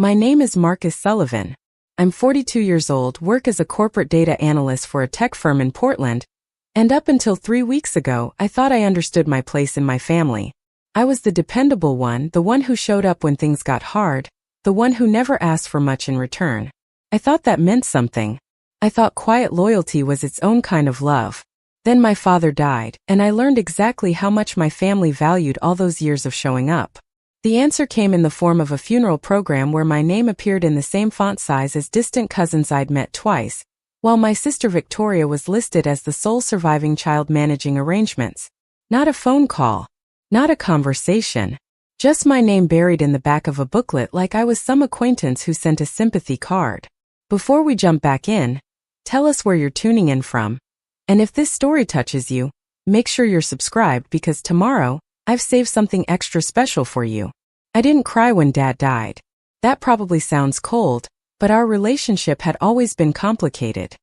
My name is Marcus Sullivan. I'm 42 years old, work as a corporate data analyst for a tech firm in Portland, and up until 3 weeks ago, I thought I understood my place in my family. I was the dependable one, the one who showed up when things got hard, the one who never asked for much in return. I thought that meant something. I thought quiet loyalty was its own kind of love. Then my father died, and I learned exactly how much my family valued all those years of showing up. The answer came in the form of a funeral program where my name appeared in the same font size as distant cousins I'd met twice, while my sister Victoria was listed as the sole surviving child managing arrangements. Not a phone call. Not a conversation. Just my name buried in the back of a booklet like I was some acquaintance who sent a sympathy card. Before we jump back in, tell us where you're tuning in from. And if this story touches you, make sure you're subscribed because tomorrow, I've saved something extra special for you. I didn't cry when Dad died. That probably sounds cold, but our relationship had always been complicated.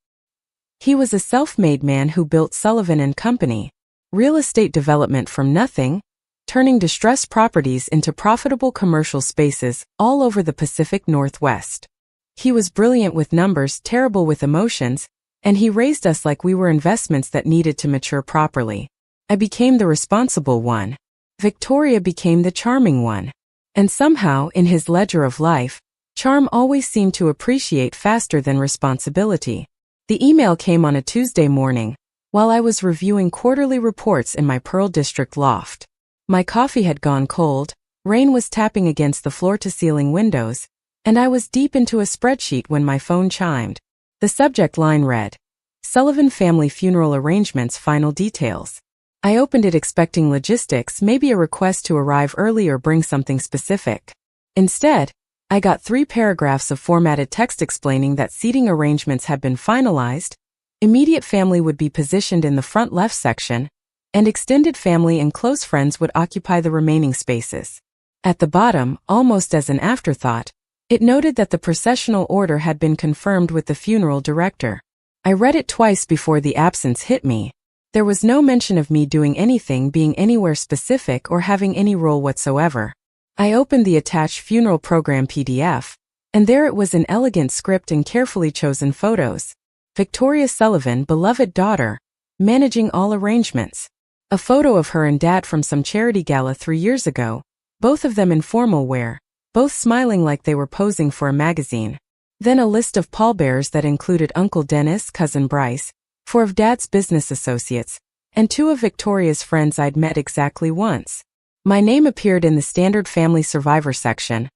He was a self-made man who built Sullivan & Company, real estate development from nothing, turning distressed properties into profitable commercial spaces all over the Pacific Northwest. He was brilliant with numbers, terrible with emotions, and he raised us like we were investments that needed to mature properly. I became the responsible one. Victoria became the charming one. And somehow, in his ledger of life, charm always seemed to appreciate faster than responsibility. The email came on a Tuesday morning, while I was reviewing quarterly reports in my Pearl District loft. My coffee had gone cold, rain was tapping against the floor-to-ceiling windows, and I was deep into a spreadsheet when my phone chimed. The subject line read, Sullivan Family Funeral Arrangements Final Details. I opened it expecting logistics, maybe a request to arrive early or bring something specific. Instead, I got 3 paragraphs of formatted text explaining that seating arrangements had been finalized, immediate family would be positioned in the front left section, and extended family and close friends would occupy the remaining spaces. At the bottom, almost as an afterthought, it noted that the processional order had been confirmed with the funeral director. I read it twice before the absence hit me. There was no mention of me doing anything, being anywhere specific, or having any role whatsoever. I opened the attached funeral program PDF, and there it was in elegant script and carefully chosen photos. Victoria Sullivan, beloved daughter, managing all arrangements. A photo of her and Dad from some charity gala 3 years ago, both of them in formal wear, both smiling like they were posing for a magazine. Then a list of pallbearers that included Uncle Dennis, Cousin Bryce, 4 of Dad's business associates, and 2 of Victoria's friends I'd met exactly once. My name appeared in the standard family survivor section,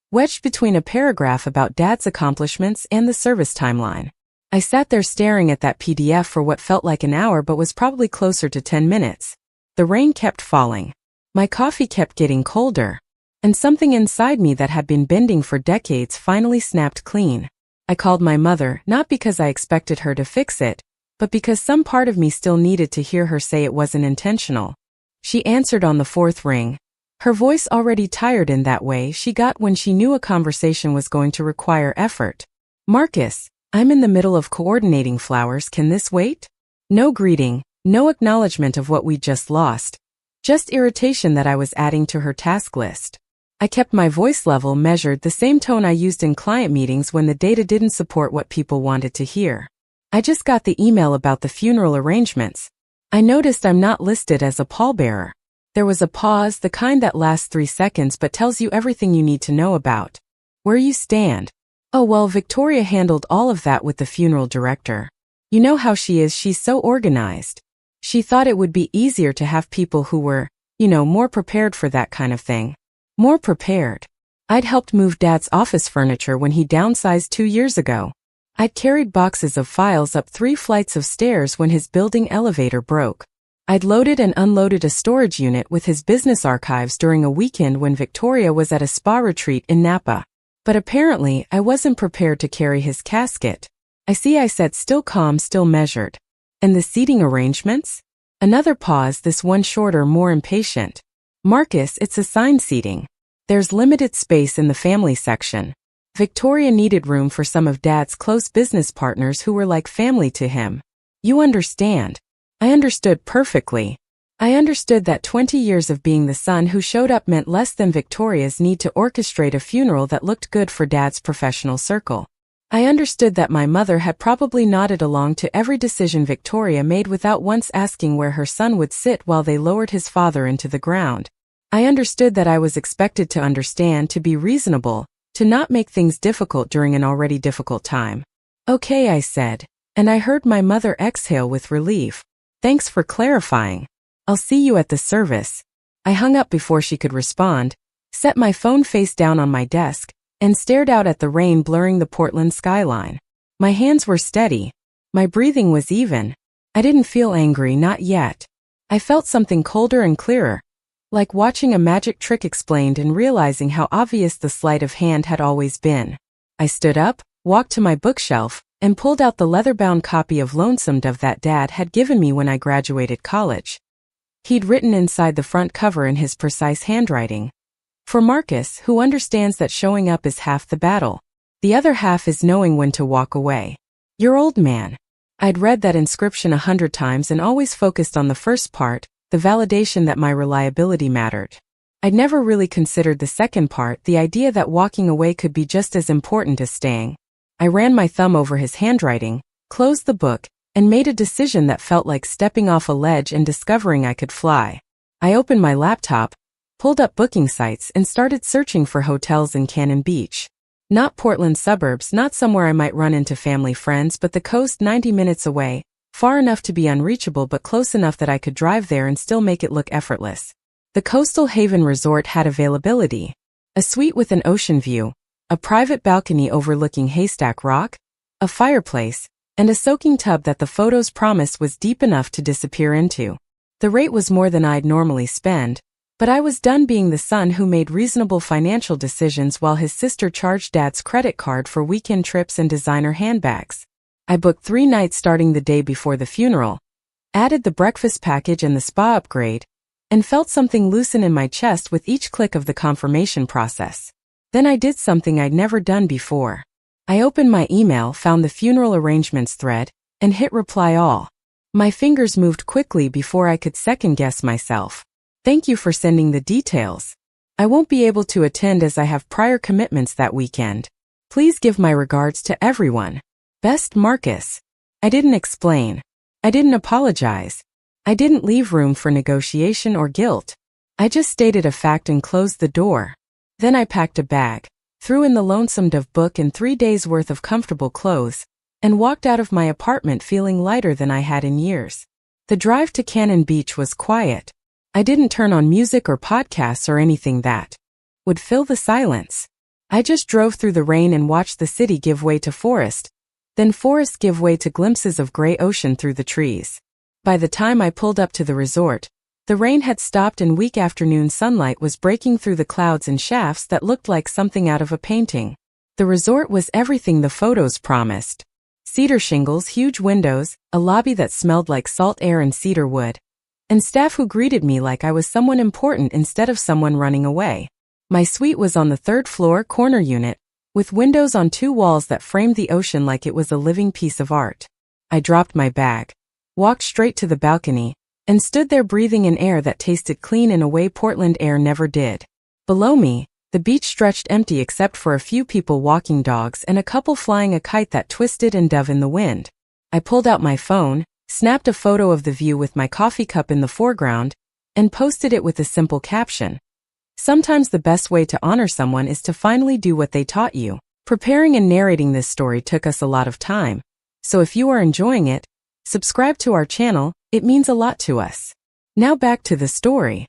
wedged between a paragraph about Dad's accomplishments and the service timeline. I sat there staring at that PDF for what felt like an hour but was probably closer to 10 minutes. The rain kept falling. My coffee kept getting colder. And something inside me that had been bending for decades finally snapped clean. I called my mother, not because I expected her to fix it, but because some part of me still needed to hear her say it wasn't intentional. She answered on the 4th ring. Her voice, already tired in that way she got when she knew a conversation was going to require effort. Marcus, I'm in the middle of coordinating flowers, can this wait? No greeting, no acknowledgement of what we just lost. Just irritation that I was adding to her task list. I kept my voice level measured, the same tone I used in client meetings when the data didn't support what people wanted to hear. I just got the email about the funeral arrangements. I noticed I'm not listed as a pallbearer. There was a pause, the kind that lasts 3 seconds but tells you everything you need to know about where you stand. Oh well, Victoria handled all of that with the funeral director. You know how she is, she's so organized. She thought it would be easier to have people who were, more prepared for that kind of thing. More prepared. I'd helped move Dad's office furniture when he downsized 2 years ago. I'd carried boxes of files up 3 flights of stairs when his building elevator broke. I'd loaded and unloaded a storage unit with his business archives during a weekend when Victoria was at a spa retreat in Napa. But apparently, I wasn't prepared to carry his casket. I said, still calm, still measured. And the seating arrangements? Another pause, this one shorter, more impatient. Marcus, it's assigned seating. There's limited space in the family section. Victoria needed room for some of Dad's close business partners who were like family to him. You understand. I understood perfectly. I understood that 20 years of being the son who showed up meant less than Victoria's need to orchestrate a funeral that looked good for Dad's professional circle. I understood that my mother had probably nodded along to every decision Victoria made without once asking where her son would sit while they lowered his father into the ground. I understood that I was expected to understand, to be reasonable, to not make things difficult during an already difficult time. Okay, I said, and I heard my mother exhale with relief. Thanks for clarifying. I'll see you at the service. I hung up before she could respond, set my phone face down on my desk, and stared out at the rain blurring the Portland skyline. My hands were steady. My breathing was even. I didn't feel angry, not yet. I felt something colder and clearer, like watching a magic trick explained and realizing how obvious the sleight of hand had always been. I stood up, walked to my bookshelf, and pulled out the leather-bound copy of Lonesome Dove that Dad had given me when I graduated college. He'd written inside the front cover in his precise handwriting, "For Marcus, who understands that showing up is half the battle. The other half is knowing when to walk away. Your old man." I'd read that inscription 100 times and always focused on the first part, the validation that my reliability mattered. I'd never really considered the second part, the idea that walking away could be just as important as staying. I ran my thumb over his handwriting, closed the book, and made a decision that felt like stepping off a ledge and discovering I could fly. I opened my laptop, pulled up booking sites, and started searching for hotels in Cannon Beach. Not Portland suburbs, not somewhere I might run into family friends, but the coast 90 minutes away, far enough to be unreachable but close enough that I could drive there and still make it look effortless. The Coastal Haven Resort had availability. A suite with an ocean view, a private balcony overlooking Haystack Rock, a fireplace, and a soaking tub that the photos promised was deep enough to disappear into. The rate was more than I'd normally spend, but I was done being the son who made reasonable financial decisions while his sister charged Dad's credit card for weekend trips and designer handbags. I booked 3 nights starting the day before the funeral, added the breakfast package and the spa upgrade, and felt something loosen in my chest with each click of the confirmation process. Then I did something I'd never done before. I opened my email, found the funeral arrangements thread, and hit reply all. My fingers moved quickly before I could second-guess myself. Thank you for sending the details. I won't be able to attend as I have prior commitments that weekend. Please give my regards to everyone. Best, Marcus. I didn't explain. I didn't apologize. I didn't leave room for negotiation or guilt. I just stated a fact and closed the door. Then I packed a bag, threw in the Lonesome Dove book and 3 days' worth of comfortable clothes, and walked out of my apartment feeling lighter than I had in years. The drive to Cannon Beach was quiet. I didn't turn on music or podcasts or anything that would fill the silence. I just drove through the rain and watched the city give way to forest, then forest give way to glimpses of gray ocean through the trees. By the time I pulled up to the resort, the rain had stopped and weak afternoon sunlight was breaking through the clouds in shafts that looked like something out of a painting. The resort was everything the photos promised. Cedar shingles, huge windows, a lobby that smelled like salt air and cedar wood, and staff who greeted me like I was someone important instead of someone running away. My suite was on the 3rd floor corner unit, with windows on 2 walls that framed the ocean like it was a living piece of art. I dropped my bag, walked straight to the balcony, and stood there breathing in air that tasted clean in a way Portland air never did. Below me, the beach stretched empty except for a few people walking dogs and a couple flying a kite that twisted and dove in the wind. I pulled out my phone, snapped a photo of the view with my coffee cup in the foreground, and posted it with a simple caption. Sometimes the best way to honor someone is to finally do what they taught you. Preparing and narrating this story took us a lot of time, so if you are enjoying it, subscribe to our channel, it means a lot to us. Now back to the story.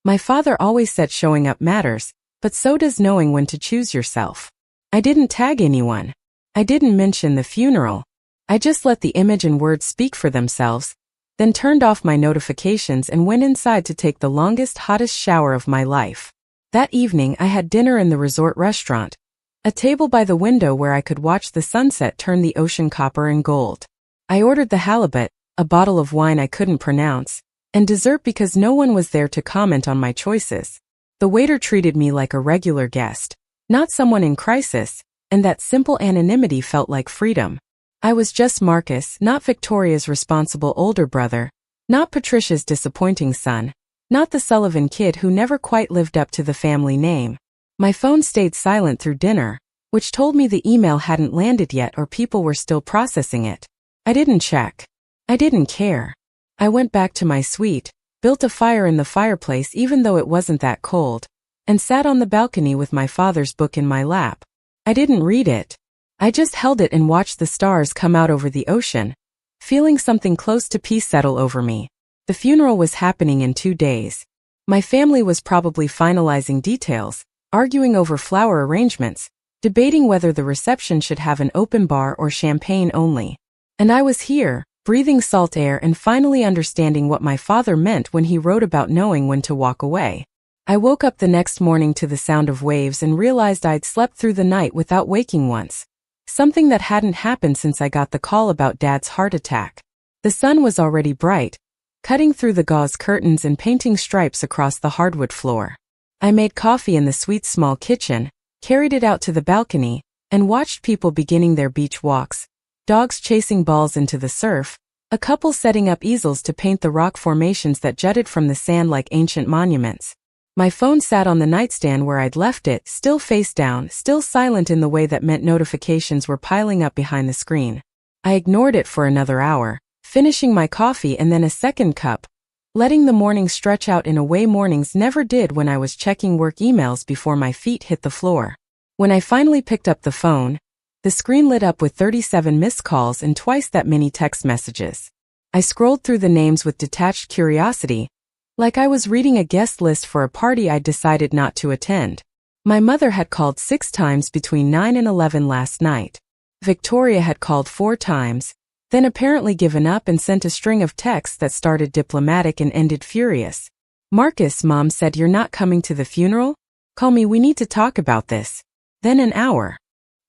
My father always said showing up matters, but so does knowing when to choose yourself. I didn't tag anyone. I didn't mention the funeral. I just let the image and words speak for themselves, then turned off my notifications and went inside to take the longest, hottest shower of my life. That evening I had dinner in the resort restaurant, a table by the window where I could watch the sunset turn the ocean copper and gold. I ordered the halibut, a bottle of wine I couldn't pronounce, and dessert because no one was there to comment on my choices. The waiter treated me like a regular guest, not someone in crisis, and that simple anonymity felt like freedom. I was just Marcus, not Victoria's responsible older brother, Not Patricia's disappointing son. Not the Sullivan kid who never quite lived up to the family name. My phone stayed silent through dinner, which told me the email hadn't landed yet or people were still processing it. I didn't check. I didn't care. I went back to my suite, built a fire in the fireplace even though it wasn't that cold, and sat on the balcony with my father's book in my lap. I didn't read it. I just held it and watched the stars come out over the ocean, feeling something close to peace settle over me. The funeral was happening in 2 days. My family was probably finalizing details, arguing over flower arrangements, debating whether the reception should have an open bar or champagne only. And I was here, breathing salt air and finally understanding what my father meant when he wrote about knowing when to walk away. I woke up the next morning to the sound of waves and realized I'd slept through the night without waking once. Something that hadn't happened since I got the call about Dad's heart attack. The sun was already bright, cutting through the gauze curtains and painting stripes across the hardwood floor. I made coffee in the sweet small kitchen, carried it out to the balcony, and watched people beginning their beach walks, dogs chasing balls into the surf, a couple setting up easels to paint the rock formations that jutted from the sand like ancient monuments. My phone sat on the nightstand where I'd left it, still face down, still silent in the way that meant notifications were piling up behind the screen. I ignored it for another hour, finishing my coffee and then a second cup, letting the morning stretch out in a way mornings never did when I was checking work emails before my feet hit the floor. When I finally picked up the phone, the screen lit up with 37 missed calls and twice that many text messages. I scrolled through the names with detached curiosity, like I was reading a guest list for a party I'd decided not to attend. My mother had called 6 times between 9 and 11 last night. Victoria had called 4 times, then apparently given up and sent a string of texts that started diplomatic and ended furious. Marcus, Mom said, you're not coming to the funeral? Call me, we need to talk about this. Then an hour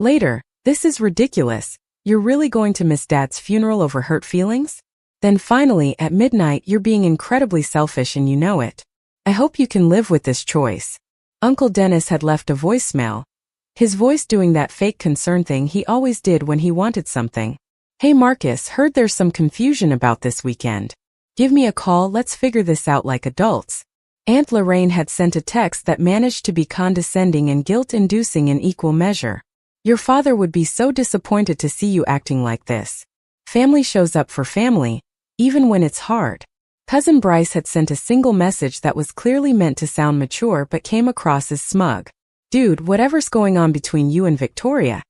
later, this is ridiculous. You're really going to miss Dad's funeral over hurt feelings? Then finally, at midnight, you're being incredibly selfish and you know it. I hope you can live with this choice. Uncle Dennis had left a voicemail, his voice doing that fake concern thing he always did when he wanted something. Hey Marcus, heard there's some confusion about this weekend. Give me a call, let's figure this out like adults. Aunt Lorraine had sent a text that managed to be condescending and guilt-inducing in equal measure. Your father would be so disappointed to see you acting like this. Family shows up for family, even when it's hard. Cousin Bryce had sent a single message that was clearly meant to sound mature but came across as smug. Dude, whatever's going on between you and Victoria,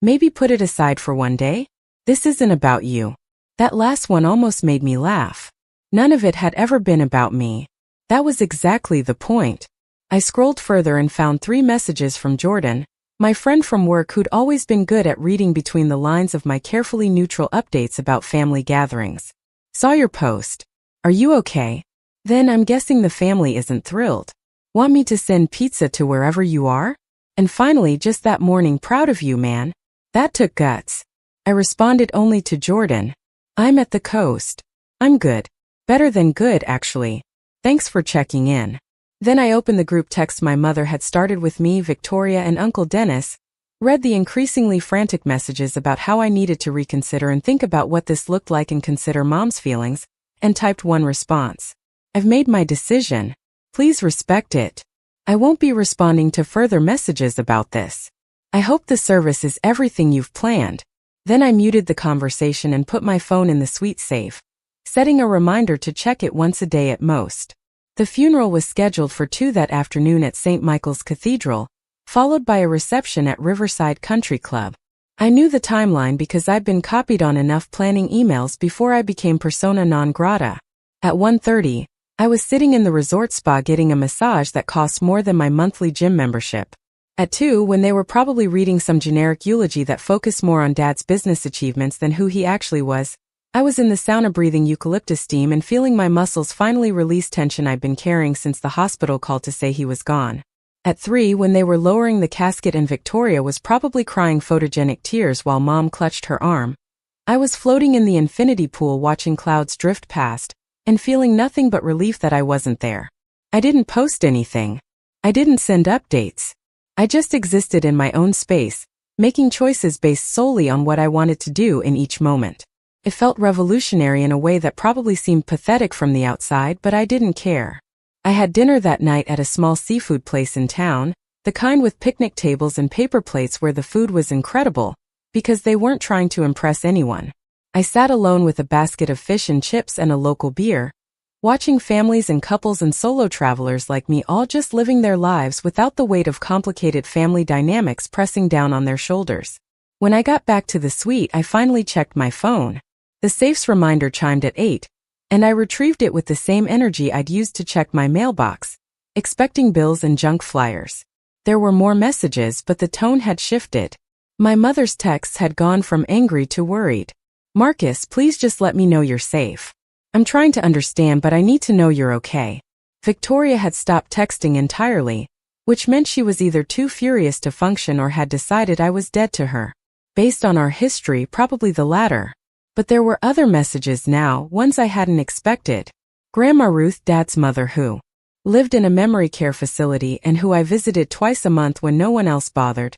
maybe put it aside for one day? This isn't about you. That last one almost made me laugh. None of it had ever been about me. That was exactly the point. I scrolled further and found 3 messages from Jordan, my friend from work who'd always been good at reading between the lines of my carefully neutral updates about family gatherings. Saw your post. Are you okay? Then I'm guessing the family isn't thrilled. Want me to send pizza to wherever you are? And finally, just that morning, proud of you, man. That took guts. I responded only to Jordan. I'm at the coast. I'm good. Better than good, actually. Thanks for checking in. Then I opened the group text my mother had started with me, Victoria, and Uncle Dennis, read the increasingly frantic messages about how I needed to reconsider and think about what this looked like and consider Mom's feelings, and typed one response. I've made my decision. Please respect it. I won't be responding to further messages about this. I hope the service is everything you've planned. Then I muted the conversation and put my phone in the suite safe, setting a reminder to check it once a day at most. The funeral was scheduled for 2 that afternoon at St. Michael's Cathedral, followed by a reception at Riverside Country Club. I knew the timeline because I'd been copied on enough planning emails before I became persona non grata. At 1:30, I was sitting in the resort spa getting a massage that cost more than my monthly gym membership. At 2, when they were probably reading some generic eulogy that focused more on Dad's business achievements than who he actually was, I was in the sauna breathing eucalyptus steam and feeling my muscles finally release tension I'd been carrying since the hospital called to say he was gone. At 3, when they were lowering the casket and Victoria was probably crying photogenic tears while Mom clutched her arm, I was floating in the infinity pool watching clouds drift past, and feeling nothing but relief that I wasn't there. I didn't post anything. I didn't send updates. I just existed in my own space, making choices based solely on what I wanted to do in each moment. It felt revolutionary in a way that probably seemed pathetic from the outside, but I didn't care. I had dinner that night at a small seafood place in town, the kind with picnic tables and paper plates where the food was incredible, because they weren't trying to impress anyone. I sat alone with a basket of fish and chips and a local beer, watching families and couples and solo travelers like me all just living their lives without the weight of complicated family dynamics pressing down on their shoulders. When I got back to the suite, I finally checked my phone. The safe's reminder chimed at 8, and I retrieved it with the same energy I'd used to check my mailbox, expecting bills and junk flyers. There were more messages, but the tone had shifted. My mother's texts had gone from angry to worried. "Marcus, please just let me know you're safe. I'm trying to understand, but I need to know you're okay." Victoria had stopped texting entirely, which meant she was either too furious to function or had decided I was dead to her. Based on our history, probably the latter. But there were other messages now, ones I hadn't expected. Grandma Ruth, Dad's mother, who lived in a memory care facility and who I visited twice a month when no one else bothered,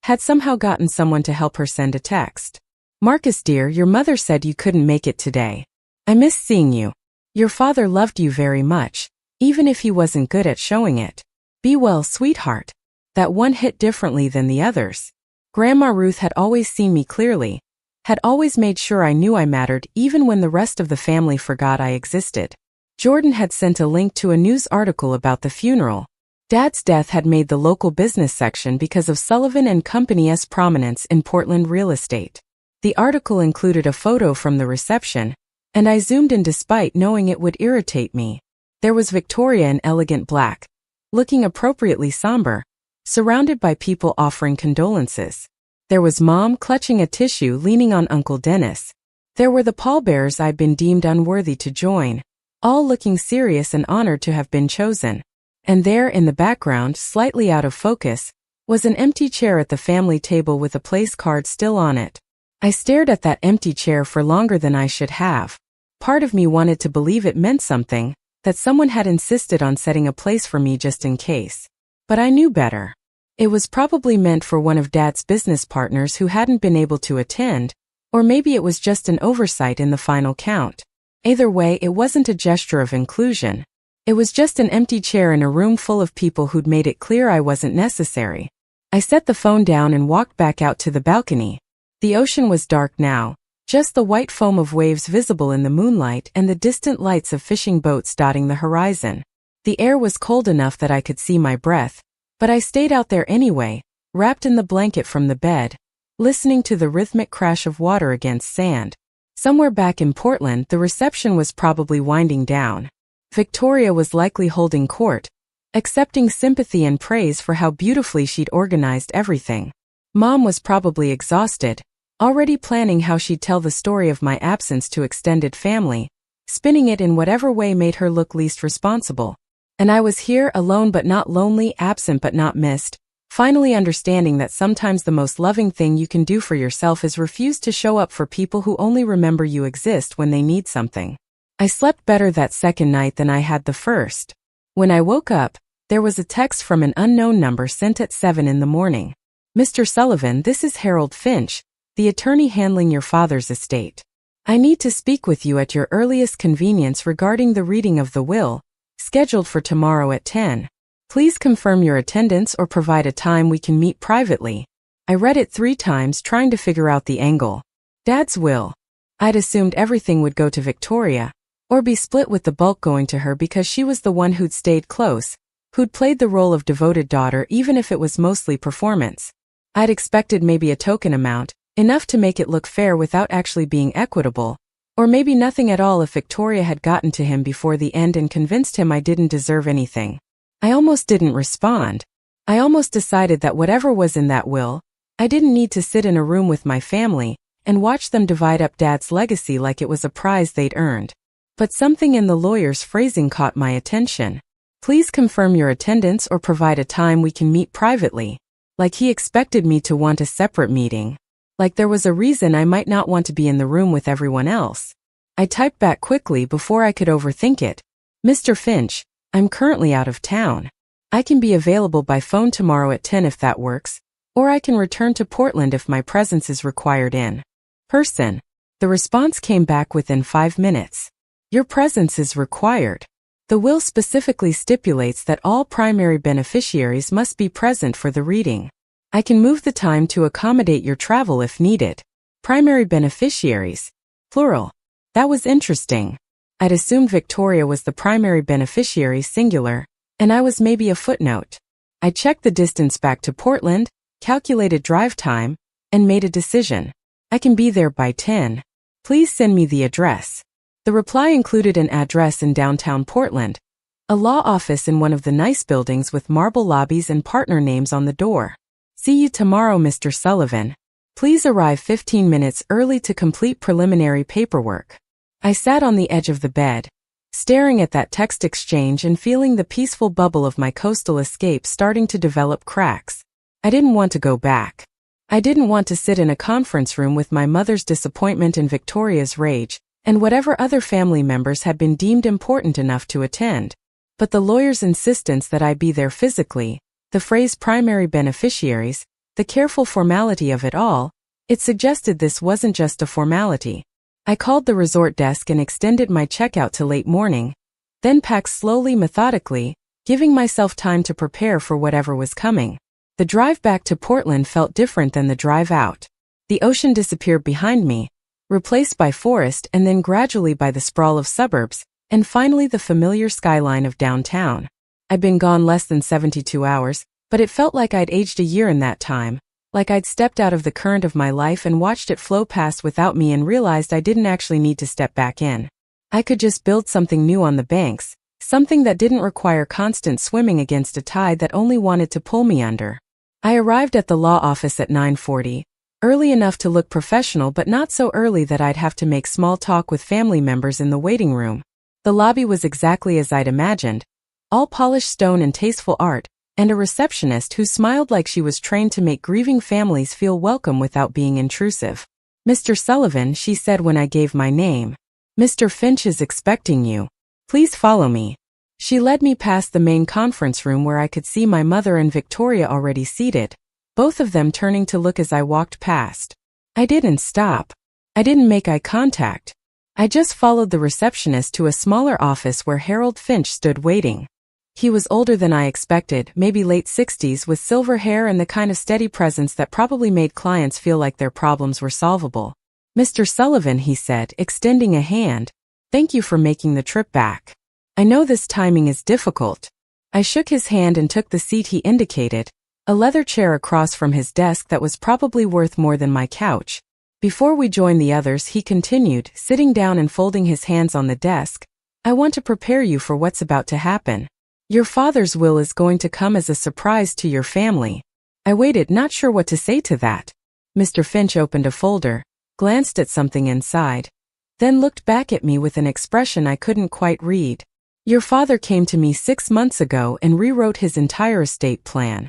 had somehow gotten someone to help her send a text. "Marcus dear, your mother said you couldn't make it today. I miss seeing you. Your father loved you very much, even if he wasn't good at showing it. Be well, sweetheart." That one hit differently than the others. Grandma Ruth had always seen me clearly, had always made sure I knew I mattered even when the rest of the family forgot I existed. Jordan had sent a link to a news article about the funeral. Dad's death had made the local business section because of Sullivan and Company's prominence in Portland real estate. The article included a photo from the reception, and I zoomed in despite knowing it would irritate me. There was Victoria in elegant black, looking appropriately somber, surrounded by people offering condolences. There was Mom clutching a tissue leaning on Uncle Dennis. There were the pallbearers I'd been deemed unworthy to join, all looking serious and honored to have been chosen. And there in the background, slightly out of focus, was an empty chair at the family table with a place card still on it. I stared at that empty chair for longer than I should have. Part of me wanted to believe it meant something, that someone had insisted on setting a place for me just in case. But I knew better. It was probably meant for one of Dad's business partners who hadn't been able to attend, or maybe it was just an oversight in the final count. Either way, it wasn't a gesture of inclusion. It was just an empty chair in a room full of people who'd made it clear I wasn't necessary. I set the phone down and walked back out to the balcony. The ocean was dark now, just the white foam of waves visible in the moonlight and the distant lights of fishing boats dotting the horizon. The air was cold enough that I could see my breath, but I stayed out there anyway, wrapped in the blanket from the bed, listening to the rhythmic crash of water against sand. Somewhere back in Portland, the reception was probably winding down. Victoria was likely holding court, accepting sympathy and praise for how beautifully she'd organized everything. Mom was probably exhausted, already planning how she'd tell the story of my absence to extended family, spinning it in whatever way made her look least responsible. And I was here, alone but not lonely, absent but not missed, finally understanding that sometimes the most loving thing you can do for yourself is refuse to show up for people who only remember you exist when they need something. I slept better that second night than I had the first. When I woke up, there was a text from an unknown number sent at 7 in the morning. "Mr. Sullivan, this is Harold Finch, the attorney handling your father's estate. I need to speak with you at your earliest convenience regarding the reading of the will, scheduled for tomorrow at 10. Please confirm your attendance or provide a time we can meet privately." I read it 3 times, trying to figure out the angle. Dad's will. I'd assumed everything would go to Victoria, or be split with the bulk going to her because she was the one who'd stayed close, who'd played the role of devoted daughter even if it was mostly performance. I'd expected maybe a token amount, enough to make it look fair without actually being equitable, or maybe nothing at all if Victoria had gotten to him before the end and convinced him I didn't deserve anything. I almost didn't respond. I almost decided that whatever was in that will, I didn't need to sit in a room with my family and watch them divide up Dad's legacy like it was a prize they'd earned. But something in the lawyer's phrasing caught my attention. "Please confirm your attendance or provide a time we can meet privately." Like he expected me to want a separate meeting. Like there was a reason I might not want to be in the room with everyone else. I typed back quickly before I could overthink it. "Mr. Finch, I'm currently out of town. I can be available by phone tomorrow at 10 if that works, or I can return to Portland if my presence is required in person." The response came back within 5 minutes. Your presence is required. The will specifically stipulates that all primary beneficiaries must be present for the reading. I can move the time to accommodate your travel if needed. Primary beneficiaries. Plural. That was interesting. I'd assumed Victoria was the primary beneficiary singular, and I was maybe a footnote. I checked the distance back to Portland, calculated drive time, and made a decision. I can be there by 10. Please send me the address. The reply included an address in downtown Portland, a law office in one of the nice buildings with marble lobbies and partner names on the door. See you tomorrow, Mr. Sullivan. Please arrive 15 minutes early to complete preliminary paperwork. I sat on the edge of the bed, staring at that text exchange and feeling the peaceful bubble of my coastal escape starting to develop cracks. I didn't want to go back. I didn't want to sit in a conference room with my mother's disappointment and Victoria's rage, and whatever other family members had been deemed important enough to attend. But the lawyer's insistence that I be there physically, the phrase primary beneficiaries, the careful formality of it all, it suggested this wasn't just a formality. I called the resort desk and extended my checkout to late morning, then packed slowly, methodically, giving myself time to prepare for whatever was coming. The drive back to Portland felt different than the drive out. The ocean disappeared behind me, replaced by forest and then gradually by the sprawl of suburbs, and finally the familiar skyline of downtown. I'd been gone less than 72 hours, but it felt like I'd aged a year in that time, like I'd stepped out of the current of my life and watched it flow past without me and realized I didn't actually need to step back in. I could just build something new on the banks, something that didn't require constant swimming against a tide that only wanted to pull me under. I arrived at the law office at 9:40, early enough to look professional but not so early that I'd have to make small talk with family members in the waiting room. The lobby was exactly as I'd imagined, all polished stone and tasteful art, and a receptionist who smiled like she was trained to make grieving families feel welcome without being intrusive. Mr. Sullivan, she said when I gave my name. Mr. Finch is expecting you. Please follow me. She led me past the main conference room where I could see my mother and Victoria already seated, both of them turning to look as I walked past. I didn't stop. I didn't make eye contact. I just followed the receptionist to a smaller office where Harold Finch stood waiting. He was older than I expected, maybe late 60s, with silver hair and the kind of steady presence that probably made clients feel like their problems were solvable. Mr. Sullivan, he said, extending a hand, thank you for making the trip back. I know this timing is difficult. I shook his hand and took the seat he indicated, a leather chair across from his desk that was probably worth more than my couch. Before we joined the others, he continued, sitting down and folding his hands on the desk, I want to prepare you for what's about to happen. Your father's will is going to come as a surprise to your family. I waited, not sure what to say to that. Mr. Finch opened a folder, glanced at something inside, then looked back at me with an expression I couldn't quite read. Your father came to me 6 months ago and rewrote his entire estate plan.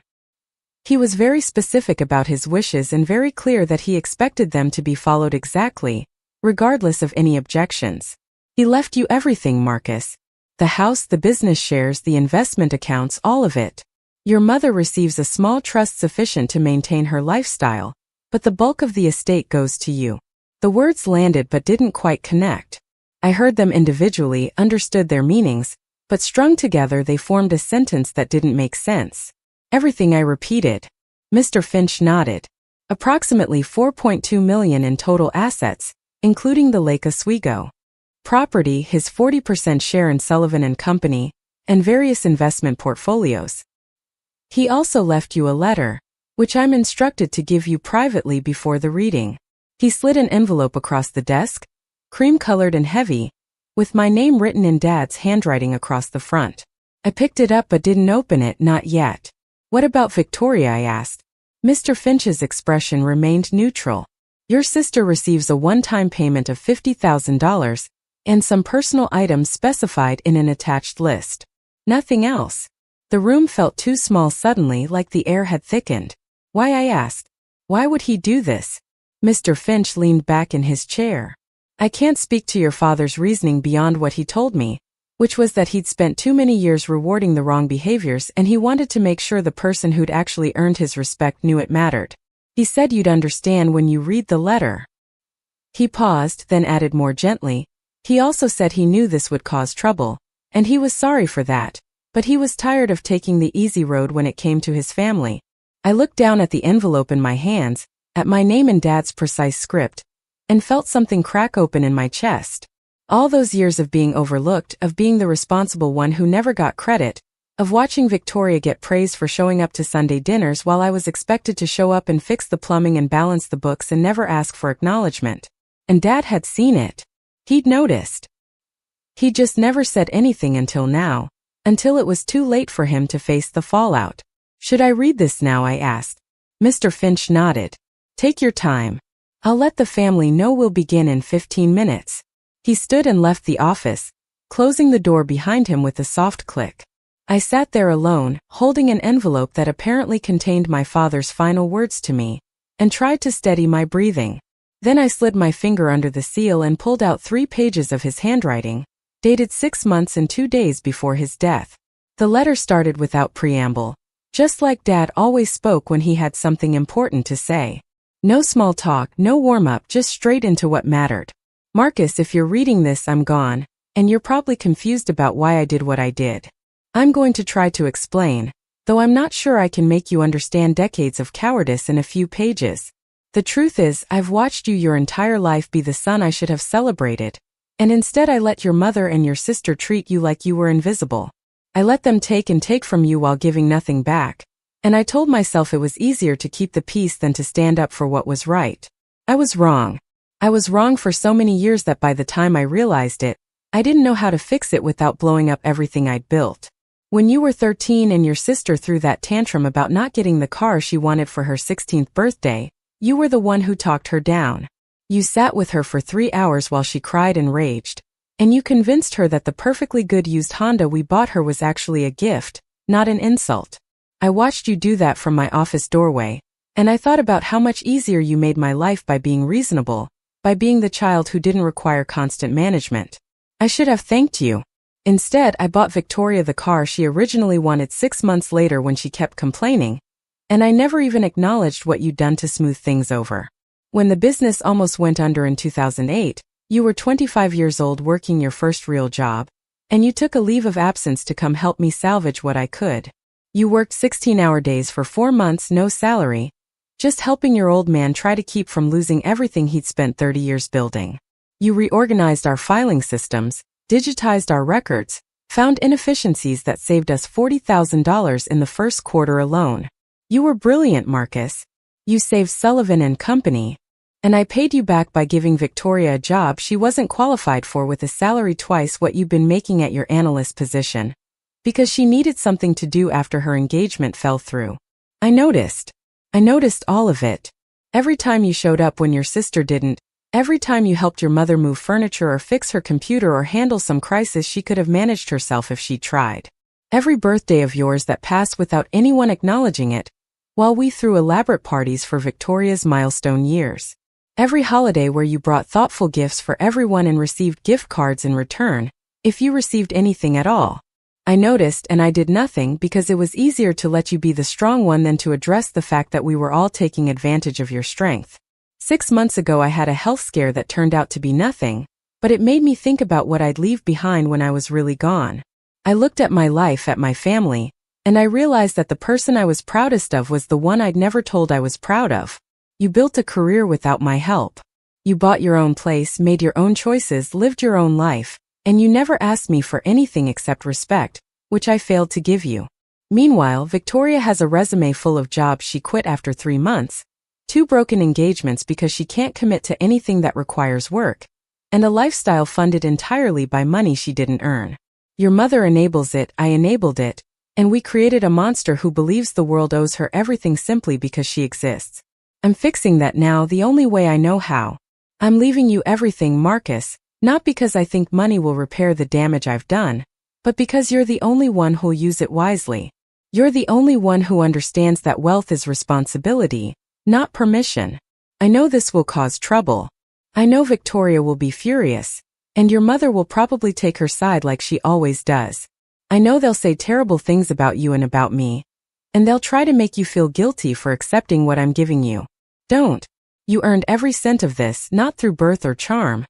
He was very specific about his wishes and very clear that he expected them to be followed exactly, regardless of any objections. He left you everything, Marcus. The house, the business shares, the investment accounts, all of it. Your mother receives a small trust sufficient to maintain her lifestyle, but the bulk of the estate goes to you. The words landed but didn't quite connect. I heard them individually, understood their meanings, but strung together they formed a sentence that didn't make sense. Everything, I repeated. Mr. Finch nodded. Approximately $4.2 million in total assets, including the Lake Oswego property, his 40% share in Sullivan and Company, and various investment portfolios. He also left you a letter, which I'm instructed to give you privately before the reading. He slid an envelope across the desk, cream-colored and heavy, with my name written in Dad's handwriting across the front. I picked it up but didn't open it, not yet. What about Victoria, I asked. Mr. Finch's expression remained neutral. Your sister receives a one-time payment of $50,000, and some personal items specified in an attached list. Nothing else. The room felt too small suddenly, like the air had thickened. Why, I asked. Why would he do this? Mr. Finch leaned back in his chair. I can't speak to your father's reasoning beyond what he told me, which was that he'd spent too many years rewarding the wrong behaviors and he wanted to make sure the person who'd actually earned his respect knew it mattered. He said you'd understand when you read the letter. He paused, then added more gently, he also said he knew this would cause trouble, and he was sorry for that, but he was tired of taking the easy road when it came to his family. I looked down at the envelope in my hands, at my name in Dad's precise script, and felt something crack open in my chest. All those years of being overlooked, of being the responsible one who never got credit, of watching Victoria get praise for showing up to Sunday dinners while I was expected to show up and fix the plumbing and balance the books and never ask for acknowledgement. And Dad had seen it. He'd noticed. He just never said anything until now, until it was too late for him to face the fallout. Should I read this now? I asked. Mr. Finch nodded. Take your time. I'll let the family know we'll begin in 15 minutes. He stood and left the office, closing the door behind him with a soft click. I sat there alone, holding an envelope that apparently contained my father's final words to me, and tried to steady my breathing. Then I slid my finger under the seal and pulled out 3 pages of his handwriting, dated 6 months and 2 days before his death. The letter started without preamble, just like Dad always spoke when he had something important to say. No small talk, no warm-up, just straight into what mattered. Marcus, if you're reading this, I'm gone, and you're probably confused about why I did what I did. I'm going to try to explain, though I'm not sure I can make you understand decades of cowardice in a few pages. The truth is, I've watched you your entire life be the son I should have celebrated, and instead I let your mother and your sister treat you like you were invisible. I let them take and take from you while giving nothing back, and I told myself it was easier to keep the peace than to stand up for what was right. I was wrong. I was wrong for so many years that by the time I realized it, I didn't know how to fix it without blowing up everything I'd built. When you were 13 and your sister threw that tantrum about not getting the car she wanted for her 16th birthday, you were the one who talked her down. You sat with her for 3 hours while she cried and raged, and you convinced her that the perfectly good used Honda we bought her was actually a gift, not an insult. I watched you do that from my office doorway, and I thought about how much easier you made my life by being reasonable, by being the child who didn't require constant management. I should have thanked you. Instead, I bought Victoria the car she originally wanted 6 months later when she kept complaining, and I never even acknowledged what you'd done to smooth things over. When the business almost went under in 2008, you were 25 years old working your first real job, and you took a leave of absence to come help me salvage what I could. You worked 16-hour days for 4 months, no salary, just helping your old man try to keep from losing everything he'd spent 30 years building. You reorganized our filing systems, digitized our records, found inefficiencies that saved us $40,000 in the first quarter alone. You were brilliant, Marcus. You saved Sullivan and Company, and I paid you back by giving Victoria a job she wasn't qualified for with a salary twice what you'd been making at your analyst position, because she needed something to do after her engagement fell through. I noticed all of it. Every time you showed up when your sister didn't, every time you helped your mother move furniture or fix her computer or handle some crisis she could have managed herself if she tried. Every birthday of yours that passed without anyone acknowledging it, while we threw elaborate parties for Victoria's milestone years. Every holiday where you brought thoughtful gifts for everyone and received gift cards in return, if you received anything at all. I noticed, and I did nothing because it was easier to let you be the strong one than to address the fact that we were all taking advantage of your strength. 6 months ago I had a health scare that turned out to be nothing, but it made me think about what I'd leave behind when I was really gone. I looked at my life, at my family, and I realized that the person I was proudest of was the one I'd never told I was proud of. You built a career without my help. You bought your own place, made your own choices, lived your own life, and you never asked me for anything except respect, which I failed to give you. Meanwhile, Victoria has a resume full of jobs she quit after 3 months, 2 broken engagements because she can't commit to anything that requires work, and a lifestyle funded entirely by money she didn't earn. Your mother enables it, I enabled it, and we created a monster who believes the world owes her everything simply because she exists. I'm fixing that now the only way I know how. I'm leaving you everything, Marcus, not because I think money will repair the damage I've done, but because you're the only one who'll use it wisely. You're the only one who understands that wealth is responsibility, not permission. I know this will cause trouble. I know Victoria will be furious, and your mother will probably take her side like she always does. I know they'll say terrible things about you and about me, and they'll try to make you feel guilty for accepting what I'm giving you. Don't. You earned every cent of this not through birth or charm,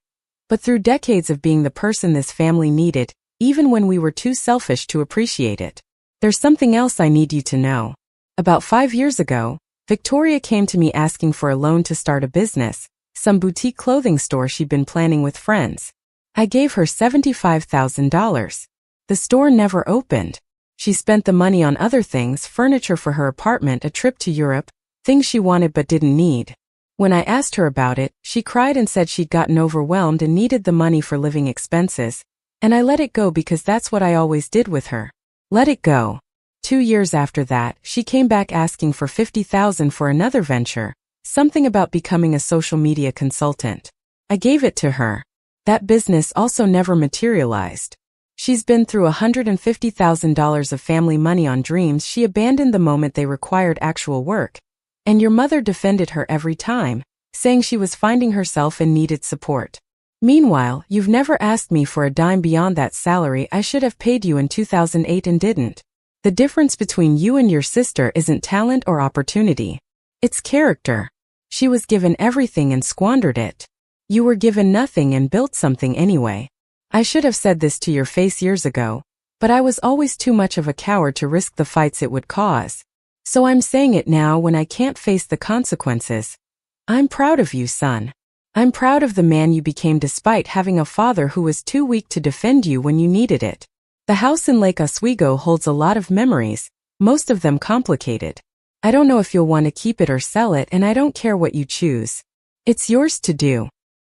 but through decades of being the person this family needed, even when we were too selfish to appreciate it. There's something else I need you to know. About 5 years ago, Victoria came to me asking for a loan to start a business, some boutique clothing store she'd been planning with friends. I gave her $75,000. The store never opened. She spent the money on other things, furniture for her apartment, a trip to Europe, things she wanted but didn't need. When I asked her about it, she cried and said she'd gotten overwhelmed and needed the money for living expenses, and I let it go because that's what I always did with her. Let it go. 2 years after that, she came back asking for $50,000 for another venture, something about becoming a social media consultant. I gave it to her. That business also never materialized. She's been through $150,000 of family money on dreams she abandoned the moment they required actual work. And your mother defended her every time, saying she was finding herself and needed support. Meanwhile, you've never asked me for a dime beyond that salary I should have paid you in 2008 and didn't. The difference between you and your sister isn't talent or opportunity. It's character. She was given everything and squandered it. You were given nothing and built something anyway. I should have said this to your face years ago, but I was always too much of a coward to risk the fights it would cause. So I'm saying it now when I can't face the consequences. I'm proud of you, son. I'm proud of the man you became despite having a father who was too weak to defend you when you needed it. The house in Lake Oswego holds a lot of memories, most of them complicated. I don't know if you'll want to keep it or sell it, and I don't care what you choose. It's yours to do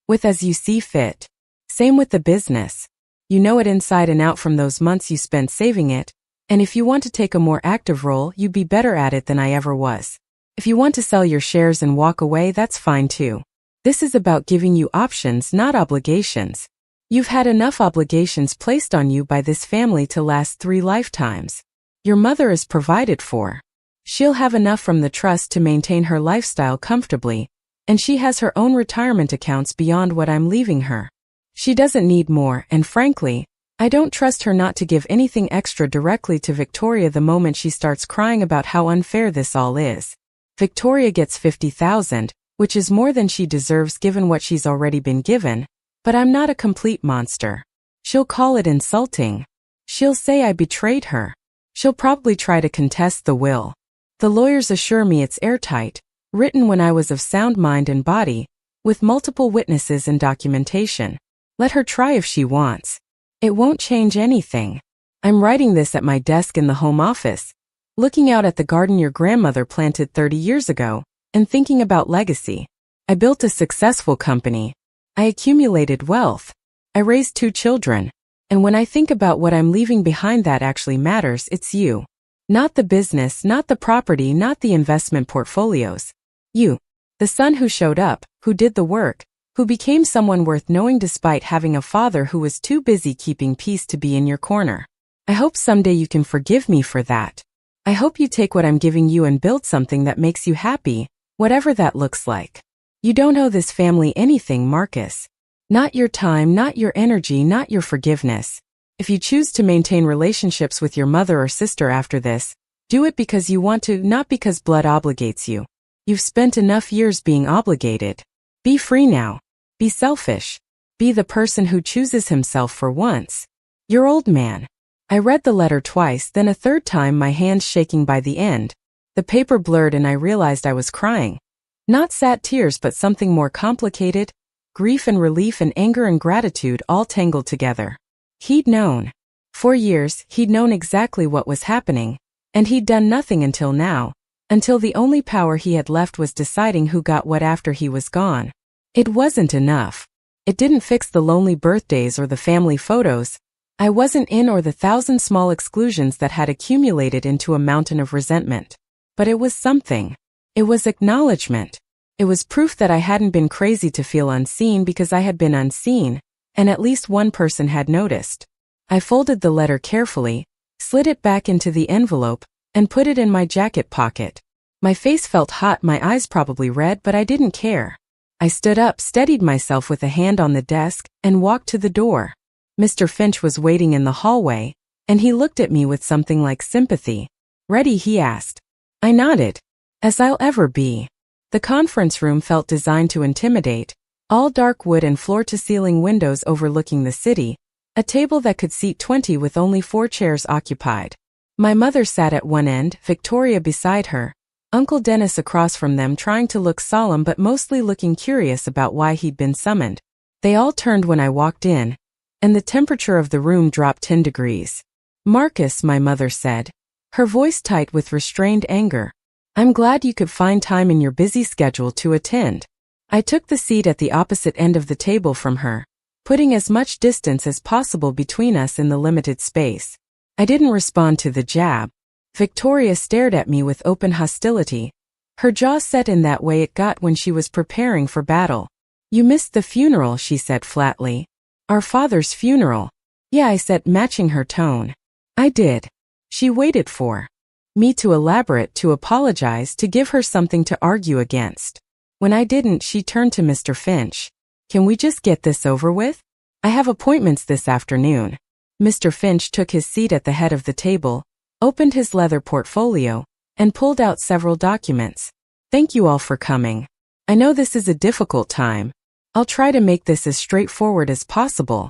with as you see fit. Same with the business. You know it inside and out from those months you spent saving it, and if you want to take a more active role, you'd be better at it than I ever was. If you want to sell your shares and walk away, that's fine too. This is about giving you options, not obligations. You've had enough obligations placed on you by this family to last 3 lifetimes. Your mother is provided for. She'll have enough from the trust to maintain her lifestyle comfortably, and she has her own retirement accounts beyond what I'm leaving her. She doesn't need more, and frankly, I don't trust her not to give anything extra directly to Victoria the moment she starts crying about how unfair this all is. Victoria gets $50,000, which is more than she deserves given what she's already been given, but I'm not a complete monster. She'll call it insulting. She'll say I betrayed her. She'll probably try to contest the will. The lawyers assure me it's airtight, written when I was of sound mind and body, with multiple witnesses and documentation. Let her try if she wants. It won't change anything. I'm writing this at my desk in the home office, looking out at the garden your grandmother planted 30 years ago, and thinking about legacy. I built a successful company. I accumulated wealth. I raised 2 children. And when I think about what I'm leaving behind that actually matters, it's you. Not the business, not the property, not the investment portfolios. You. The son who showed up, who did the work, who became someone worth knowing despite having a father who was too busy keeping peace to be in your corner. I hope someday you can forgive me for that. I hope you take what I'm giving you and build something that makes you happy, whatever that looks like. You don't owe this family anything, Marcus. Not your time, not your energy, not your forgiveness. If you choose to maintain relationships with your mother or sister after this, do it because you want to, not because blood obligates you. You've spent enough years being obligated. Be free now. Be selfish. Be the person who chooses himself for once. Your old man. I read the letter twice, then a third time, my hands shaking by the end. The paper blurred and I realized I was crying. Not sad tears, but something more complicated. Grief and relief and anger and gratitude all tangled together. He'd known. For years, he'd known exactly what was happening, and he'd done nothing until now, until the only power he had left was deciding who got what after he was gone. It wasn't enough. It didn't fix the lonely birthdays or the family photos I wasn't in or the 1,000 small exclusions that had accumulated into a mountain of resentment. But it was something. It was acknowledgement. It was proof that I hadn't been crazy to feel unseen because I had been unseen, and at least one person had noticed. I folded the letter carefully, slid it back into the envelope, and put it in my jacket pocket. My face felt hot, my eyes probably red, but I didn't care. I stood up, steadied myself with a hand on the desk, and walked to the door. Mr. Finch was waiting in the hallway, and he looked at me with something like sympathy. "Ready?" he asked. I nodded. "As I'll ever be." The conference room felt designed to intimidate, all dark wood and floor-to-ceiling windows overlooking the city, a table that could seat 20 with only 4 chairs occupied. My mother sat at one end, Victoria beside her, Uncle Dennis across from them trying to look solemn but mostly looking curious about why he'd been summoned. They all turned when I walked in, and the temperature of the room dropped 10 degrees. "Marcus," my mother said, her voice tight with restrained anger, "I'm glad you could find time in your busy schedule to attend." I took the seat at the opposite end of the table from her, putting as much distance as possible between us in the limited space. I didn't respond to the jab. Victoria stared at me with open hostility, her jaw set in that way it got when she was preparing for battle. "You missed the funeral," she said flatly. "Our father's funeral." "Yeah," I said, matching her tone. "I did." She waited for me to elaborate, to apologize, to give her something to argue against. When I didn't, she turned to Mr. Finch. "Can we just get this over with? I have appointments this afternoon." Mr. Finch took his seat at the head of the table, opened his leather portfolio, and pulled out several documents. "Thank you all for coming. I know this is a difficult time. I'll try to make this as straightforward as possible."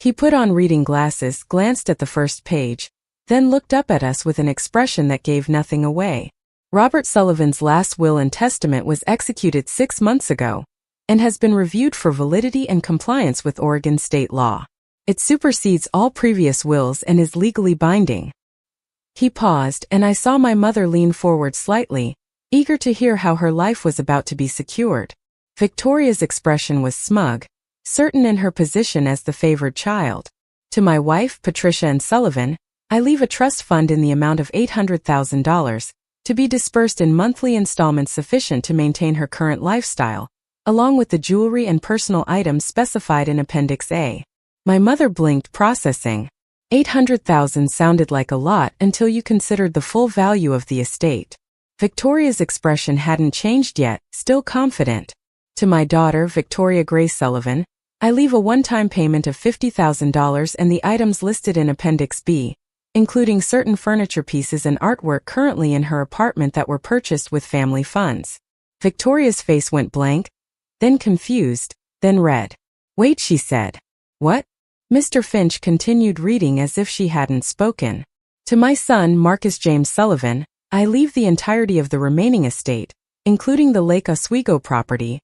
He put on reading glasses, glanced at the first page, then looked up at us with an expression that gave nothing away. "Robert Sullivan's last will and testament was executed 6 months ago, and has been reviewed for validity and compliance with Oregon state law. It supersedes all previous wills and is legally binding." He paused, and I saw my mother lean forward slightly, eager to hear how her life was about to be secured. Victoria's expression was smug, certain in her position as the favored child. "To my wife, Patricia and Sullivan, I leave a trust fund in the amount of $800,000, to be dispersed in monthly installments sufficient to maintain her current lifestyle, along with the jewelry and personal items specified in Appendix A." My mother blinked, processing. 800,000 sounded like a lot until you considered the full value of the estate. Victoria's expression hadn't changed yet, still confident. "To my daughter, Victoria Grace Sullivan, I leave a one-time payment of $50,000 and the items listed in Appendix B, including certain furniture pieces and artwork currently in her apartment that were purchased with family funds." Victoria's face went blank, then confused, then red. "Wait," she said. "What?" Mr. Finch continued reading as if she hadn't spoken. "To my son, Marcus James Sullivan, I leave the entirety of the remaining estate, including the Lake Oswego property,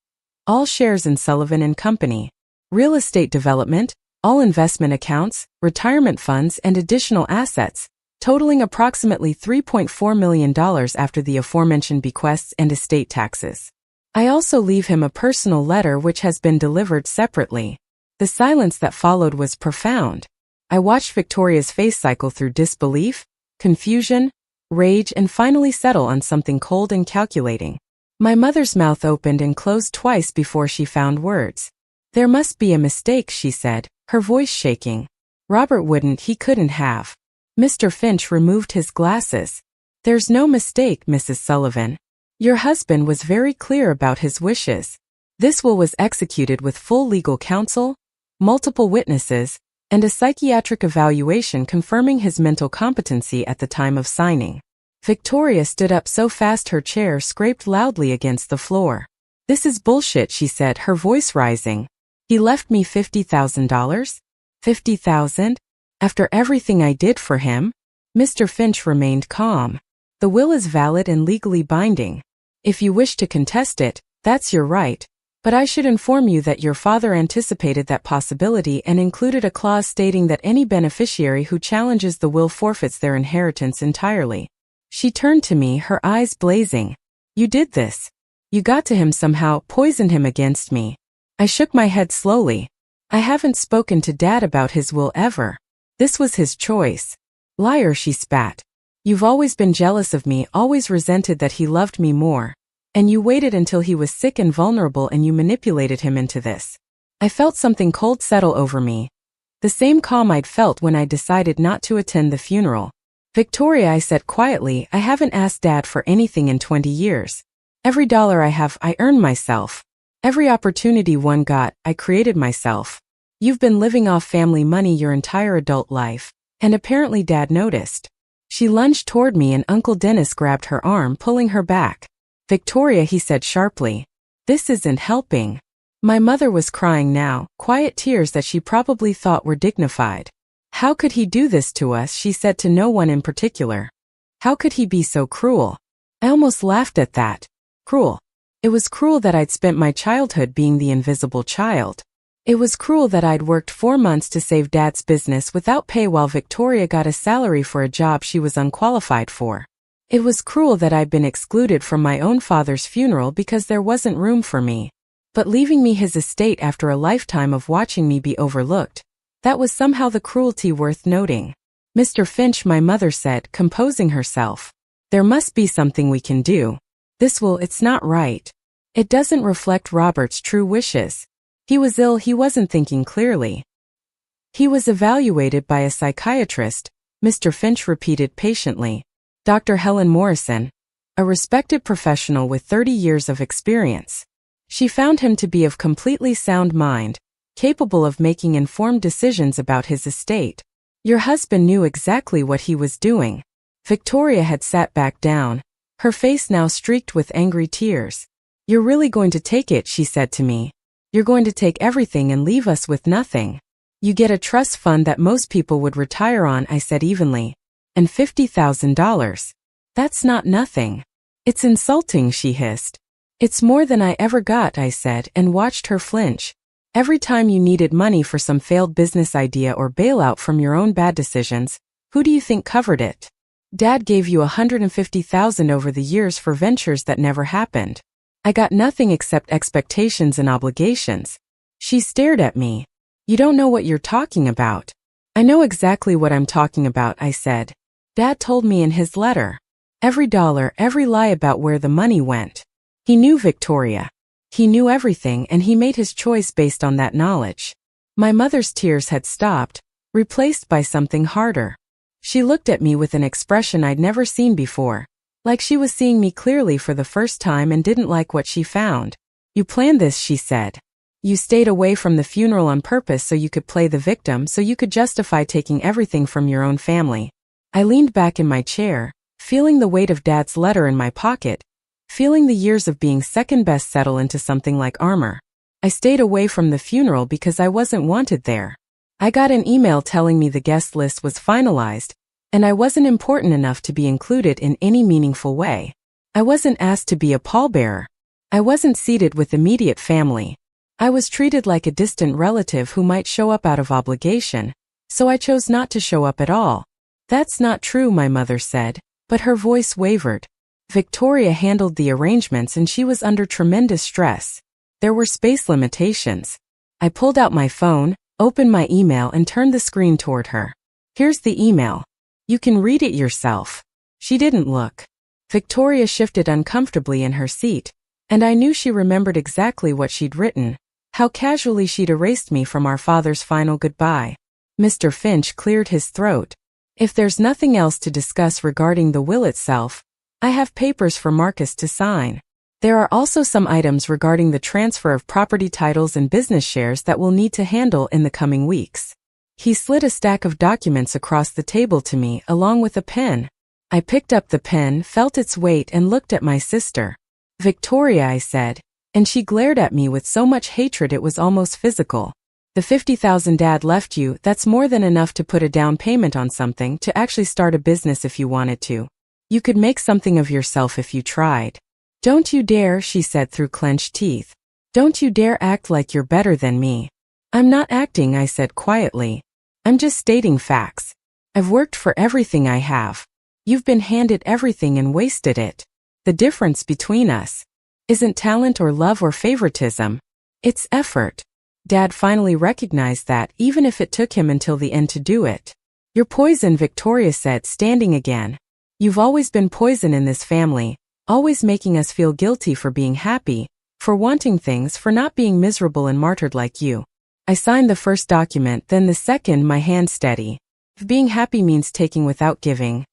all shares in Sullivan and Company, real estate development, all investment accounts, retirement funds and additional assets, totaling approximately $3.4 million after the aforementioned bequests and estate taxes. I also leave him a personal letter which has been delivered separately." The silence that followed was profound. I watched Victoria's face cycle through disbelief, confusion, rage, and finally settle on something cold and calculating. My mother's mouth opened and closed twice before she found words. "There must be a mistake," she said, her voice shaking. "Robert wouldn't, he couldn't have." Mr. Finch removed his glasses. "There's no mistake, Mrs. Sullivan. Your husband was very clear about his wishes. This will was executed with full legal counsel, multiple witnesses, and a psychiatric evaluation confirming his mental competency at the time of signing." Victoria stood up so fast her chair scraped loudly against the floor. "This is bullshit," she said, her voice rising. "He left me $50,000? $50,000? After everything I did for him?" Mr. Finch remained calm. "The will is valid and legally binding. If you wish to contest it, that's your right. But I should inform you that your father anticipated that possibility and included a clause stating that any beneficiary who challenges the will forfeits their inheritance entirely." She turned to me, her eyes blazing. "You did this. You got to him somehow, poisoned him against me." I shook my head slowly. "I haven't spoken to Dad about his will ever. This was his choice." "Liar," she spat. "You've always been jealous of me, always resented that he loved me more. And you waited until he was sick and vulnerable and you manipulated him into this." I felt something cold settle over me. The same calm I'd felt when I decided not to attend the funeral. "Victoria," I said quietly, "I haven't asked Dad for anything in 20 years. Every dollar I have, I earned myself. Every opportunity one got, I created myself. You've been living off family money your entire adult life, and apparently Dad noticed." She lunged toward me and Uncle Dennis grabbed her arm, pulling her back. Victoria, he said sharply. This isn't helping. My mother was crying now, quiet tears that she probably thought were dignified. How could he do this to us, she said to no one in particular. How could he be so cruel? I almost laughed at that. Cruel. It was cruel that I'd spent my childhood being the invisible child. It was cruel that I'd worked 4 months to save Dad's business without pay while Victoria got a salary for a job she was unqualified for. It was cruel that I'd been excluded from my own father's funeral because there wasn't room for me. But leaving me his estate after a lifetime of watching me be overlooked, that was somehow the cruelty worth noting. Mr. Finch, my mother said, composing herself. There must be something we can do. It's not right. It doesn't reflect Robert's true wishes. He was ill, he wasn't thinking clearly. He was evaluated by a psychiatrist, Mr. Finch repeated patiently. Dr. Helen Morrison, a respected professional with 30 years of experience. She found him to be of completely sound mind, capable of making informed decisions about his estate. Your husband knew exactly what he was doing. Victoria had sat back down, her face now streaked with angry tears. You're really going to take it, she said to me. You're going to take everything and leave us with nothing. You get a trust fund that most people would retire on, I said evenly. And $50,000. That's not nothing. It's insulting, she hissed. It's more than I ever got, I said, and watched her flinch. Every time you needed money for some failed business idea or bailout from your own bad decisions, who do you think covered it? Dad gave you $150,000 over the years for ventures that never happened. I got nothing except expectations and obligations. She stared at me. You don't know what you're talking about. I know exactly what I'm talking about, I said. Dad told me in his letter. Every dollar, every lie about where the money went. He knew Victoria. He knew everything, and he made his choice based on that knowledge. My mother's tears had stopped, replaced by something harder. She looked at me with an expression I'd never seen before, like she was seeing me clearly for the first time and didn't like what she found. You planned this, she said. You stayed away from the funeral on purpose so you could play the victim, so you could justify taking everything from your own family. I leaned back in my chair, feeling the weight of Dad's letter in my pocket, feeling the years of being second best settle into something like armor. I stayed away from the funeral because I wasn't wanted there. I got an email telling me the guest list was finalized, and I wasn't important enough to be included in any meaningful way. I wasn't asked to be a pallbearer. I wasn't seated with immediate family. I was treated like a distant relative who might show up out of obligation, so I chose not to show up at all. That's not true, my mother said, but her voice wavered. Victoria handled the arrangements and she was under tremendous stress. There were space limitations. I pulled out my phone, opened my email and turned the screen toward her. Here's the email. You can read it yourself. She didn't look. Victoria shifted uncomfortably in her seat, and I knew she remembered exactly what she'd written, how casually she'd erased me from our father's final goodbye. Mr. Finch cleared his throat. If there's nothing else to discuss regarding the will itself, I have papers for Marcus to sign. There are also some items regarding the transfer of property titles and business shares that we'll need to handle in the coming weeks. He slid a stack of documents across the table to me along with a pen. I picked up the pen, felt its weight and looked at my sister. Victoria, I said, and she glared at me with so much hatred it was almost physical. The $50,000 Dad left you, that's more than enough to put a down payment on something, to actually start a business if you wanted to. You could make something of yourself if you tried. Don't you dare, she said through clenched teeth. Don't you dare act like you're better than me. I'm not acting, I said quietly. I'm just stating facts. I've worked for everything I have. You've been handed everything and wasted it. The difference between us isn't talent or love or favoritism. It's effort. Dad finally recognized that, even if it took him until the end to do it. You're poison, Victoria said, standing again. You've always been poison in this family, always making us feel guilty for being happy, for wanting things, for not being miserable and martyred like you. I signed the first document, then the second, my hand steady. If being happy means taking without giving,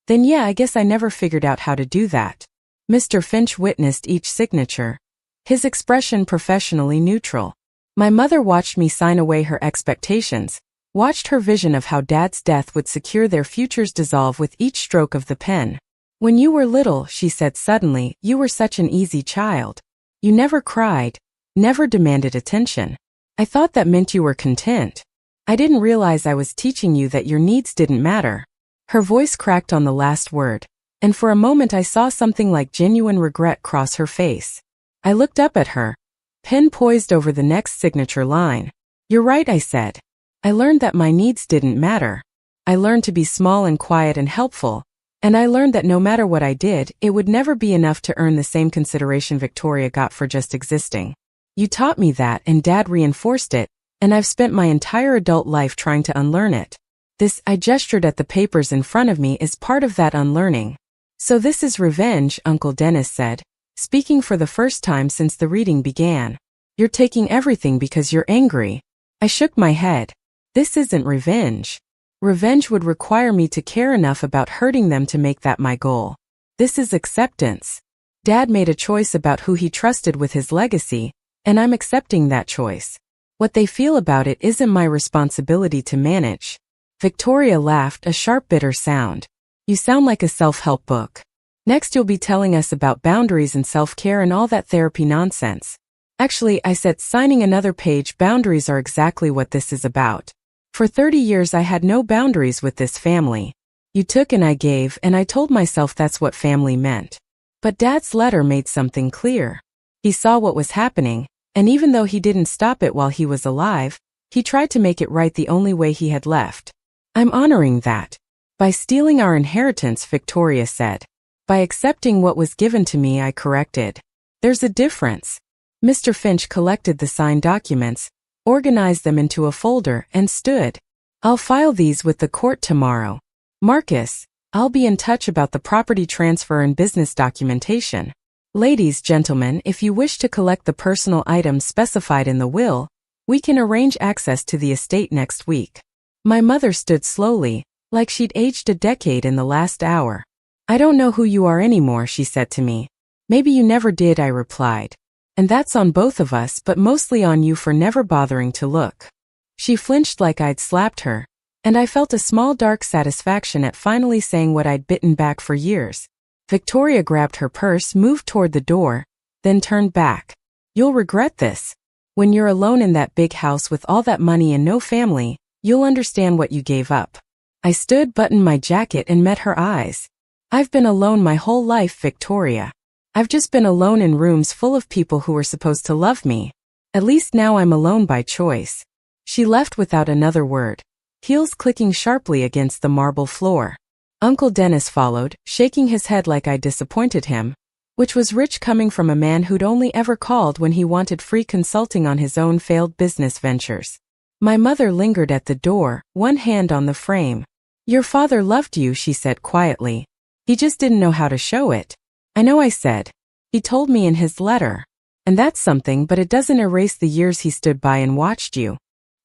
then yeah, I guess I never figured out how to do that. Mr. Finch witnessed each signature, his expression professionally neutral. My mother watched me sign away her expectations, watched her vision of how Dad's death would secure their futures dissolve with each stroke of the pen. When you were little, she said suddenly, you were such an easy child. You never cried, never demanded attention. I thought that meant you were content. I didn't realize I was teaching you that your needs didn't matter. Her voice cracked on the last word, and for a moment I saw something like genuine regret cross her face. I looked up at her, pen poised over the next signature line. You're right, I said. I learned that my needs didn't matter. I learned to be small and quiet and helpful, and I learned that no matter what I did, it would never be enough to earn the same consideration Victoria got for just existing. You taught me that, and Dad reinforced it, and I've spent my entire adult life trying to unlearn it. This, I gestured at the papers in front of me, is part of that unlearning. So this is revenge, Uncle Dennis said, speaking for the first time since the reading began. You're taking everything because you're angry. I shook my head. This isn't revenge. Revenge would require me to care enough about hurting them to make that my goal. This is acceptance. Dad made a choice about who he trusted with his legacy, and I'm accepting that choice. What they feel about it isn't my responsibility to manage. Victoria laughed, a sharp, bitter sound. You sound like a self-help book. Next you'll be telling us about boundaries and self-care and all that therapy nonsense. Actually, I said, signing another page, boundaries are exactly what this is about. For 30 years I had no boundaries with this family. You took and I gave, and I told myself that's what family meant. But Dad's letter made something clear. He saw what was happening, and even though he didn't stop it while he was alive, he tried to make it right the only way he had left. I'm honoring that. By stealing our inheritance, Victoria said. By accepting what was given to me, I corrected. There's a difference. Mr. Finch collected the signed documents, organized them into a folder, and stood. I'll file these with the court tomorrow. Marcus, I'll be in touch about the property transfer and business documentation. Ladies, gentlemen, if you wish to collect the personal items specified in the will, we can arrange access to the estate next week. My mother stood slowly, like she'd aged a decade in the last hour. I don't know who you are anymore, she said to me. Maybe you never did, I replied. And that's on both of us, but mostly on you for never bothering to look. She flinched like I'd slapped her, and I felt a small dark satisfaction at finally saying what I'd bitten back for years. Victoria grabbed her purse, moved toward the door, then turned back. You'll regret this. When you're alone in that big house with all that money and no family, you'll understand what you gave up. I stood, buttoned my jacket, and met her eyes. I've been alone my whole life, Victoria. I've just been alone in rooms full of people who were supposed to love me. At least now I'm alone by choice. She left without another word, heels clicking sharply against the marble floor. Uncle Dennis followed, shaking his head like I'd disappointed him, which was rich coming from a man who'd only ever called when he wanted free consulting on his own failed business ventures. My mother lingered at the door, one hand on the frame. Your father loved you, she said quietly. He just didn't know how to show it. I know, I said. He told me in his letter. And that's something, but it doesn't erase the years he stood by and watched you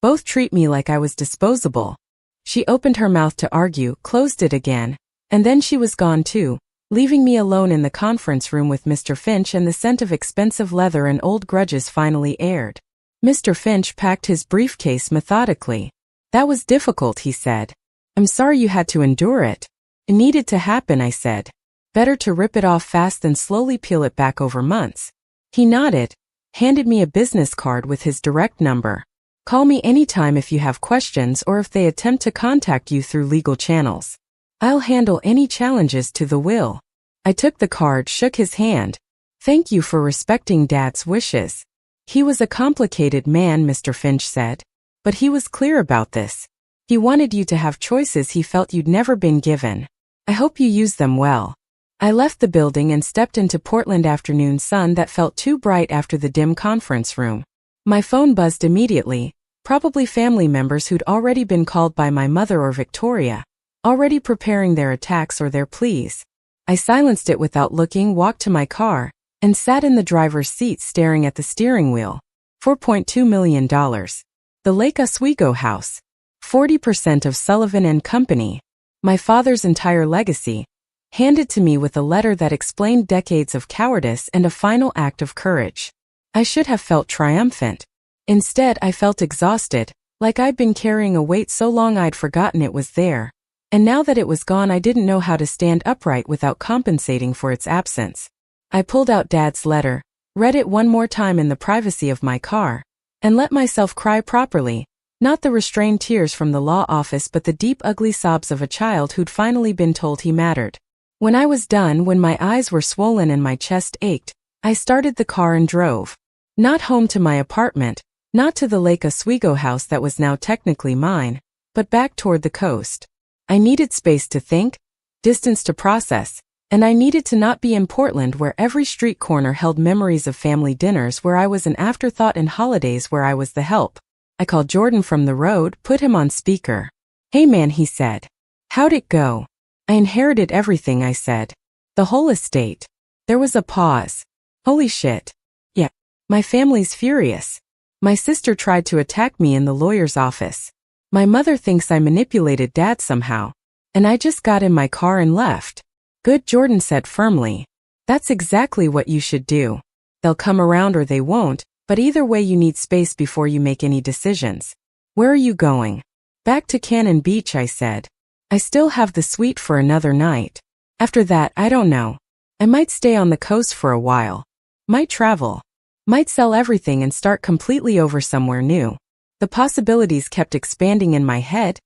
both treat me like I was disposable. She opened her mouth to argue, closed it again, and then she was gone too, leaving me alone in the conference room with Mr. Finch, and the scent of expensive leather and old grudges finally aired. Mr. Finch packed his briefcase methodically. That was difficult, he said. I'm sorry you had to endure it. It needed to happen, I said. Better to rip it off fast than slowly peel it back over months. He nodded, handed me a business card with his direct number. Call me anytime if you have questions or if they attempt to contact you through legal channels. I'll handle any challenges to the will. I took the card, shook his hand. Thank you for respecting Dad's wishes. He was a complicated man, Mr. Finch said. But he was clear about this. He wanted you to have choices he felt you'd never been given. I hope you use them well. I left the building and stepped into Portland afternoon sun that felt too bright after the dim conference room. My phone buzzed immediately, probably family members who'd already been called by my mother or Victoria, already preparing their attacks or their pleas. I silenced it without looking, walked to my car, and sat in the driver's seat staring at the steering wheel. $4.2 million. The Lake Oswego house. 40% of Sullivan and Company. My father's entire legacy, handed to me with a letter that explained decades of cowardice and a final act of courage. I should have felt triumphant. Instead, I felt exhausted, like I'd been carrying a weight so long I'd forgotten it was there. And now that it was gone, I didn't know how to stand upright without compensating for its absence. I pulled out Dad's letter, read it one more time in the privacy of my car, and let myself cry properly, not the restrained tears from the law office but the deep ugly sobs of a child who'd finally been told he mattered. When I was done, when my eyes were swollen and my chest ached, I started the car and drove. Not home to my apartment, not to the Lake Oswego house that was now technically mine, but back toward the coast. I needed space to think, distance to process, and I needed to not be in Portland where every street corner held memories of family dinners where I was an afterthought and holidays where I was the help. I called Jordan from the road, put him on speaker. "Hey man," he said. "How'd it go?" "I inherited everything," I said. "The whole estate." There was a pause. "Holy shit." "Yeah. My family's furious. My sister tried to attack me in the lawyer's office. My mother thinks I manipulated Dad somehow. And I just got in my car and left." "Good," Jordan said firmly. "That's exactly what you should do. They'll come around or they won't, but either way you need space before you make any decisions." "Where are you going?" "Back to Cannon Beach," I said. "I still have the suite for another night. After that, I don't know. I might stay on the coast for a while. Might travel. Might sell everything and start completely over somewhere new." The possibilities kept expanding in my head,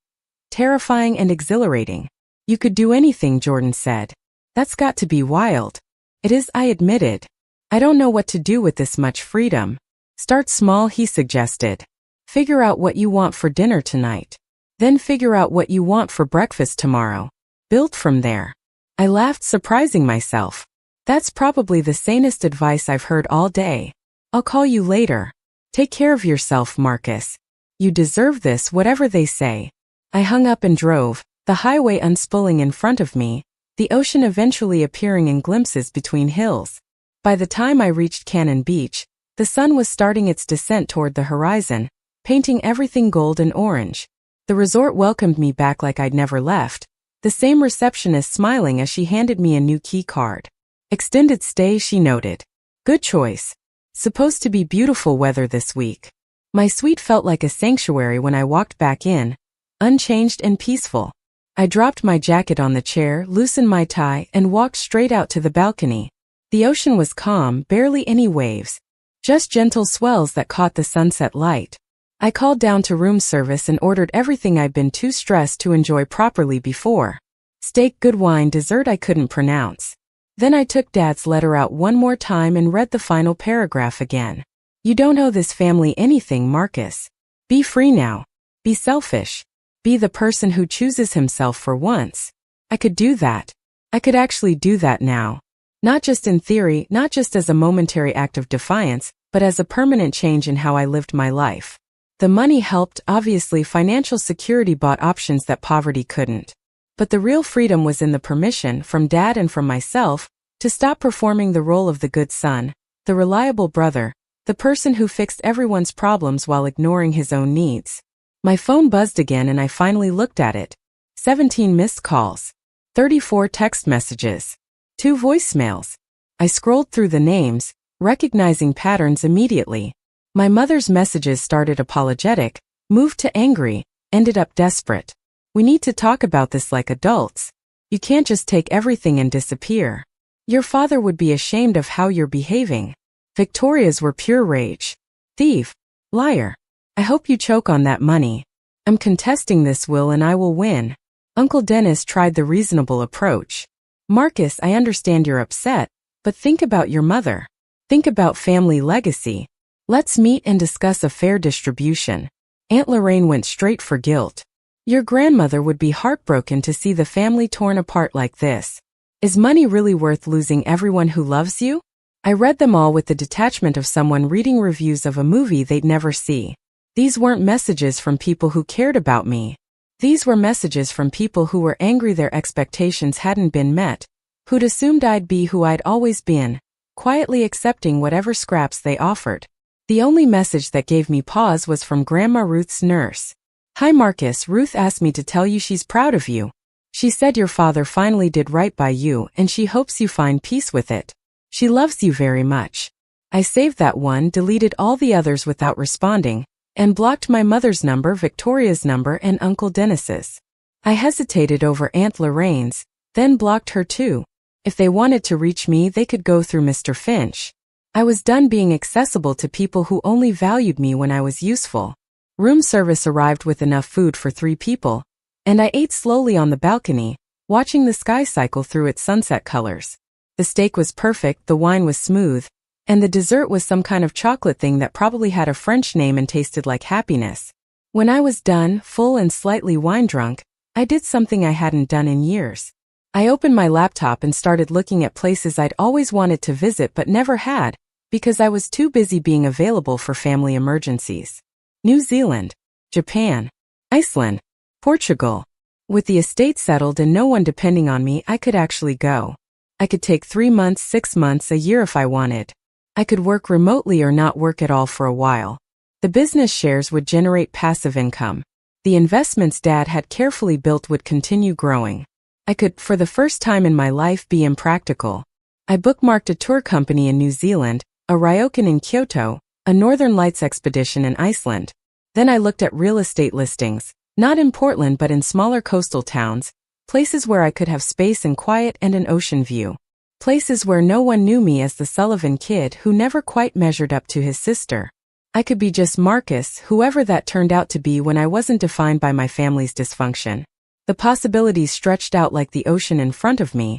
terrifying and exhilarating. "You could do anything," Jordan said. "That's got to be wild." "It is," I admitted. "I don't know what to do with this much freedom." "Start small," he suggested. "Figure out what you want for dinner tonight. Then figure out what you want for breakfast tomorrow. Build from there." I laughed, surprising myself. "That's probably the sanest advice I've heard all day. I'll call you later. Take care of yourself, Marcus. You deserve this, whatever they say." I hung up and drove, the highway unspooling in front of me, the ocean eventually appearing in glimpses between hills. By the time I reached Cannon Beach, the sun was starting its descent toward the horizon, painting everything gold and orange. The resort welcomed me back like I'd never left, the same receptionist smiling as she handed me a new key card. "Extended stay," she noted. "Good choice. Supposed to be beautiful weather this week." My suite felt like a sanctuary when I walked back in, unchanged and peaceful. I dropped my jacket on the chair, loosened my tie, and walked straight out to the balcony. The ocean was calm, barely any waves, just gentle swells that caught the sunset light. I called down to room service and ordered everything I'd been too stressed to enjoy properly before. Steak, good wine, dessert I couldn't pronounce. Then I took Dad's letter out one more time and read the final paragraph again. "You don't owe this family anything, Marcus. Be free now. Be selfish. Be the person who chooses himself for once." I could do that. I could actually do that now. Not just in theory, not just as a momentary act of defiance, but as a permanent change in how I lived my life. The money helped, obviously. Financial security bought options that poverty couldn't. But the real freedom was in the permission, from Dad and from myself, to stop performing the role of the good son, the reliable brother, the person who fixed everyone's problems while ignoring his own needs. My phone buzzed again and I finally looked at it. 17 missed calls. 34 text messages. 2 voicemails. I scrolled through the names, recognizing patterns immediately. My mother's messages started apologetic, moved to angry, ended up desperate. "We need to talk about this like adults. You can't just take everything and disappear. Your father would be ashamed of how you're behaving." Victoria's were pure rage. "Thief. Liar. I hope you choke on that money. I'm contesting this will and I will win." Uncle Dennis tried the reasonable approach. "Marcus, I understand you're upset, but think about your mother. Think about family legacy. Let's meet and discuss a fair distribution." Aunt Lorraine went straight for guilt. "Your grandmother would be heartbroken to see the family torn apart like this. Is money really worth losing everyone who loves you?" I read them all with the detachment of someone reading reviews of a movie they'd never see. These weren't messages from people who cared about me. These were messages from people who were angry their expectations hadn't been met, who'd assumed I'd be who I'd always been, quietly accepting whatever scraps they offered. The only message that gave me pause was from Grandma Ruth's nurse. "Hi Marcus, Ruth asked me to tell you she's proud of you. She said your father finally did right by you and she hopes you find peace with it. She loves you very much." I saved that one, deleted all the others without responding, and blocked my mother's number, Victoria's number, and Uncle Dennis's. I hesitated over Aunt Lorraine's, then blocked her too. If they wanted to reach me, they could go through Mr. Finch. I was done being accessible to people who only valued me when I was useful. Room service arrived with enough food for 3 people, and I ate slowly on the balcony, watching the sky cycle through its sunset colors. The steak was perfect, the wine was smooth, and the dessert was some kind of chocolate thing that probably had a French name and tasted like happiness. When I was done, full and slightly wine-drunk, I did something I hadn't done in years. I opened my laptop and started looking at places I'd always wanted to visit but never had, because I was too busy being available for family emergencies. New Zealand, Japan, Iceland, Portugal. With the estate settled and no one depending on me, I could actually go. I could take 3 months, 6 months, a year if I wanted. I could work remotely or not work at all for a while. The business shares would generate passive income. The investments Dad had carefully built would continue growing. I could, for the first time in my life, be impractical. I bookmarked a tour company in New Zealand, a ryokan in Kyoto, a Northern Lights expedition in Iceland. Then I looked at real estate listings, not in Portland but in smaller coastal towns, places where I could have space and quiet and an ocean view. Places where no one knew me as the Sullivan kid who never quite measured up to his sister. I could be just Marcus, whoever that turned out to be when I wasn't defined by my family's dysfunction. The possibilities stretched out like the ocean in front of me,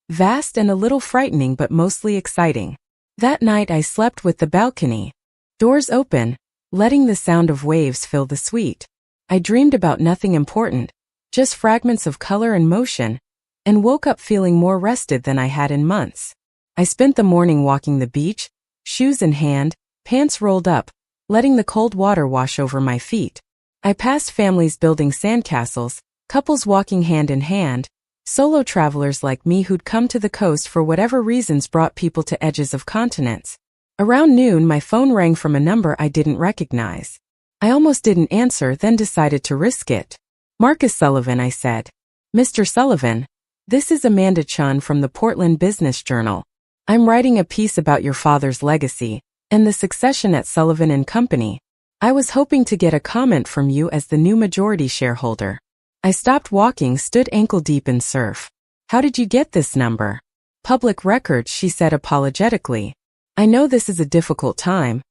vast and a little frightening but mostly exciting. That night I slept with the balcony doors open, letting the sound of waves fill the suite. I dreamed about nothing important, just fragments of color and motion, and woke up feeling more rested than I had in months. I spent the morning walking the beach, shoes in hand, pants rolled up, letting the cold water wash over my feet. I passed families building sandcastles, couples walking hand in hand, solo travelers like me who'd come to the coast for whatever reasons brought people to edges of continents. Around noon, my phone rang from a number I didn't recognize. I almost didn't answer, then decided to risk it. Marcus Sullivan, I said. Mr. Sullivan, this is Amanda Chun from the Portland Business Journal. I'm writing a piece about your father's legacy and the succession at Sullivan and Company. I was hoping to get a comment from you as the new majority shareholder. I stopped walking, stood ankle-deep in surf. How did you get this number? Public records, she said apologetically. I know this is a difficult time,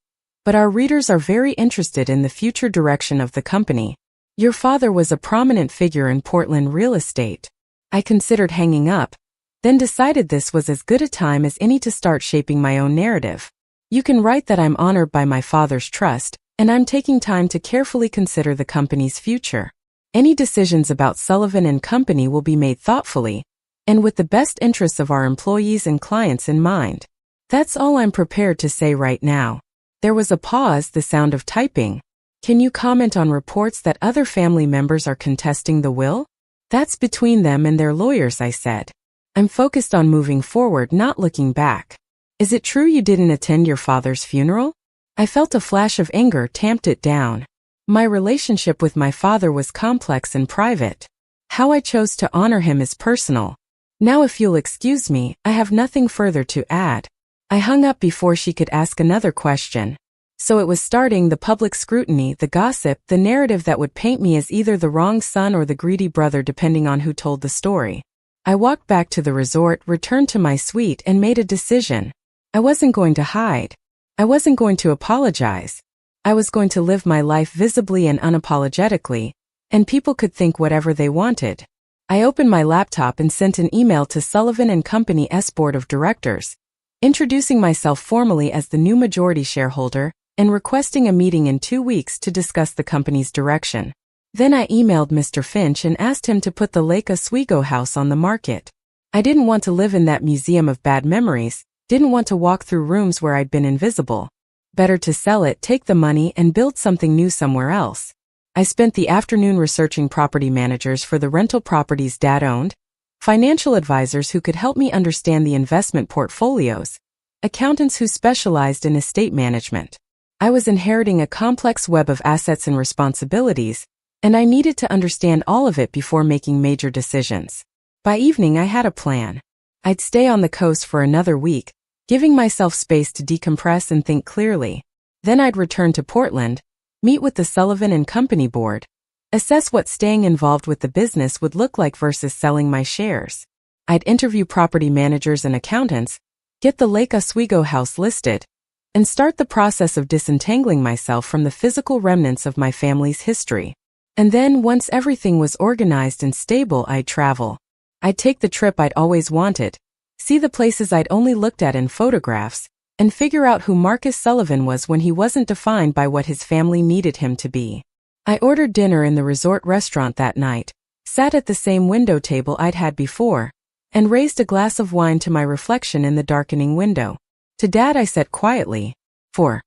but our readers are very interested in the future direction of the company. Your father was a prominent figure in Portland real estate. I considered hanging up, then decided this was as good a time as any to start shaping my own narrative. You can write that I'm honored by my father's trust, and I'm taking time to carefully consider the company's future. Any decisions about Sullivan and Company will be made thoughtfully, and with the best interests of our employees and clients in mind. That's all I'm prepared to say right now. There was a pause, the sound of typing. Can you comment on reports that other family members are contesting the will? That's between them and their lawyers, I said. I'm focused on moving forward, not looking back. Is it true you didn't attend your father's funeral? I felt a flash of anger, tamped it down. My relationship with my father was complex and private. How I chose to honor him is personal. Now if you'll excuse me, I have nothing further to add. I hung up before she could ask another question. So it was starting, the public scrutiny, the gossip, the narrative that would paint me as either the wrong son or the greedy brother depending on who told the story. I walked back to the resort, returned to my suite, and made a decision. I wasn't going to hide. I wasn't going to apologize. I was going to live my life visibly and unapologetically, and people could think whatever they wanted. I opened my laptop and sent an email to Sullivan and Company's board of directors, introducing myself formally as the new majority shareholder and requesting a meeting in 2 weeks to discuss the company's direction. Then I emailed Mr. Finch and asked him to put the Lake Oswego house on the market. I didn't want to live in that museum of bad memories, didn't want to walk through rooms where I'd been invisible. Better to sell it, take the money, and build something new somewhere else. I spent the afternoon researching property managers for the rental properties Dad owned, financial advisors who could help me understand the investment portfolios, accountants who specialized in estate management. I was inheriting a complex web of assets and responsibilities, and I needed to understand all of it before making major decisions. By evening I had a plan. I'd stay on the coast for another week, giving myself space to decompress and think clearly. Then I'd return to Portland, meet with the Sullivan and Company board, Assess what staying involved with the business would look like versus selling my shares. I'd interview property managers and accountants, get the Lake Oswego house listed, and start the process of disentangling myself from the physical remnants of my family's history. And then, once everything was organized and stable, I'd travel. I'd take the trip I'd always wanted, see the places I'd only looked at in photographs, and figure out who Marcus Sullivan was when he wasn't defined by what his family needed him to be. I ordered dinner in the resort restaurant that night, sat at the same window table I'd had before, and raised a glass of wine to my reflection in the darkening window. To Dad I said quietly, for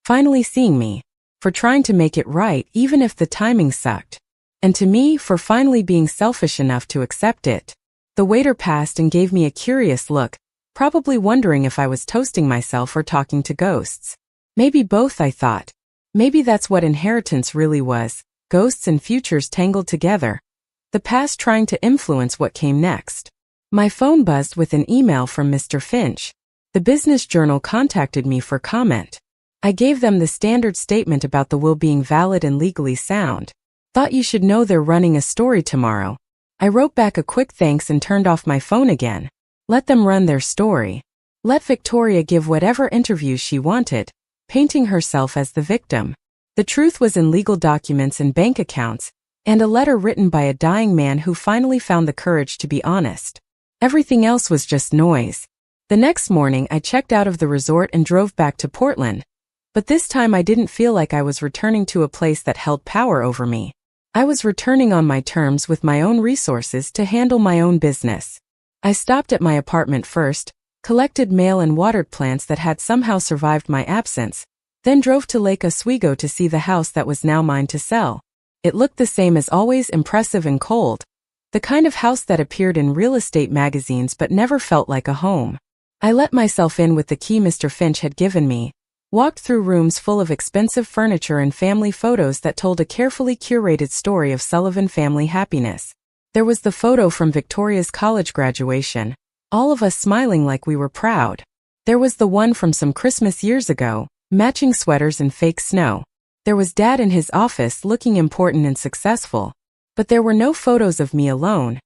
finally seeing me, for trying to make it right even if the timing sucked, and to me for finally being selfish enough to accept it. The waiter passed and gave me a curious look, probably wondering if I was toasting myself or talking to ghosts. Maybe both, I thought. Maybe that's what inheritance really was, ghosts and futures tangled together, the past trying to influence what came next. My phone buzzed with an email from Mr. Finch. The Business Journal contacted me for comment. I gave them the standard statement about the will being valid and legally sound. Thought you should know they're running a story tomorrow. I wrote back a quick thanks and turned off my phone again. Let them run their story. Let Victoria give whatever interviews she wanted, painting herself as the victim. The truth was in legal documents and bank accounts, and a letter written by a dying man who finally found the courage to be honest. Everything else was just noise. The next morning I checked out of the resort and drove back to Portland, but this time I didn't feel like I was returning to a place that held power over me. I was returning on my terms with my own resources to handle my own business. I stopped at my apartment first, collected mail and watered plants that had somehow survived my absence, then drove to Lake Oswego to see the house that was now mine to sell. It looked the same as always, impressive and cold, the kind of house that appeared in real estate magazines but never felt like a home. I let myself in with the key Mr. Finch had given me, walked through rooms full of expensive furniture and family photos that told a carefully curated story of Sullivan family happiness. There was the photo from Victoria's college graduation, all of us smiling like we were proud. There was the one from some Christmas years ago, matching sweaters and fake snow. There was Dad in his office looking important and successful. But there were no photos of me alone,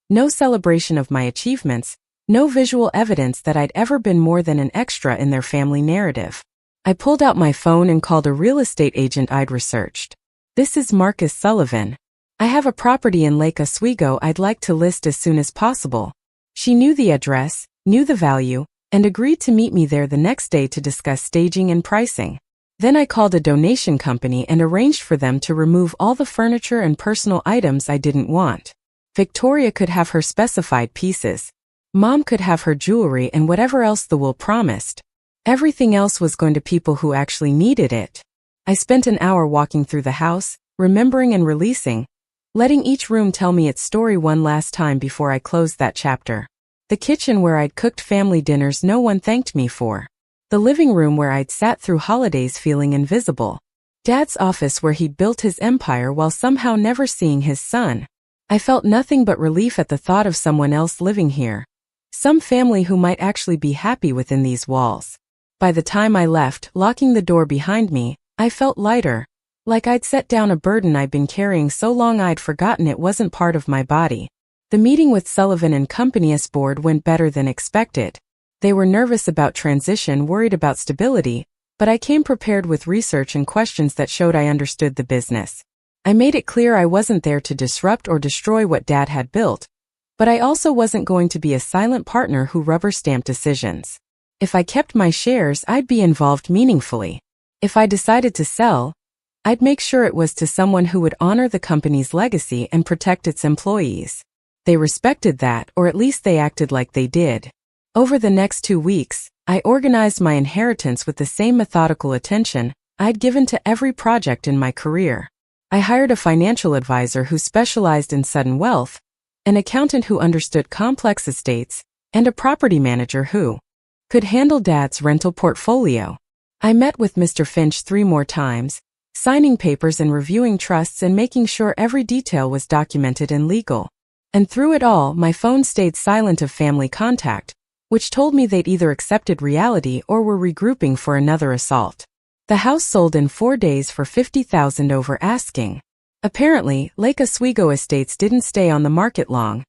no celebration of my achievements, no visual evidence that I'd ever been more than an extra in their family narrative. I pulled out my phone and called a real estate agent I'd researched. This is Marcus Sullivan. I have a property in Lake Oswego I'd like to list as soon as possible. She knew the address, knew the value, and agreed to meet me there the next day to discuss staging and pricing. Then I called a donation company and arranged for them to remove all the furniture and personal items I didn't want. Victoria could have her specified pieces. Mom could have her jewelry and whatever else the will promised. Everything else was going to people who actually needed it. I spent an hour walking through the house, remembering and releasing, letting each room tell me its story one last time before I closed that chapter. The kitchen where I'd cooked family dinners no one thanked me for. The living room where I'd sat through holidays feeling invisible. Dad's office where he'd built his empire while somehow never seeing his son. I felt nothing but relief at the thought of someone else living here. Some family who might actually be happy within these walls. By the time I left, locking the door behind me, I felt lighter, like I'd set down a burden I'd been carrying so long I'd forgotten it wasn't part of my body. The meeting with Sullivan and Company's board went better than expected. They were nervous about transition, worried about stability, but I came prepared with research and questions that showed I understood the business. I made it clear I wasn't there to disrupt or destroy what Dad had built, but I also wasn't going to be a silent partner who rubber-stamped decisions. If I kept my shares, I'd be involved meaningfully. If I decided to sell, I'd make sure it was to someone who would honor the company's legacy and protect its employees. They respected that, or at least they acted like they did. Over the next 2 weeks, I organized my inheritance with the same methodical attention I'd given to every project in my career. I hired a financial advisor who specialized in sudden wealth, an accountant who understood complex estates, and a property manager who could handle Dad's rental portfolio. I met with Mr. Finch 3 more times, signing papers and reviewing trusts and making sure every detail was documented and legal. And through it all, my phone stayed silent of family contact, which told me they'd either accepted reality or were regrouping for another assault. The house sold in 4 days for $50,000 over asking. Apparently, Lake Oswego estates didn't stay on the market long,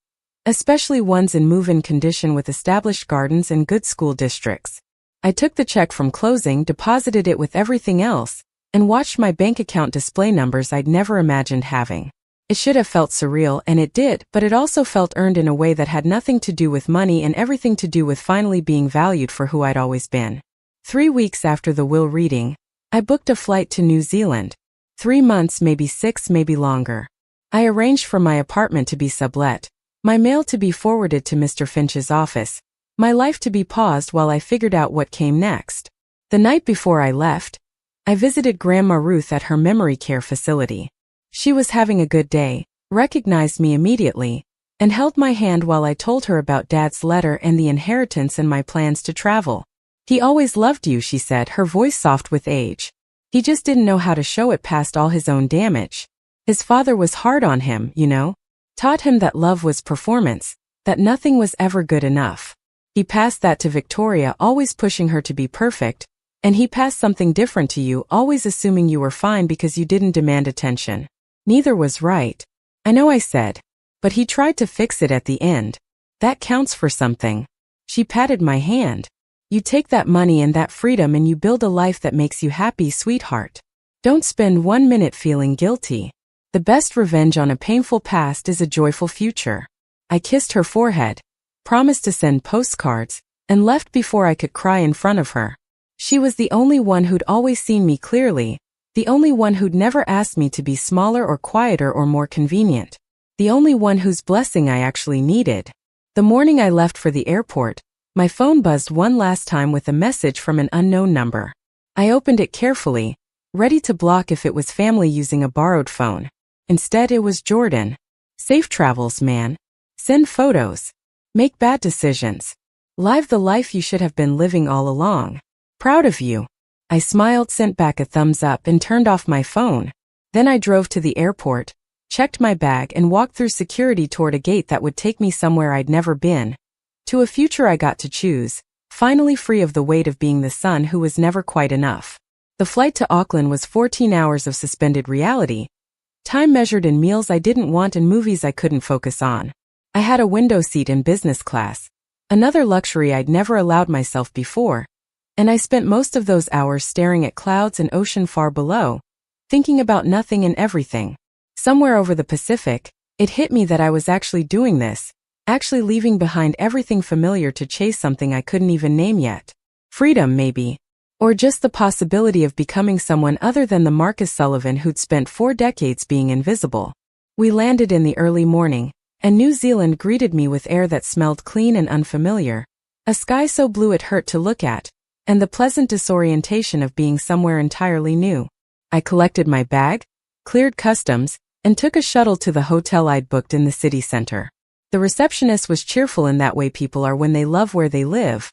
especially ones in move-in condition with established gardens and good school districts. I took the check from closing, deposited it with everything else, and watched my bank account display numbers I'd never imagined having. It should have felt surreal, and it did, but it also felt earned in a way that had nothing to do with money and everything to do with finally being valued for who I'd always been. 3 weeks after the will reading, I booked a flight to New Zealand. 3 months, maybe 6, maybe longer. I arranged for my apartment to be sublet, my mail to be forwarded to Mr. Finch's office, my life to be paused while I figured out what came next. The night before I left, I visited Grandma Ruth at her memory care facility. She was having a good day, recognized me immediately, and held my hand while I told her about Dad's letter and the inheritance and my plans to travel. He always loved you, she said, her voice soft with age. He just didn't know how to show it past all his own damage. His father was hard on him, you know. Taught him that love was performance, that nothing was ever good enough. He passed that to Victoria, always pushing her to be perfect, and he passed something different to you, always assuming you were fine because you didn't demand attention. Neither was right. I know, I said. But he tried to fix it at the end. That counts for something. She patted my hand. You take that money and that freedom and you build a life that makes you happy, sweetheart. Don't spend 1 minute feeling guilty. The best revenge on a painful past is a joyful future. I kissed her forehead, promised to send postcards, and left before I could cry in front of her. She was the only one who'd always seen me clearly, the only one who'd never asked me to be smaller or quieter or more convenient, the only one whose blessing I actually needed. The morning I left for the airport, my phone buzzed one last time with a message from an unknown number. I opened it carefully, ready to block if it was family using a borrowed phone. Instead, it was Jordan. Safe travels, man. Send photos. Make bad decisions. Live the life you should have been living all along. Proud of you. I smiled, sent back a thumbs up, and turned off my phone. Then I drove to the airport, checked my bag, and walked through security toward a gate that would take me somewhere I'd never been. To a future I got to choose, finally free of the weight of being the son who was never quite enough. The flight to Auckland was 14 hours of suspended reality, time measured in meals I didn't want and movies I couldn't focus on. I had a window seat in business class, another luxury I'd never allowed myself before, and I spent most of those hours staring at clouds and ocean far below, thinking about nothing and everything. Somewhere over the Pacific, it hit me that I was actually doing this, actually leaving behind everything familiar to chase something I couldn't even name yet. Freedom, maybe. Or just the possibility of becoming someone other than the Marcus Sullivan who'd spent 4 decades being invisible. We landed in the early morning, and New Zealand greeted me with air that smelled clean and unfamiliar, a sky so blue it hurt to look at, and the pleasant disorientation of being somewhere entirely new. I collected my bag, cleared customs, and took a shuttle to the hotel I'd booked in the city center. The receptionist was cheerful in that way people are when they love where they live,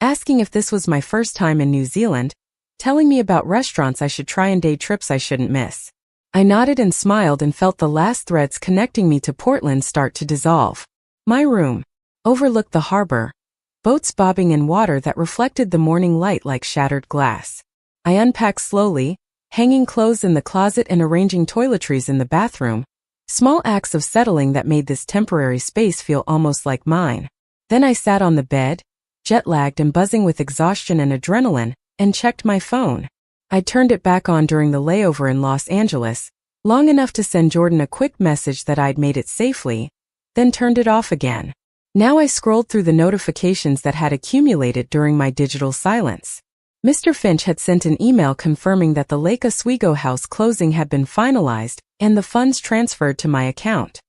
asking if this was my first time in New Zealand, telling me about restaurants I should try and day trips I shouldn't miss. I nodded and smiled and felt the last threads connecting me to Portland start to dissolve. My room overlooked the harbor, boats bobbing in water that reflected the morning light like shattered glass. I unpacked slowly, hanging clothes in the closet and arranging toiletries in the bathroom, small acts of settling that made this temporary space feel almost like mine. Then I sat on the bed, jet-lagged and buzzing with exhaustion and adrenaline, and checked my phone. I turned it back on during the layover in Los Angeles, long enough to send Jordan a quick message that I'd made it safely, then turned it off again. Now I scrolled through the notifications that had accumulated during my digital silence. Mr. Finch had sent an email confirming that the Lake Oswego house closing had been finalized and the funds transferred to my account.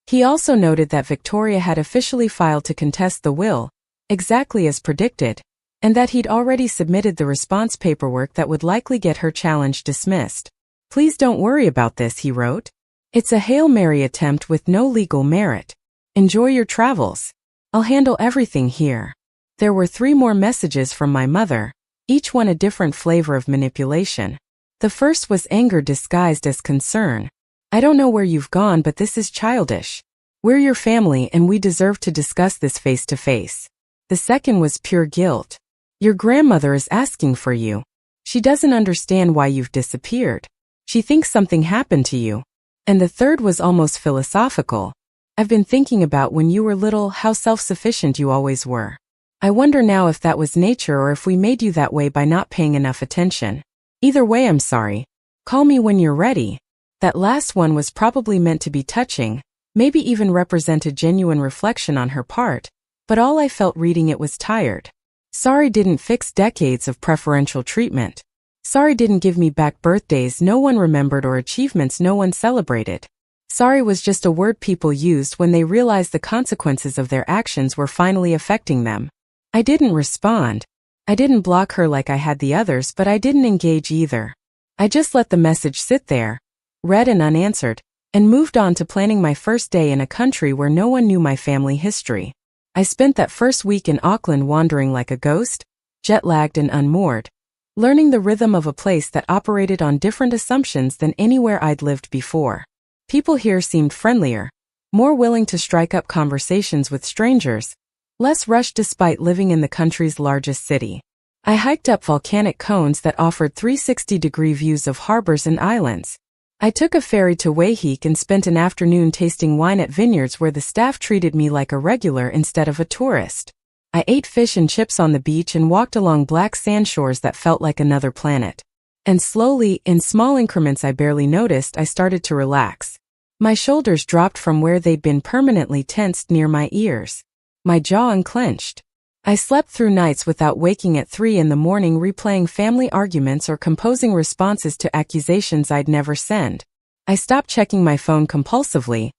He also noted that Victoria had officially filed to contest the will, exactly as predicted, and that he'd already submitted the response paperwork that would likely get her challenge dismissed. Please don't worry about this, he wrote. It's a Hail Mary attempt with no legal merit. Enjoy your travels. I'll handle everything here. There were 3 more messages from my mother, each one a different flavor of manipulation. The first was anger disguised as concern. I don't know where you've gone, but this is childish. We're your family and we deserve to discuss this face to face. The second was pure guilt. Your grandmother is asking for you. She doesn't understand why you've disappeared. She thinks something happened to you. And the third was almost philosophical. I've been thinking about when you were little how self-sufficient you always were. I wonder now if that was nature or if we made you that way by not paying enough attention. Either way, I'm sorry. Call me when you're ready. That last one was probably meant to be touching, maybe even represented genuine reflection on her part, but all I felt reading it was tired. Sorry didn't fix decades of preferential treatment. Sorry didn't give me back birthdays no one remembered or achievements no one celebrated. Sorry was just a word people used when they realized the consequences of their actions were finally affecting them. I didn't respond. I didn't block her like I had the others, but I didn't engage either. I just let the message sit there, read and unanswered, and moved on to planning my first day in a country where no one knew my family history. I spent that first week in Auckland wandering like a ghost, jet-lagged and unmoored, learning the rhythm of a place that operated on different assumptions than anywhere I'd lived before. People here seemed friendlier, more willing to strike up conversations with strangers, less rushed despite living in the country's largest city. I hiked up volcanic cones that offered 360-degree views of harbors and islands. I took a ferry to Waiheek and spent an afternoon tasting wine at vineyards where the staff treated me like a regular instead of a tourist. I ate fish and chips on the beach and walked along black sand shores that felt like another planet. And slowly, in small increments I barely noticed, I started to relax. My shoulders dropped from where they'd been permanently tensed near my ears. My jaw unclenched. I slept through nights without waking at 3 in the morning replaying family arguments or composing responses to accusations I'd never send. I stopped checking my phone compulsively,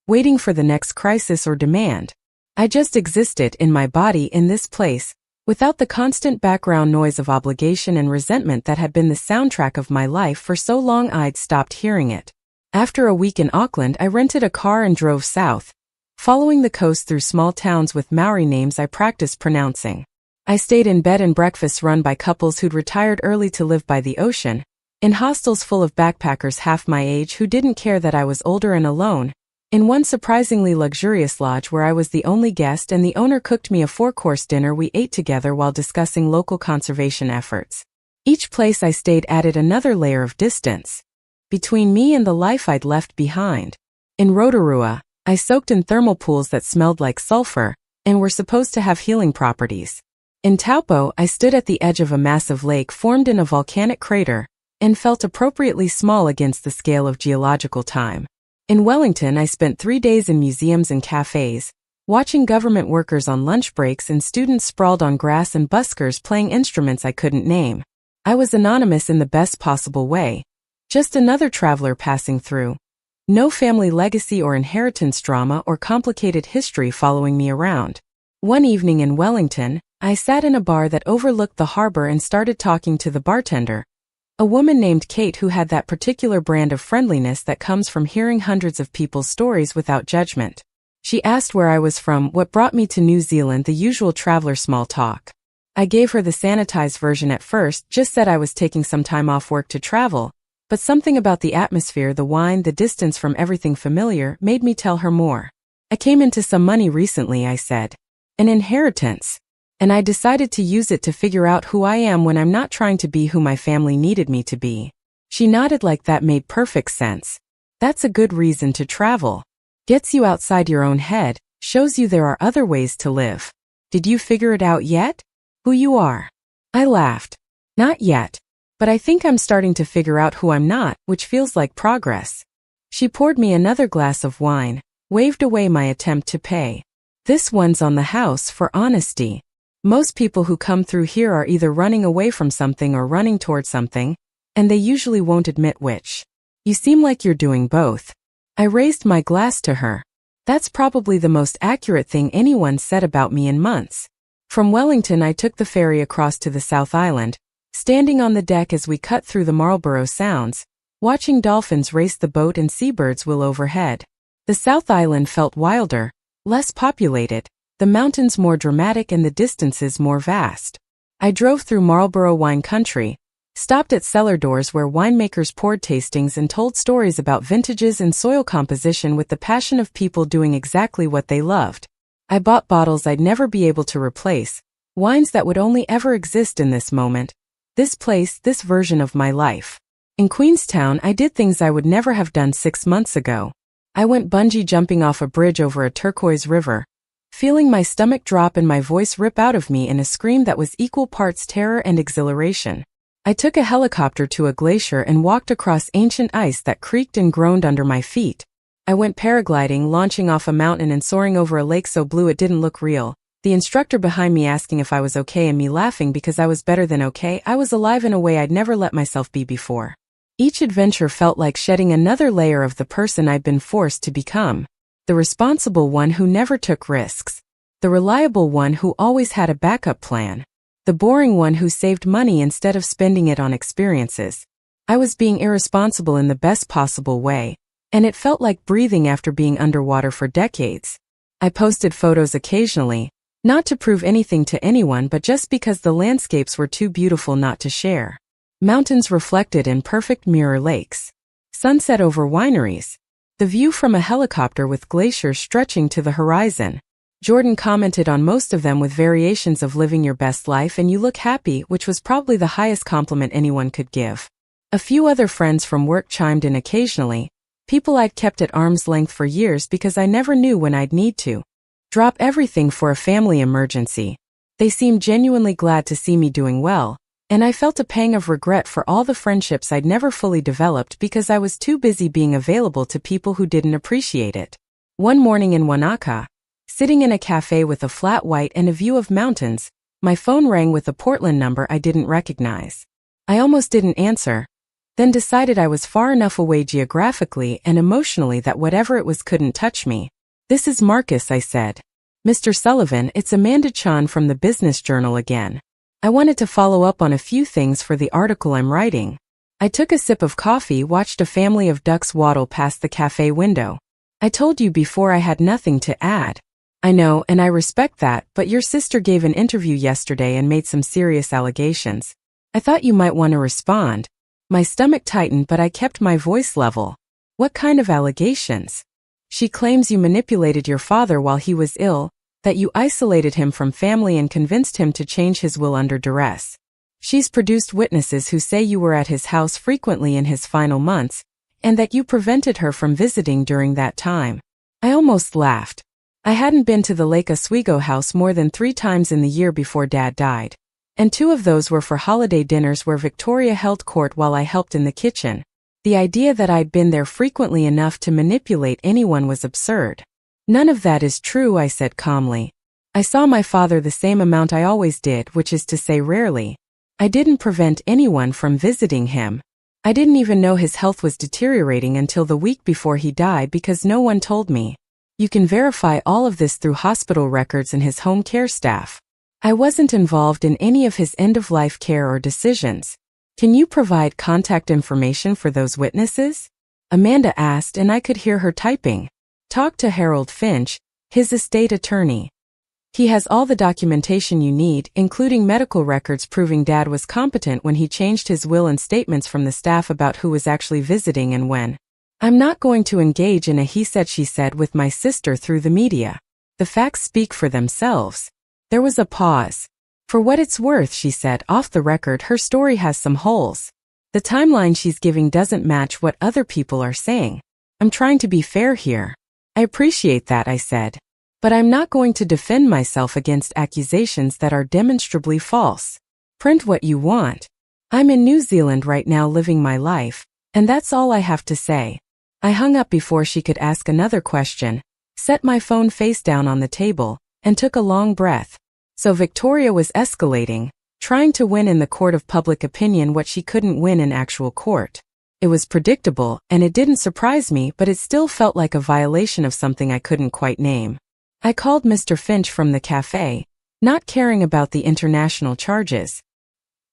waiting for the next crisis or demand. I just existed in my body in this place, without the constant background noise of obligation and resentment that had been the soundtrack of my life for so long I'd stopped hearing it. After a week in Auckland, I rented a car and drove south, following the coast through small towns with Maori names I practiced pronouncing. I stayed in bed and breakfasts run by couples who'd retired early to live by the ocean, in hostels full of backpackers half my age who didn't care that I was older and alone, in one surprisingly luxurious lodge where I was the only guest and the owner cooked me a 4-course dinner we ate together while discussing local conservation efforts. Each place I stayed added another layer of distance between me and the life I'd left behind. In Rotorua, I soaked in thermal pools that smelled like sulfur and were supposed to have healing properties. In Taupo, I stood at the edge of a massive lake formed in a volcanic crater and felt appropriately small against the scale of geological time. In Wellington, I spent 3 days in museums and cafes, watching government workers on lunch breaks and students sprawled on grass and buskers playing instruments I couldn't name. I was anonymous in the best possible way, just another traveler passing through. No family legacy or inheritance drama or complicated history following me around. One evening in Wellington, I sat in a bar that overlooked the harbor and started talking to the bartender, a woman named Kate who had that particular brand of friendliness that comes from hearing hundreds of people's stories without judgment. She asked where I was from, what brought me to New Zealand, the usual traveler small talk. I gave her the sanitized version at first, just said I was taking some time off work to travel, but something about the atmosphere, the wine, the distance from everything familiar made me tell her more. I came into some money recently, I said. An inheritance. And I decided to use it to figure out who I am when I'm not trying to be who my family needed me to be. She nodded like that made perfect sense. That's a good reason to travel. Gets you outside your own head, shows you there are other ways to live. Did you figure it out yet? Who you are? I laughed. Not yet. But I think I'm starting to figure out who I'm not, which feels like progress. She poured me another glass of wine, waved away my attempt to pay. This one's on the house for honesty. Most people who come through here are either running away from something or running toward something, and they usually won't admit which. You seem like you're doing both. I raised my glass to her. That's probably the most accurate thing anyone said about me in months. From Wellington I took the ferry across to the South Island, standing on the deck as we cut through the Marlborough Sounds, watching dolphins race the boat and seabirds wheel overhead. The South Island felt wilder, less populated, the mountains more dramatic and the distances more vast. I drove through Marlborough wine country, stopped at cellar doors where winemakers poured tastings and told stories about vintages and soil composition with the passion of people doing exactly what they loved. I bought bottles I'd never be able to replace, wines that would only ever exist in this moment, this place, this version of my life. In Queenstown, I did things I would never have done 6 months ago. I went bungee jumping off a bridge over a turquoise river, feeling my stomach drop and my voice rip out of me in a scream that was equal parts terror and exhilaration. I took a helicopter to a glacier and walked across ancient ice that creaked and groaned under my feet. I went paragliding, launching off a mountain and soaring over a lake so blue it didn't look real. The instructor behind me asking if I was okay and me laughing because I was better than okay. I was alive in a way I'd never let myself be before. Each adventure felt like shedding another layer of the person I'd been forced to become. The responsible one who never took risks. The reliable one who always had a backup plan. The boring one who saved money instead of spending it on experiences. I was being irresponsible in the best possible way, and it felt like breathing after being underwater for decades. I posted photos occasionally, not to prove anything to anyone but just because the landscapes were too beautiful not to share. Mountains reflected in perfect mirror lakes. Sunset over wineries. The view from a helicopter with glaciers stretching to the horizon. Jordan commented on most of them with variations of living your best life and you look happy, which was probably the highest compliment anyone could give. A few other friends from work chimed in occasionally, people I'd kept at arm's length for years because I never knew when I'd need to drop everything for a family emergency. They seemed genuinely glad to see me doing well, and I felt a pang of regret for all the friendships I'd never fully developed because I was too busy being available to people who didn't appreciate it. One morning in Wanaka, sitting in a cafe with a flat white and a view of mountains, my phone rang with a Portland number I didn't recognize. I almost didn't answer, then decided I was far enough away geographically and emotionally that whatever it was couldn't touch me. "This is Marcus," I said. "Mr. Sullivan, it's Amanda Chan from the Business Journal again. I wanted to follow up on a few things for the article I'm writing." I took a sip of coffee, watched a family of ducks waddle past the cafe window. "I told you before I had nothing to add." "I know, and I respect that, but your sister gave an interview yesterday and made some serious allegations. I thought you might want to respond." My stomach tightened but I kept my voice level. "What kind of allegations?" "She claims you manipulated your father while he was ill, that you isolated him from family and convinced him to change his will under duress. She's produced witnesses who say you were at his house frequently in his final months, and that you prevented her from visiting during that time." I almost laughed. I hadn't been to the Lake Oswego house more than 3 times in the year before Dad died, and 2 of those were for holiday dinners where Victoria held court while I helped in the kitchen. The idea that I'd been there frequently enough to manipulate anyone was absurd. "None of that is true," I said calmly. "I saw my father the same amount I always did, which is to say rarely. I didn't prevent anyone from visiting him. I didn't even know his health was deteriorating until the week before he died because no one told me. You can verify all of this through hospital records and his home care staff. I wasn't involved in any of his end-of-life care or decisions. Can you provide contact information for those witnesses?" Amanda asked, and I could hear her typing. "Talk to Harold Finch, his estate attorney. He has all the documentation you need, including medical records proving Dad was competent when he changed his will and statements from the staff about who was actually visiting and when. I'm not going to engage in a he said she said with my sister through the media. The facts speak for themselves." There was a pause. "For what it's worth," she said, "off the record, her story has some holes. The timeline she's giving doesn't match what other people are saying. I'm trying to be fair here." "I appreciate that," I said. "But I'm not going to defend myself against accusations that are demonstrably false. Print what you want. I'm in New Zealand right now living my life, and that's all I have to say." I hung up before she could ask another question, set my phone face down on the table, and took a long breath. So Victoria was escalating, trying to win in the court of public opinion what she couldn't win in actual court. It was predictable, and it didn't surprise me, but it still felt like a violation of something I couldn't quite name. I called Mr. Finch from the cafe, not caring about the international charges.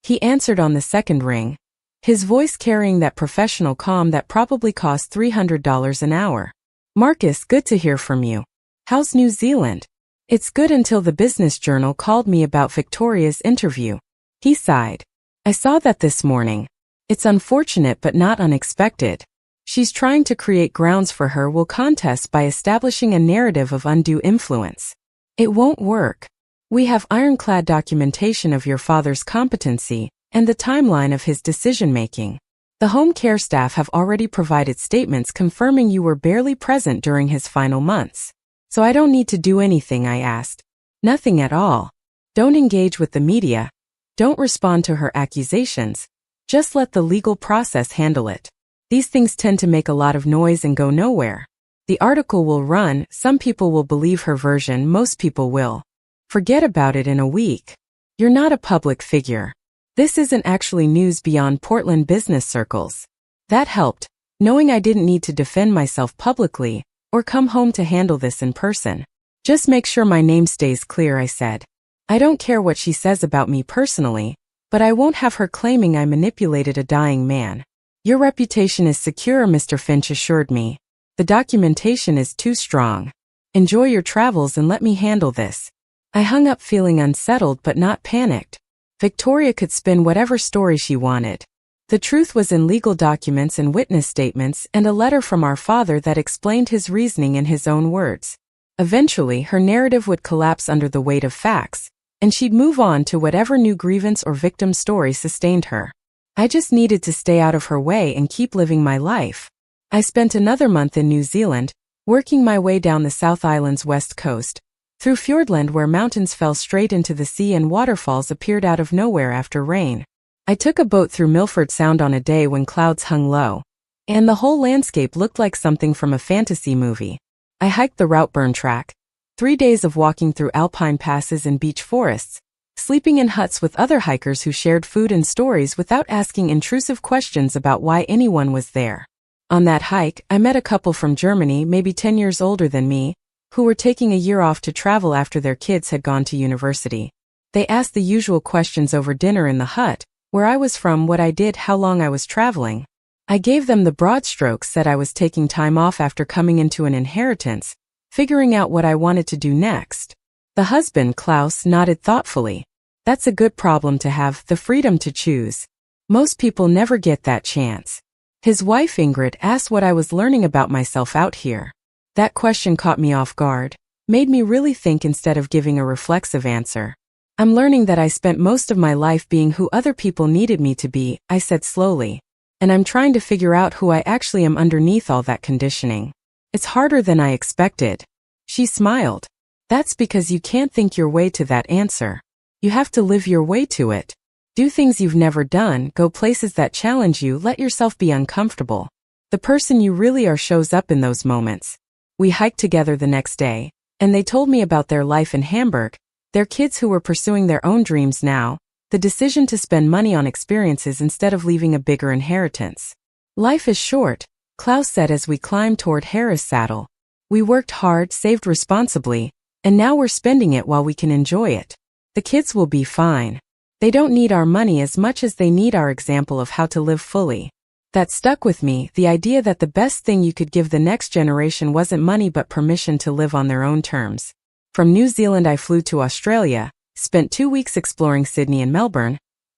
He answered on the second ring, his voice carrying that professional calm that probably cost $300 an hour. "Marcus, good to hear from you. How's New Zealand?" "It's good until the Business Journal called me about Victoria's interview." He sighed. "I saw that this morning. It's unfortunate but not unexpected. She's trying to create grounds for her will contest by establishing a narrative of undue influence. It won't work. We have ironclad documentation of your father's competency and the timeline of his decision-making. The home care staff have already provided statements confirming you were barely present during his final months. So I don't need to do anything, I asked. Nothing at all. Don't engage with the media. Don't respond to her accusations. Just let the legal process handle it. These things tend to make a lot of noise and go nowhere. The article will run, some people will believe her version, most people will forget about it in a week. You're not a public figure. This isn't actually news beyond Portland business circles. That helped, knowing I didn't need to defend myself publicly or come home to handle this in person. Just make sure my name stays clear, I said. I don't care what she says about me personally, but I won't have her claiming I manipulated a dying man. Your reputation is secure, Mr. Finch assured me. The documentation is too strong. Enjoy your travels and let me handle this. I hung up feeling unsettled but not panicked. Victoria could spin whatever story she wanted. The truth was in legal documents and witness statements and a letter from our father that explained his reasoning in his own words. Eventually, her narrative would collapse under the weight of facts, and she'd move on to whatever new grievance or victim story sustained her. I just needed to stay out of her way and keep living my life. I spent another month in New Zealand, working my way down the South Island's west coast, through Fiordland where mountains fell straight into the sea and waterfalls appeared out of nowhere after rain. I took a boat through Milford Sound on a day when clouds hung low, and the whole landscape looked like something from a fantasy movie. I hiked the Routeburn Track, 3 days of walking through alpine passes and beech forests, sleeping in huts with other hikers who shared food and stories without asking intrusive questions about why anyone was there. On that hike, I met a couple from Germany, maybe 10 years older than me, who were taking a year off to travel after their kids had gone to university. They asked the usual questions over dinner in the hut, where I was from, what I did, how long I was traveling. I gave them the broad strokes, said I was taking time off after coming into an inheritance, figuring out what I wanted to do next. The husband, Klaus, nodded thoughtfully. That's a good problem to have, the freedom to choose. Most people never get that chance. His wife, Ingrid, asked what I was learning about myself out here. That question caught me off guard, made me really think instead of giving a reflexive answer. I'm learning that I spent most of my life being who other people needed me to be, I said slowly. And I'm trying to figure out who I actually am underneath all that conditioning. It's harder than I expected. She smiled. That's because you can't think your way to that answer. You have to live your way to it. Do things you've never done, go places that challenge you, let yourself be uncomfortable. The person you really are shows up in those moments. We hiked together the next day, and they told me about their life in Hamburg, their kids who were pursuing their own dreams now, the decision to spend money on experiences instead of leaving a bigger inheritance. Life is short, Klaus said as we climbed toward Harris Saddle. We worked hard, saved responsibly, and now we're spending it while we can enjoy it. The kids will be fine. They don't need our money as much as they need our example of how to live fully. That stuck with me, the idea that the best thing you could give the next generation wasn't money but permission to live on their own terms. From New Zealand I flew to Australia, spent 2 weeks exploring Sydney and Melbourne,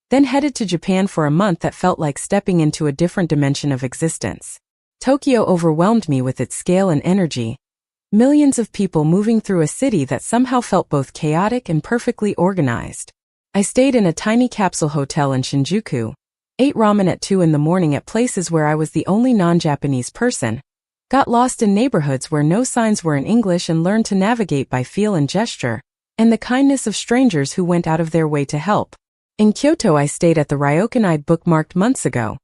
then headed to Japan for a month that felt like stepping into a different dimension of existence. Tokyo overwhelmed me with its scale and energy. Millions of people moving through a city that somehow felt both chaotic and perfectly organized. I stayed in a tiny capsule hotel in Shinjuku, ate ramen at 2 in the morning at places where I was the only non-Japanese person, got lost in neighborhoods where no signs were in English and learned to navigate by feel and gesture, and the kindness of strangers who went out of their way to help. In Kyoto I stayed at the Ryokan I'd bookmarked months ago,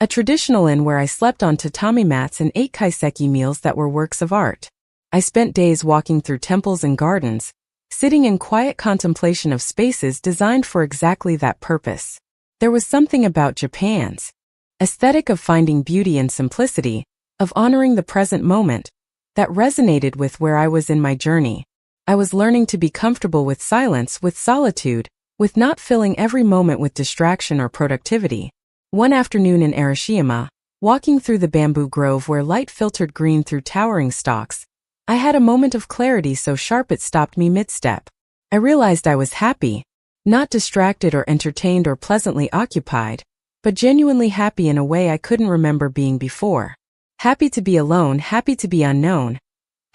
a traditional inn where I slept on tatami mats and ate kaiseki meals that were works of art. I spent days walking through temples and gardens, sitting in quiet contemplation of spaces designed for exactly that purpose. There was something about Japan's aesthetic of finding beauty in simplicity, of honoring the present moment, that resonated with where I was in my journey. I was learning to be comfortable with silence, with solitude, with not filling every moment with distraction or productivity. One afternoon in Arashiyama, walking through the bamboo grove where light filtered green through towering stalks, I had a moment of clarity so sharp it stopped me mid-step. I realized I was happy. Not distracted or entertained or pleasantly occupied, but genuinely happy in a way I couldn't remember being before. Happy to be alone, happy to be unknown,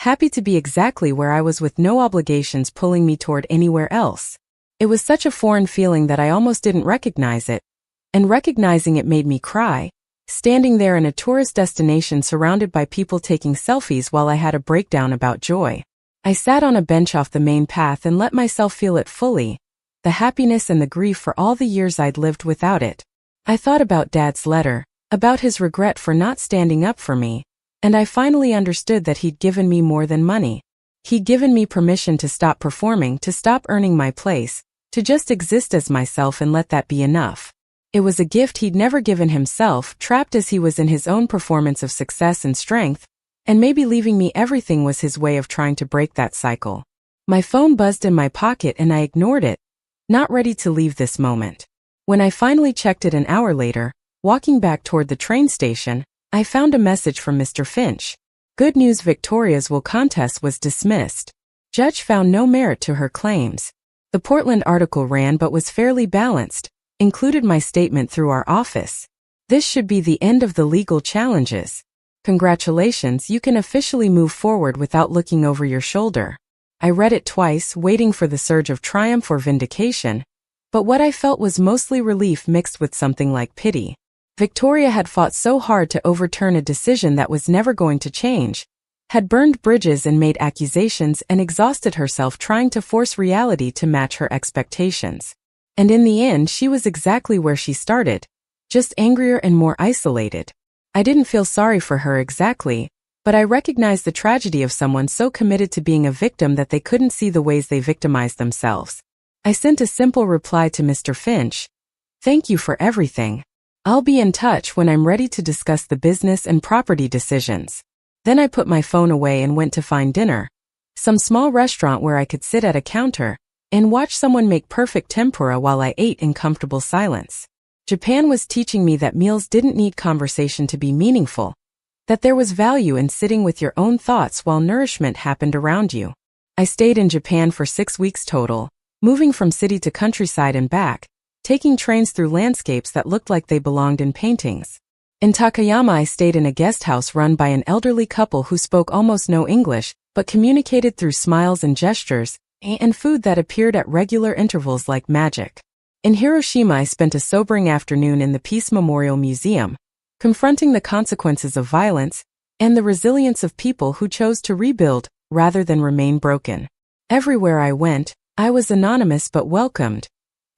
happy to be exactly where I was with no obligations pulling me toward anywhere else. It was such a foreign feeling that I almost didn't recognize it, and recognizing it made me cry, standing there in a tourist destination surrounded by people taking selfies while I had a breakdown about joy. I sat on a bench off the main path and let myself feel it fully, the happiness and the grief for all the years I'd lived without it. I thought about Dad's letter, about his regret for not standing up for me, and I finally understood that he'd given me more than money. He'd given me permission to stop performing, to stop earning my place, to just exist as myself and let that be enough. It was a gift he'd never given himself, trapped as he was in his own performance of success and strength, and maybe leaving me everything was his way of trying to break that cycle. My phone buzzed in my pocket and I ignored it, not ready to leave this moment. When I finally checked it an hour later, walking back toward the train station, I found a message from Mr. Finch. Good news, Victoria's will contest was dismissed. Judge found no merit to her claims. The Portland article ran but was fairly balanced, included my statement through our office. This should be the end of the legal challenges. Congratulations, you can officially move forward without looking over your shoulder. I read it twice, waiting for the surge of triumph or vindication, but what I felt was mostly relief mixed with something like pity. Victoria had fought so hard to overturn a decision that was never going to change, had burned bridges and made accusations and exhausted herself trying to force reality to match her expectations. And in the end, she was exactly where she started, just angrier and more isolated. I didn't feel sorry for her exactly, but I recognized the tragedy of someone so committed to being a victim that they couldn't see the ways they victimized themselves. I sent a simple reply to Mr. Finch. Thank you for everything. I'll be in touch when I'm ready to discuss the business and property decisions. Then I put my phone away and went to find dinner, some small restaurant where I could sit at a counter and watch someone make perfect tempura while I ate in comfortable silence. Japan was teaching me that meals didn't need conversation to be meaningful, that there was value in sitting with your own thoughts while nourishment happened around you. I stayed in Japan for 6 weeks total, moving from city to countryside and back, taking trains through landscapes that looked like they belonged in paintings. In Takayama, I stayed in a guest house run by an elderly couple who spoke almost no English, but communicated through smiles and gestures, and food that appeared at regular intervals like magic. In Hiroshima, I spent a sobering afternoon in the Peace Memorial Museum, confronting the consequences of violence and the resilience of people who chose to rebuild rather than remain broken. Everywhere I went, I was anonymous but welcomed,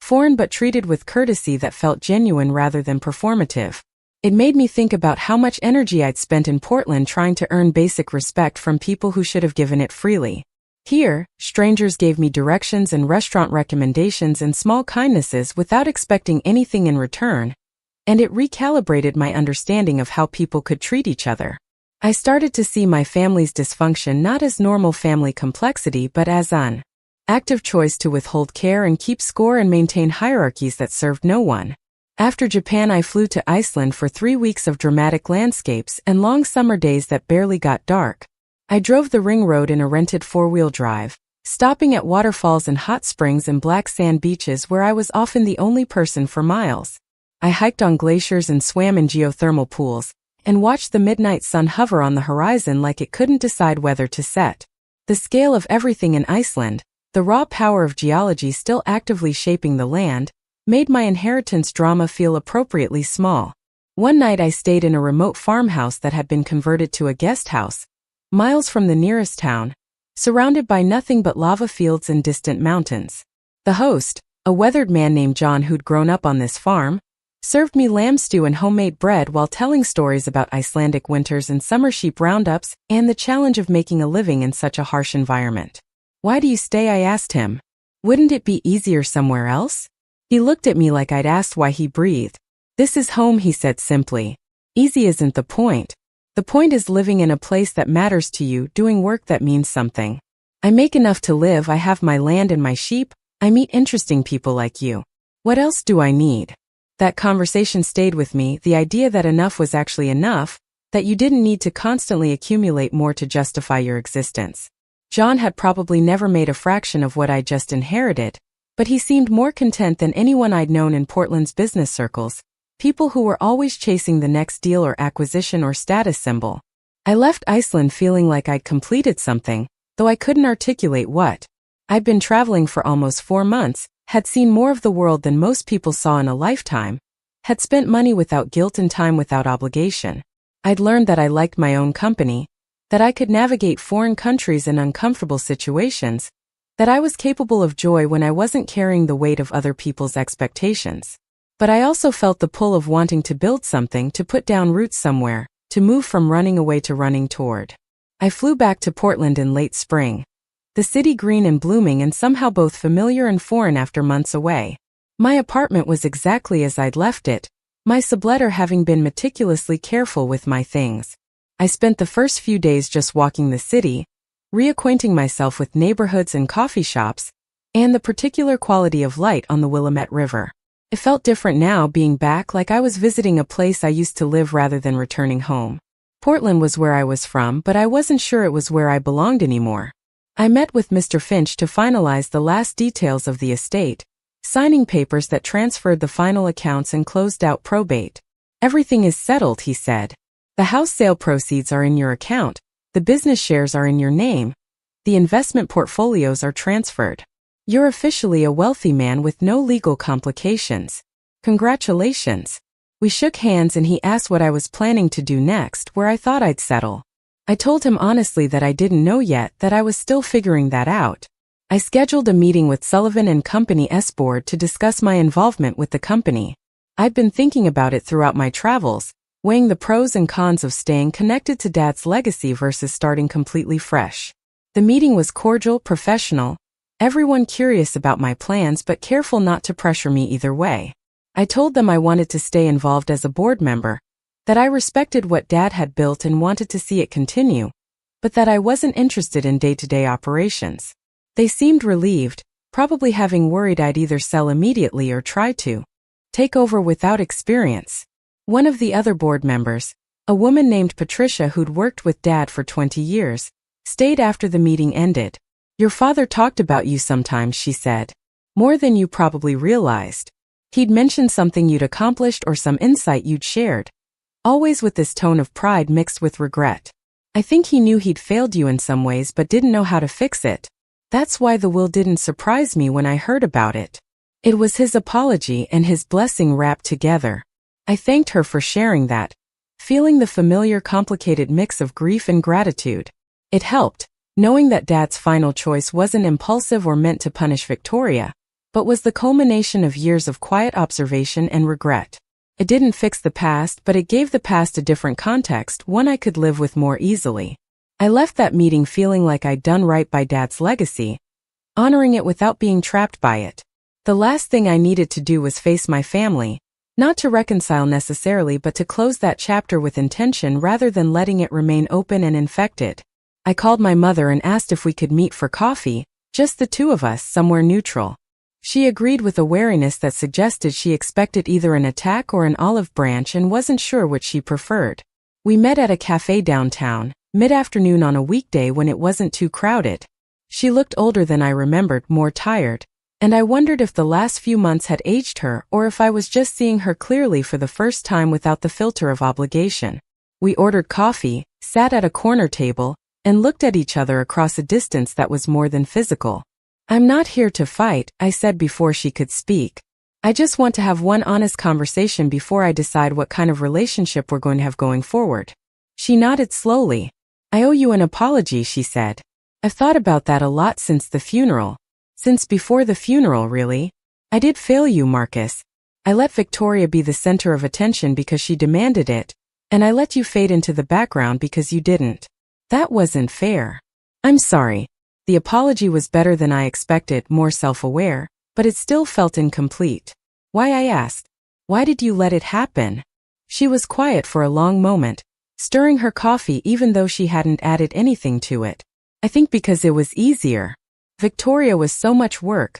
foreign but treated with courtesy that felt genuine rather than performative. It made me think about how much energy I'd spent in Portland trying to earn basic respect from people who should have given it freely. Here, strangers gave me directions and restaurant recommendations and small kindnesses without expecting anything in return, and it recalibrated my understanding of how people could treat each other. I started to see my family's dysfunction not as normal family complexity but as an active choice to withhold care and keep score and maintain hierarchies that served no one. After Japan, I flew to Iceland for 3 weeks of dramatic landscapes and long summer days that barely got dark. I drove the ring road in a rented 4-wheel drive, stopping at waterfalls and hot springs and black sand beaches where I was often the only person for miles. I hiked on glaciers and swam in geothermal pools, and watched the midnight sun hover on the horizon like it couldn't decide whether to set. The scale of everything in Iceland, the raw power of geology still actively shaping the land, made my inheritance drama feel appropriately small. One night I stayed in a remote farmhouse that had been converted to a guest house, miles from the nearest town, surrounded by nothing but lava fields and distant mountains. The host, a weathered man named John who'd grown up on this farm, served me lamb stew and homemade bread while telling stories about Icelandic winters and summer sheep roundups and the challenge of making a living in such a harsh environment. "Why do you stay?" I asked him. "Wouldn't it be easier somewhere else?" He looked at me like I'd asked why he breathed. "This is home," he said simply. "Easy isn't the point. The point is living in a place that matters to you, doing work that means something. I make enough to live, I have my land and my sheep, I meet interesting people like you. What else do I need?" That conversation stayed with me, the idea that enough was actually enough, that you didn't need to constantly accumulate more to justify your existence. John had probably never made a fraction of what I just inherited, but he seemed more content than anyone I'd known in Portland's business circles, people who were always chasing the next deal or acquisition or status symbol. I left Iceland feeling like I'd completed something, though I couldn't articulate what. I'd been traveling for almost 4 months, had seen more of the world than most people saw in a lifetime, Had spent money without guilt and time without obligation. I'd learned that I liked my own company, that I could navigate foreign countries and uncomfortable situations, that I was capable of joy when I wasn't carrying the weight of other people's expectations. But I also felt the pull of wanting to build something, to put down roots somewhere, to move from running away to running toward. I flew back to Portland in late spring. The city green and blooming and somehow both familiar and foreign after months away. My apartment was exactly as I'd left it, my subletter having been meticulously careful with my things. I spent the first few days just walking the city, reacquainting myself with neighborhoods and coffee shops, and the particular quality of light on the Willamette River. It felt different now being back, like I was visiting a place I used to live rather than returning home. Portland was where I was from, but I wasn't sure it was where I belonged anymore. I met with Mr. Finch to finalize the last details of the estate, signing papers that transferred the final accounts and closed out probate. Everything is settled, he said. The house sale proceeds are in your account, the business shares are in your name, the investment portfolios are transferred. You're officially a wealthy man with no legal complications. Congratulations. We shook hands and he asked what I was planning to do next, where I thought I'd settle. I told him honestly that I didn't know yet, that I was still figuring that out. I scheduled a meeting with Sullivan & Company's board to discuss my involvement with the company. I'd been thinking about it throughout my travels, weighing the pros and cons of staying connected to Dad's legacy versus starting completely fresh. The meeting was cordial, professional, everyone curious about my plans but careful not to pressure me either way. I told them I wanted to stay involved as a board member, that I respected what Dad had built and wanted to see it continue, but that I wasn't interested in day-to-day operations. They seemed relieved, probably having worried I'd either sell immediately or try to take over without experience. One of the other board members, a woman named Patricia who'd worked with Dad for 20 years, stayed after the meeting ended. Your father talked about you sometimes, she said. More than you probably realized. He'd mentioned something you'd accomplished or some insight you'd shared, always with this tone of pride mixed with regret. I think he knew he'd failed you in some ways but didn't know how to fix it. That's why the will didn't surprise me when I heard about it. It was his apology and his blessing wrapped together. I thanked her for sharing that, feeling the familiar complicated mix of grief and gratitude. It helped, knowing that Dad's final choice wasn't impulsive or meant to punish Victoria, but was the culmination of years of quiet observation and regret. It didn't fix the past, but it gave the past a different context, one I could live with more easily. I left that meeting feeling like I'd done right by Dad's legacy, honoring it without being trapped by it. The last thing I needed to do was face my family, not to reconcile necessarily but to close that chapter with intention rather than letting it remain open and infected. I called my mother and asked if we could meet for coffee, just the two of us, somewhere neutral. She agreed with a wariness that suggested she expected either an attack or an olive branch and wasn't sure which she preferred. We met at a cafe downtown, mid-afternoon on a weekday when it wasn't too crowded. She looked older than I remembered, more tired, and I wondered if the last few months had aged her or if I was just seeing her clearly for the first time without the filter of obligation. We ordered coffee, sat at a corner table, and looked at each other across a distance that was more than physical. I'm not here to fight, I said before she could speak. I just want to have one honest conversation before I decide what kind of relationship we're going to have going forward. She nodded slowly. I owe you an apology, she said. I've thought about that a lot since the funeral. Since before the funeral, really. I did fail you, Marcus. I let Victoria be the center of attention because she demanded it, and I let you fade into the background because you didn't. That wasn't fair. I'm sorry. The apology was better than I expected, more self-aware, but it still felt incomplete. Why, I asked. Why did you let it happen? She was quiet for a long moment, stirring her coffee even though she hadn't added anything to it. I think because it was easier. Victoria was so much work,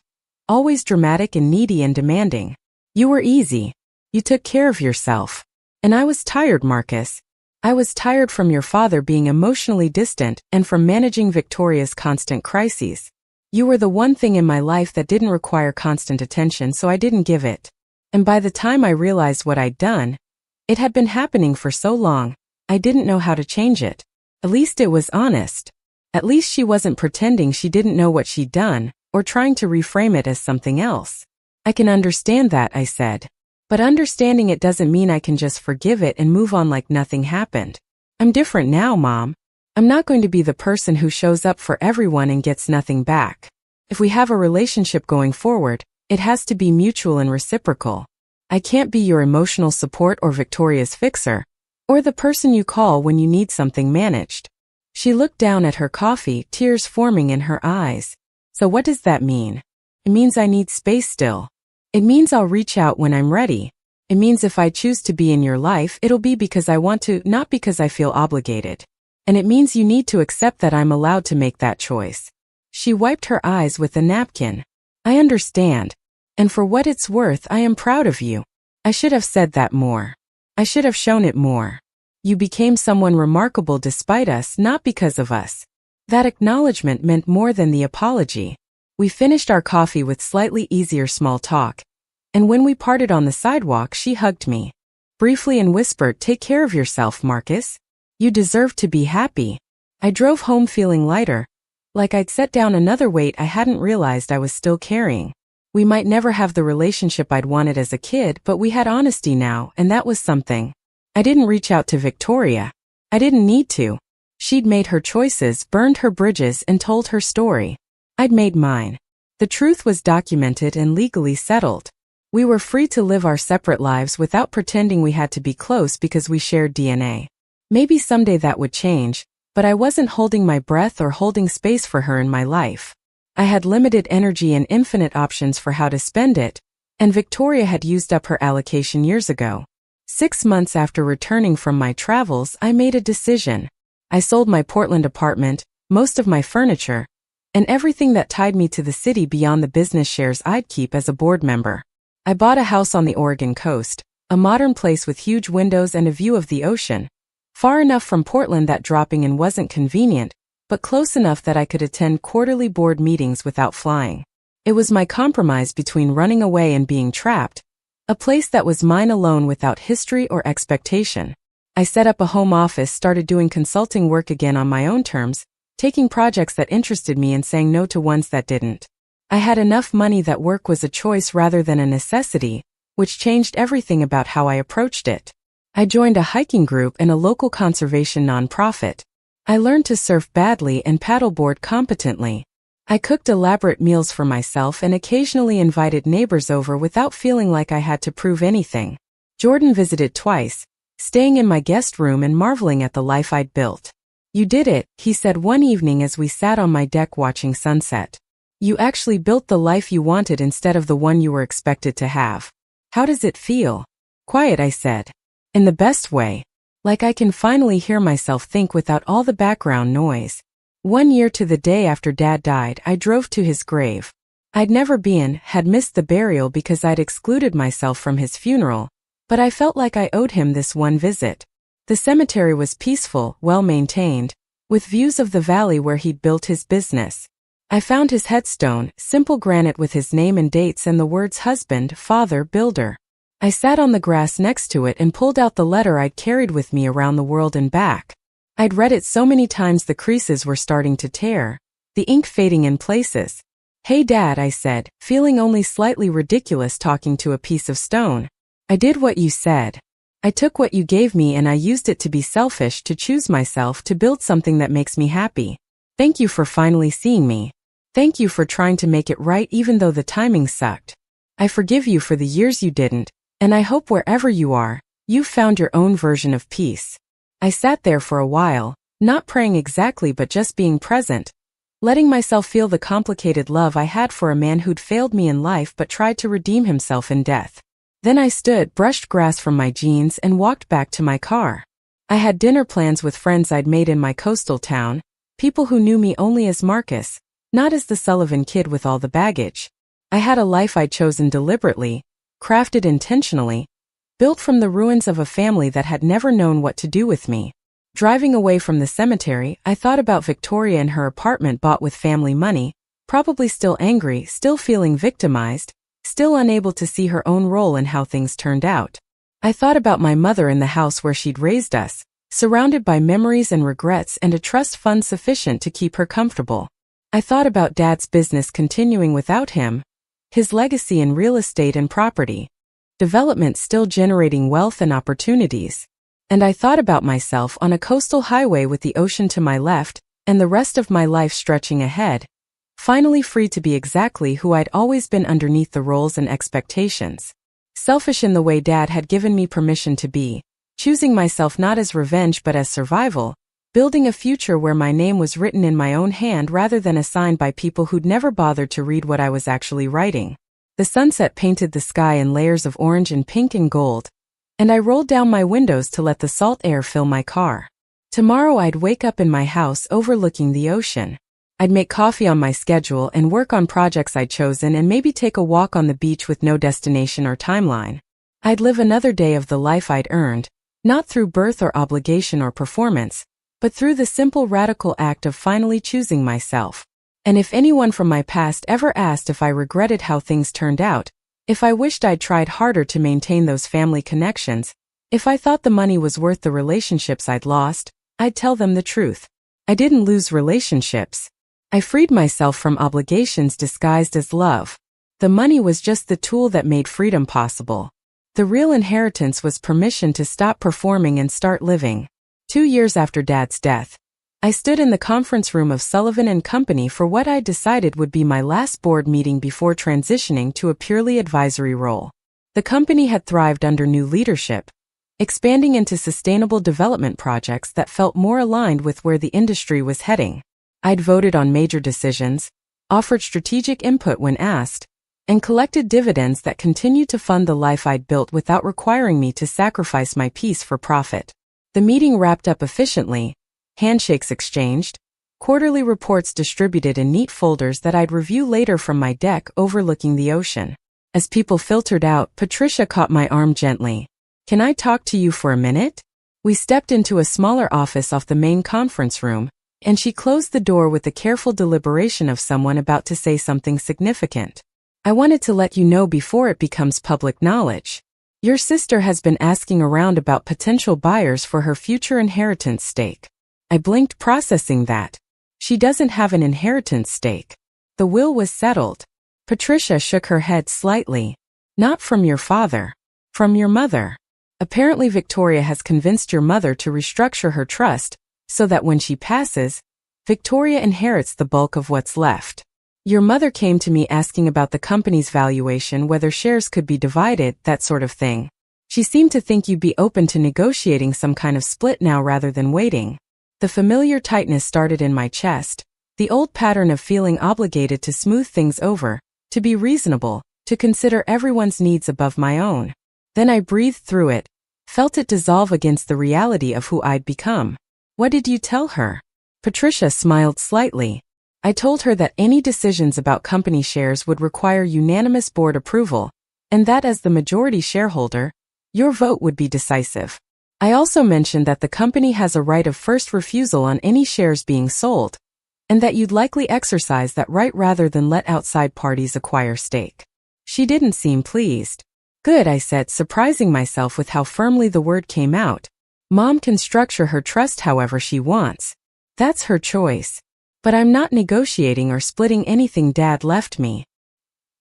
always dramatic and needy and demanding. You were easy. You took care of yourself. And I was tired, Marcus. I was tired from your father being emotionally distant and from managing Victoria's constant crises. You were the one thing in my life that didn't require constant attention, so I didn't give it. And by the time I realized what I'd done, it had been happening for so long, I didn't know how to change it. At least it was honest. At least she wasn't pretending she didn't know what she'd done, or trying to reframe it as something else. I can understand that, I said. But understanding it doesn't mean I can just forgive it and move on like nothing happened. I'm different now, Mom. I'm not going to be the person who shows up for everyone and gets nothing back. If we have a relationship going forward, it has to be mutual and reciprocal. I can't be your emotional support or Victoria's fixer, or the person you call when you need something managed. She looked down at her coffee, tears forming in her eyes. So what does that mean? It means I need space still. It means I'll reach out when I'm ready. It means if I choose to be in your life, it'll be because I want to, not because I feel obligated. And it means you need to accept that I'm allowed to make that choice. She wiped her eyes with a napkin. I understand. And for what it's worth, I am proud of you. I should have said that more. I should have shown it more. You became someone remarkable despite us, not because of us. That acknowledgement meant more than the apology. We finished our coffee with slightly easier small talk. And when we parted on the sidewalk, she hugged me. Briefly and whispered, "Take care of yourself, Marcus. You deserve to be happy." I drove home feeling lighter, like I'd set down another weight I hadn't realized I was still carrying. We might never have the relationship I'd wanted as a kid, but we had honesty now, and that was something. I didn't reach out to Victoria. I didn't need to. She'd made her choices, burned her bridges, and told her story. I'd made mine. The truth was documented and legally settled. We were free to live our separate lives without pretending we had to be close because we shared DNA. Maybe someday that would change, but I wasn't holding my breath or holding space for her in my life. I had limited energy and infinite options for how to spend it, and Victoria had used up her allocation years ago. 6 months after returning from my travels, I made a decision. I sold my Portland apartment, most of my furniture, and everything that tied me to the city beyond the business shares I'd keep as a board member. I bought a house on the Oregon coast, a modern place with huge windows and a view of the ocean. Far enough from Portland that dropping in wasn't convenient, but close enough that I could attend quarterly board meetings without flying. It was my compromise between running away and being trapped, a place that was mine alone without history or expectation. I set up a home office, started doing consulting work again on my own terms, taking projects that interested me and saying no to ones that didn't. I had enough money that work was a choice rather than a necessity, which changed everything about how I approached it. I joined a hiking group and a local conservation nonprofit. I learned to surf badly and paddleboard competently. I cooked elaborate meals for myself and occasionally invited neighbors over without feeling like I had to prove anything. Jordan visited twice, staying in my guest room and marveling at the life I'd built. "You did it," he said one evening as we sat on my deck watching sunset. "You actually built the life you wanted instead of the one you were expected to have. How does it feel?" "Quiet," I said. "In the best way. Like I can finally hear myself think without all the background noise." 1 year to the day after Dad died, I drove to his grave. I'd never been, had missed the burial because I'd excluded myself from his funeral, but I felt like I owed him this one visit. The cemetery was peaceful, well-maintained, with views of the valley where he'd built his business. I found his headstone, simple granite with his name and dates and the words husband, father, builder. I sat on the grass next to it and pulled out the letter I'd carried with me around the world and back. I'd read it so many times the creases were starting to tear, the ink fading in places. "Hey Dad," I said, feeling only slightly ridiculous talking to a piece of stone. "I did what you said. I took what you gave me and I used it to be selfish, to choose myself, to build something that makes me happy. Thank you for finally seeing me. Thank you for trying to make it right even though the timing sucked. I forgive you for the years you didn't. And I hope wherever you are, you've found your own version of peace." I sat there for a while, not praying exactly but just being present, letting myself feel the complicated love I had for a man who'd failed me in life but tried to redeem himself in death. Then I stood, brushed grass from my jeans, and walked back to my car. I had dinner plans with friends I'd made in my coastal town, people who knew me only as Marcus, not as the Sullivan kid with all the baggage. I had a life I'd chosen deliberately, crafted intentionally, built from the ruins of a family that had never known what to do with me. Driving away from the cemetery, I thought about Victoria and her apartment bought with family money, probably still angry, still feeling victimized, still unable to see her own role in how things turned out. I thought about my mother in the house where she'd raised us, surrounded by memories and regrets and a trust fund sufficient to keep her comfortable. I thought about Dad's business continuing without him, his legacy in real estate and property. development still generating wealth and opportunities. And I thought about myself on a coastal highway with the ocean to my left and the rest of my life stretching ahead, finally free to be exactly who I'd always been underneath the roles and expectations. Selfish in the way Dad had given me permission to be, choosing myself not as revenge but as survival, building a future where my name was written in my own hand rather than assigned by people who'd never bothered to read what I was actually writing. The sunset painted the sky in layers of orange and pink and gold, and I rolled down my windows to let the salt air fill my car. Tomorrow I'd wake up in my house overlooking the ocean. I'd make coffee on my schedule and work on projects I'd chosen and maybe take a walk on the beach with no destination or timeline. I'd live another day of the life I'd earned, not through birth or obligation or performance, but through the simple radical act of finally choosing myself. And if anyone from my past ever asked if I regretted how things turned out, if I wished I'd tried harder to maintain those family connections, if I thought the money was worth the relationships I'd lost, I'd tell them the truth. I didn't lose relationships. I freed myself from obligations disguised as love. The money was just the tool that made freedom possible. The real inheritance was permission to stop performing and start living. 2 years after Dad's death, I stood in the conference room of Sullivan and Company for what I decided would be my last board meeting before transitioning to a purely advisory role. The company had thrived under new leadership, expanding into sustainable development projects that felt more aligned with where the industry was heading. I'd voted on major decisions, offered strategic input when asked, and collected dividends that continued to fund the life I'd built without requiring me to sacrifice my peace for profit. The meeting wrapped up efficiently, handshakes exchanged, quarterly reports distributed in neat folders that I'd review later from my deck overlooking the ocean. As people filtered out, Patricia caught my arm gently. "Can I talk to you for a minute?" We stepped into a smaller office off the main conference room, and she closed the door with the careful deliberation of someone about to say something significant. "I wanted to let you know before it becomes public knowledge. Your sister has been asking around about potential buyers for her future inheritance stake." I blinked, processing that. She doesn't have an inheritance stake. The will was settled. Patricia shook her head slightly. "Not from your father. From your mother. Apparently Victoria has convinced your mother to restructure her trust, so that when she passes, Victoria inherits the bulk of what's left. Your mother came to me asking about the company's valuation, whether shares could be divided, that sort of thing. She seemed to think you'd be open to negotiating some kind of split now rather than waiting." The familiar tightness started in my chest, the old pattern of feeling obligated to smooth things over, to be reasonable, to consider everyone's needs above my own. Then I breathed through it, felt it dissolve against the reality of who I'd become. "What did you tell her?" Patricia smiled slightly. "I told her that any decisions about company shares would require unanimous board approval, and that as the majority shareholder, your vote would be decisive. I also mentioned that the company has a right of first refusal on any shares being sold, and that you'd likely exercise that right rather than let outside parties acquire stake." She didn't seem pleased. "Good," I said, surprising myself with how firmly the word came out. "Mom can structure her trust however she wants. That's her choice. But I'm not negotiating or splitting anything Dad left me.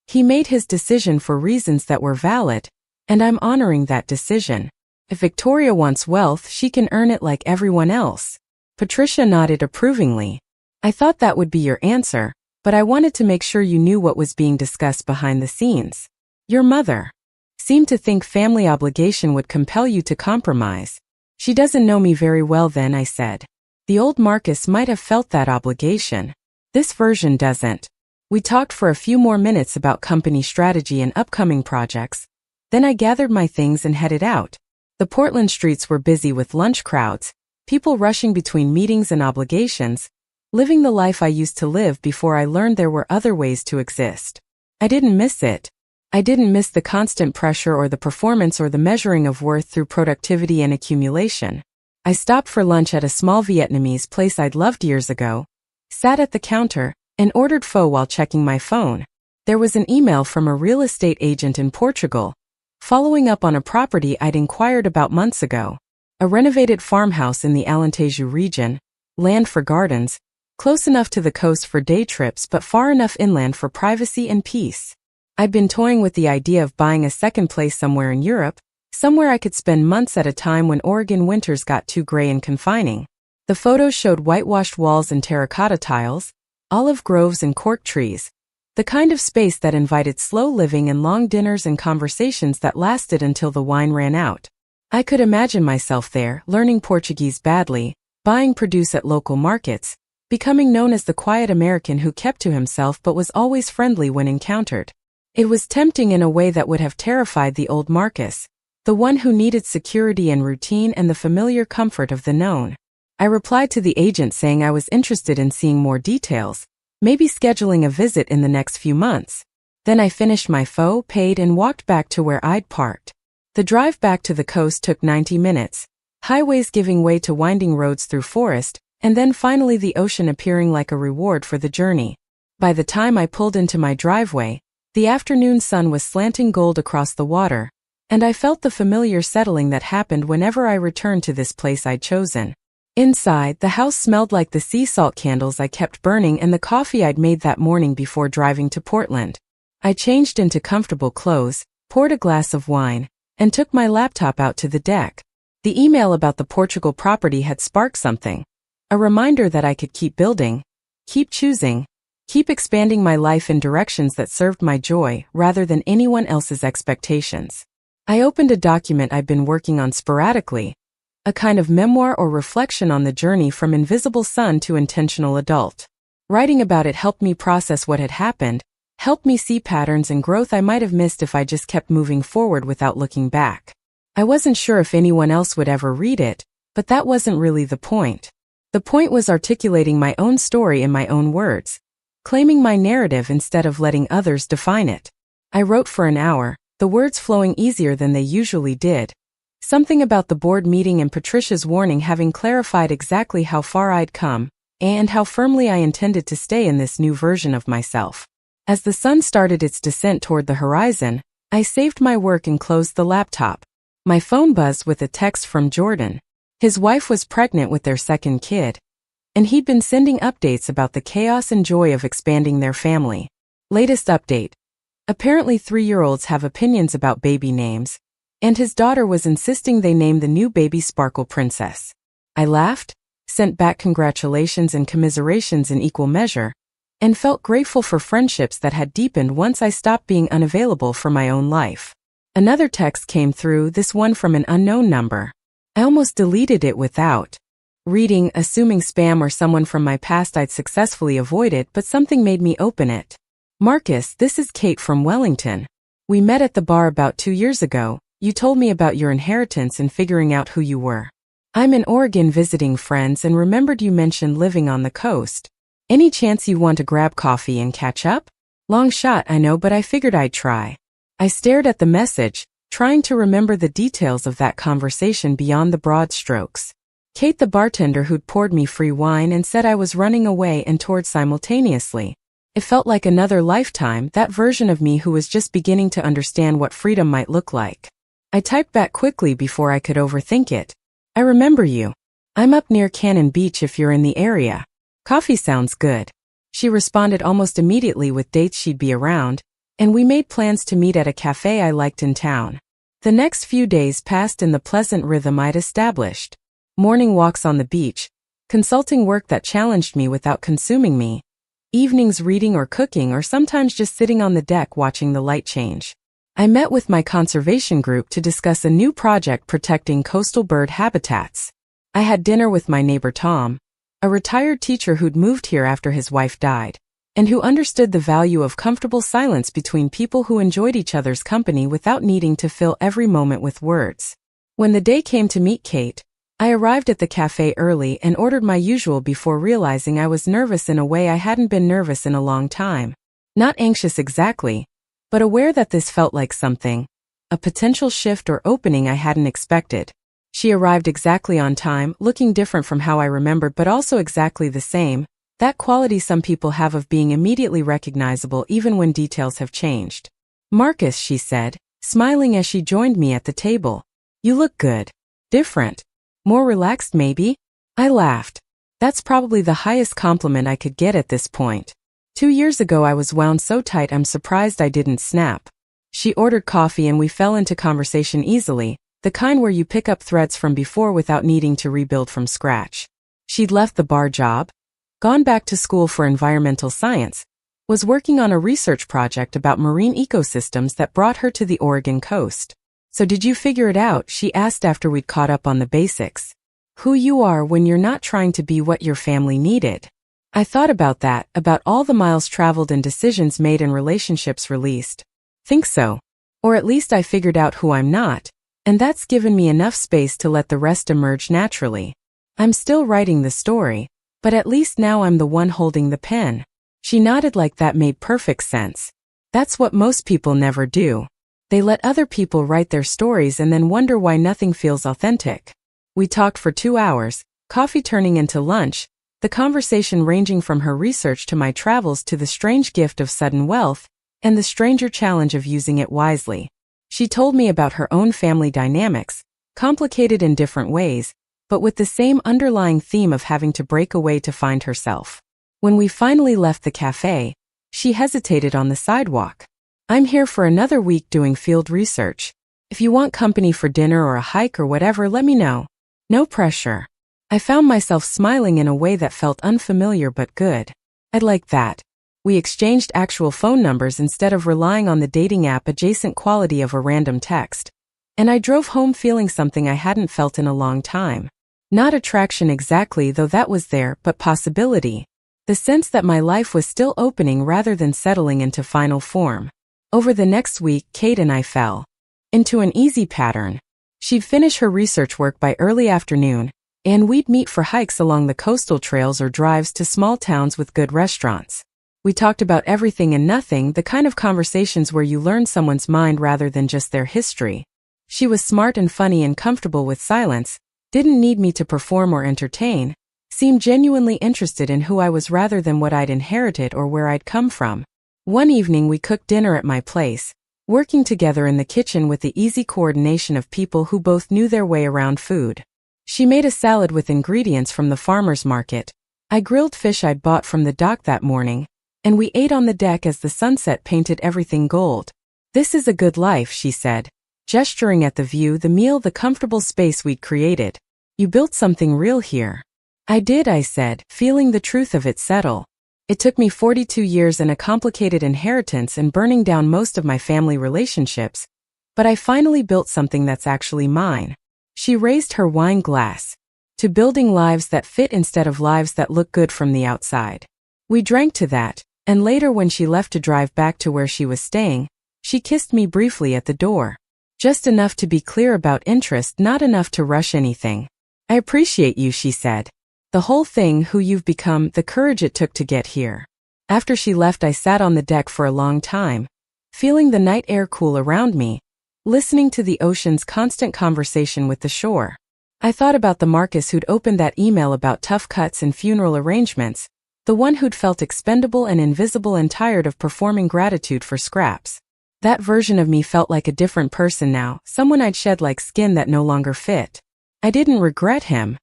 He made his decision for reasons that were valid, and I'm honoring that decision. If Victoria wants wealth, she can earn it like everyone else." Patricia nodded approvingly. "I thought that would be your answer, but I wanted to make sure you knew what was being discussed behind the scenes. Your mother seemed to think family obligation would compel you to compromise." "She doesn't know me very well then," I said. "The old Marcus might have felt that obligation. This version doesn't." We talked for a few more minutes about company strategy and upcoming projects. Then I gathered my things and headed out. The Portland streets were busy with lunch crowds, people rushing between meetings and obligations, living the life I used to live before I learned there were other ways to exist. I didn't miss it. I didn't miss the constant pressure or the performance or the measuring of worth through productivity and accumulation. I stopped for lunch at a small Vietnamese place I'd loved years ago, sat at the counter, and ordered pho while checking my phone. There was an email from a real estate agent in Portugal, following up on a property I'd inquired about months ago. A renovated farmhouse in the Alentejo region, land for gardens, close enough to the coast for day trips but far enough inland for privacy and peace. I'd been toying with the idea of buying a second place somewhere in Europe, somewhere I could spend months at a time when Oregon winters got too gray and confining. The photos showed whitewashed walls and terracotta tiles, olive groves and cork trees, the kind of space that invited slow living and long dinners and conversations that lasted until the wine ran out. I could imagine myself there, learning Portuguese badly, buying produce at local markets, becoming known as the quiet American who kept to himself but was always friendly when encountered. It was tempting in a way that would have terrified the old Marcus, the one who needed security and routine and the familiar comfort of the known. I replied to the agent saying I was interested in seeing more details, maybe scheduling a visit in the next few months. Then I finished my pho, paid, and walked back to where I'd parked. The drive back to the coast took 90 minutes, highways giving way to winding roads through forest, and then finally the ocean appearing like a reward for the journey. By the time I pulled into my driveway, the afternoon sun was slanting gold across the water, and I felt the familiar settling that happened whenever I returned to this place I'd chosen. Inside, the house smelled like the sea salt candles I kept burning and the coffee I'd made that morning before driving to Portland. I changed into comfortable clothes, poured a glass of wine, and took my laptop out to the deck. The email about the Portugal property had sparked something. A reminder that I could keep building, keep choosing, keep expanding my life in directions that served my joy rather than anyone else's expectations. I opened a document I'd been working on sporadically, a kind of memoir or reflection on the journey from invisible son to intentional adult. Writing about it helped me process what had happened, helped me see patterns and growth I might have missed if I just kept moving forward without looking back. I wasn't sure if anyone else would ever read it, but that wasn't really the point. The point was articulating my own story in my own words, claiming my narrative instead of letting others define it. I wrote for an hour, the words flowing easier than they usually did. Something about the board meeting and Patricia's warning having clarified exactly how far I'd come, and how firmly I intended to stay in this new version of myself. As the sun started its descent toward the horizon, I saved my work and closed the laptop. My phone buzzed with a text from Jordan. His wife was pregnant with their second kid, and he'd been sending updates about the chaos and joy of expanding their family. Latest update. Apparently 3-year-olds have opinions about baby names, and his daughter was insisting they name the new baby Sparkle Princess. I laughed, sent back congratulations and commiserations in equal measure, and felt grateful for friendships that had deepened once I stopped being unavailable for my own life. Another text came through, this one from an unknown number. I almost deleted it without reading, assuming spam or someone from my past I'd successfully avoided, but something made me open it. Marcus, this is Kate from Wellington. We met at the bar about 2 years ago. You told me about your inheritance and figuring out who you were. I'm in Oregon visiting friends and remembered you mentioned living on the coast. Any chance you want to grab coffee and catch up? Long shot, I know, but I figured I'd try. I stared at the message, trying to remember the details of that conversation beyond the broad strokes. Kate, the bartender who'd poured me free wine and said I was running away and toward simultaneously. It felt like another lifetime, that version of me who was just beginning to understand what freedom might look like. I typed back quickly before I could overthink it. I remember you. I'm up near Cannon Beach if you're in the area. Coffee sounds good. She responded almost immediately with dates she'd be around, and we made plans to meet at a cafe I liked in town. The next few days passed in the pleasant rhythm I'd established. Morning walks on the beach, consulting work that challenged me without consuming me, evenings reading or cooking or sometimes just sitting on the deck watching the light change. I met with my conservation group to discuss a new project protecting coastal bird habitats. I had dinner with my neighbor Tom, a retired teacher who'd moved here after his wife died, and who understood the value of comfortable silence between people who enjoyed each other's company without needing to fill every moment with words. When the day came to meet Kate, I arrived at the cafe early and ordered my usual before realizing I was nervous in a way I hadn't been nervous in a long time. Not anxious exactly, but aware that this felt like something, a potential shift or opening I hadn't expected. She arrived exactly on time, looking different from how I remembered but also exactly the same, that quality some people have of being immediately recognizable even when details have changed. Marcus, she said, smiling as she joined me at the table. You look good. Different. More relaxed maybe? I laughed. That's probably the highest compliment I could get at this point. 2 years ago I was wound so tight I'm surprised I didn't snap. She ordered coffee and we fell into conversation easily, the kind where you pick up threads from before without needing to rebuild from scratch. She'd left the bar job, gone back to school for environmental science, was working on a research project about marine ecosystems that brought her to the Oregon coast. So did you figure it out? She asked after we'd caught up on the basics. Who you are when you're not trying to be what your family needed. I thought about that, about all the miles traveled and decisions made and relationships released. Think so. Or at least I figured out who I'm not, and that's given me enough space to let the rest emerge naturally. I'm still writing the story, but at least now I'm the one holding the pen. She nodded like that made perfect sense. That's what most people never do. They let other people write their stories and then wonder why nothing feels authentic. We talked for 2 hours, coffee turning into lunch, the conversation ranging from her research to my travels to the strange gift of sudden wealth, and the stranger challenge of using it wisely. She told me about her own family dynamics, complicated in different ways, but with the same underlying theme of having to break away to find herself. When we finally left the cafe, she hesitated on the sidewalk. I'm here for another week doing field research. If you want company for dinner or a hike or whatever, let me know. No pressure. I found myself smiling in a way that felt unfamiliar but good. I'd like that. We exchanged actual phone numbers instead of relying on the dating app adjacent quality of a random text. And I drove home feeling something I hadn't felt in a long time. Not attraction exactly, though that was there, but possibility. The sense that my life was still opening rather than settling into final form. Over the next week, Kate and I fell into an easy pattern. She'd finish her research work by early afternoon, and we'd meet for hikes along the coastal trails or drives to small towns with good restaurants. We talked about everything and nothing, the kind of conversations where you learn someone's mind rather than just their history. She was smart and funny and comfortable with silence, didn't need me to perform or entertain, seemed genuinely interested in who I was rather than what I'd inherited or where I'd come from. One evening we cooked dinner at my place, working together in the kitchen with the easy coordination of people who both knew their way around food. She made a salad with ingredients from the farmer's market. I grilled fish I'd bought from the dock that morning, and we ate on the deck as the sunset painted everything gold. This is a good life, she said, gesturing at the view, the meal, the comfortable space we'd created. You built something real here. I did, I said, feeling the truth of it settle. It took me 42 years and a complicated inheritance and burning down most of my family relationships, but I finally built something that's actually mine. She raised her wine glass. To building lives that fit instead of lives that look good from the outside. We drank to that, and later when she left to drive back to where she was staying, she kissed me briefly at the door. Just enough to be clear about interest, not enough to rush anything. I appreciate you, she said. The whole thing, who you've become, the courage it took to get here. After she left, I sat on the deck for a long time, feeling the night air cool around me, listening to the ocean's constant conversation with the shore. I thought about the Marcus who'd opened that email about tough cuts and funeral arrangements, the one who'd felt expendable and invisible and tired of performing gratitude for scraps. That version of me felt like a different person now, someone I'd shed like skin that no longer fit. I didn't regret him.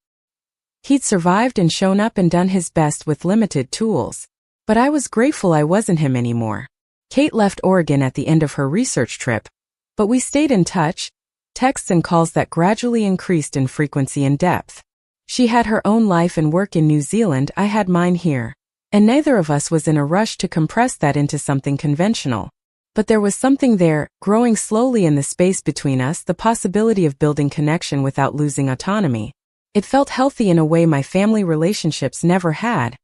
He'd survived and shown up and done his best with limited tools. But I was grateful I wasn't him anymore. Kate left Oregon at the end of her research trip, but we stayed in touch, texts and calls that gradually increased in frequency and depth. She had her own life and work in New Zealand, I had mine here, and neither of us was in a rush to compress that into something conventional. But there was something there, growing slowly in the space between us, the possibility of building connection without losing autonomy. It felt healthy in a way my family relationships never had,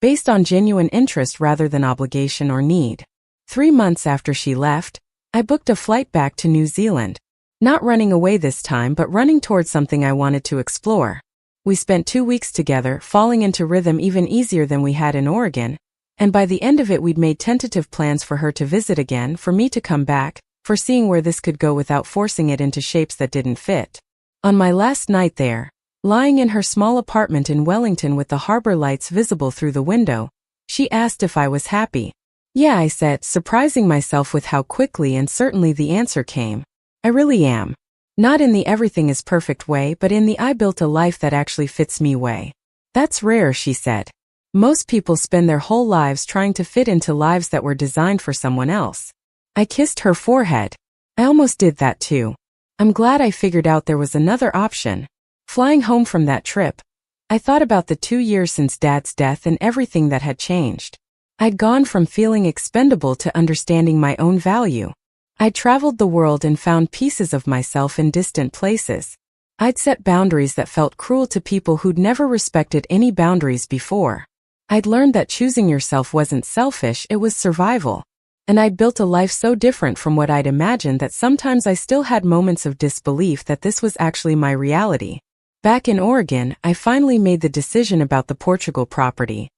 based on genuine interest rather than obligation or need. 3 months after she left, I booked a flight back to New Zealand. Not running away this time, but running towards something I wanted to explore. We spent 2 weeks together, falling into rhythm even easier than we had in Oregon, and by the end of it we'd made tentative plans for her to visit again, for me to come back, for seeing where this could go without forcing it into shapes that didn't fit. On my last night there, lying in her small apartment in Wellington with the harbor lights visible through the window, she asked if I was happy. Yeah, I said, surprising myself with how quickly and certainly the answer came. I really am. Not in the everything is perfect way, but in the I built a life that actually fits me way. That's rare, she said. Most people spend their whole lives trying to fit into lives that were designed for someone else. I kissed her forehead. I almost did that too. I'm glad I figured out there was another option. Flying home from that trip, I thought about the 2 years since Dad's death and everything that had changed. I'd gone from feeling expendable to understanding my own value. I'd traveled the world and found pieces of myself in distant places. I'd set boundaries that felt cruel to people who'd never respected any boundaries before. I'd learned that choosing yourself wasn't selfish, it was survival. And I'd built a life so different from what I'd imagined that sometimes I still had moments of disbelief that this was actually my reality. Back in Oregon, I finally made the decision about the Portugal property.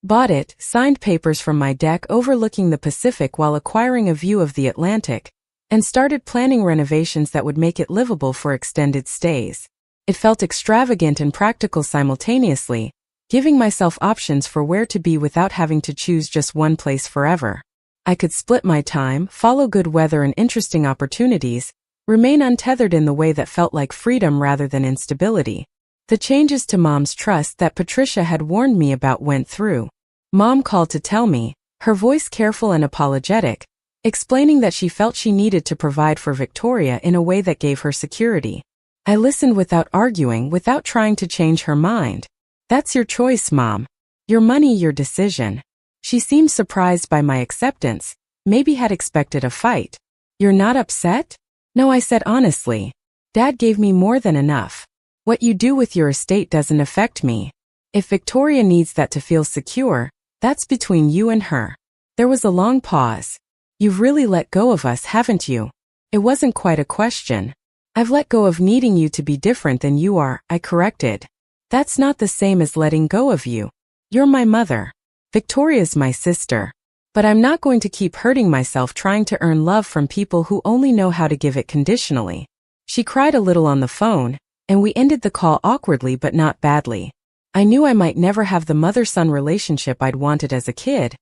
Bought it, signed papers from my deck overlooking the Pacific while acquiring a view of the Atlantic, and started planning renovations that would make it livable for extended stays. It felt extravagant and practical simultaneously, giving myself options for where to be without having to choose just one place forever. I could split my time, follow good weather and interesting opportunities, remain untethered in the way that felt like freedom rather than instability. The changes to Mom's trust that Patricia had warned me about went through. Mom called to tell me, her voice careful and apologetic, explaining that she felt she needed to provide for Victoria in a way that gave her security. I listened without arguing, without trying to change her mind. That's your choice, Mom. Your money, your decision. She seemed surprised by my acceptance, maybe had expected a fight. You're not upset? No, I said honestly. Dad gave me more than enough. What you do with your estate doesn't affect me. If Victoria needs that to feel secure, that's between you and her. There was a long pause. You've really let go of us, haven't you? It wasn't quite a question. I've let go of needing you to be different than you are, I corrected. That's not the same as letting go of you. You're my mother. Victoria's my sister. But I'm not going to keep hurting myself trying to earn love from people who only know how to give it conditionally. She cried a little on the phone, and we ended the call awkwardly but not badly. I knew I might never have the mother-son relationship I'd wanted as a kid,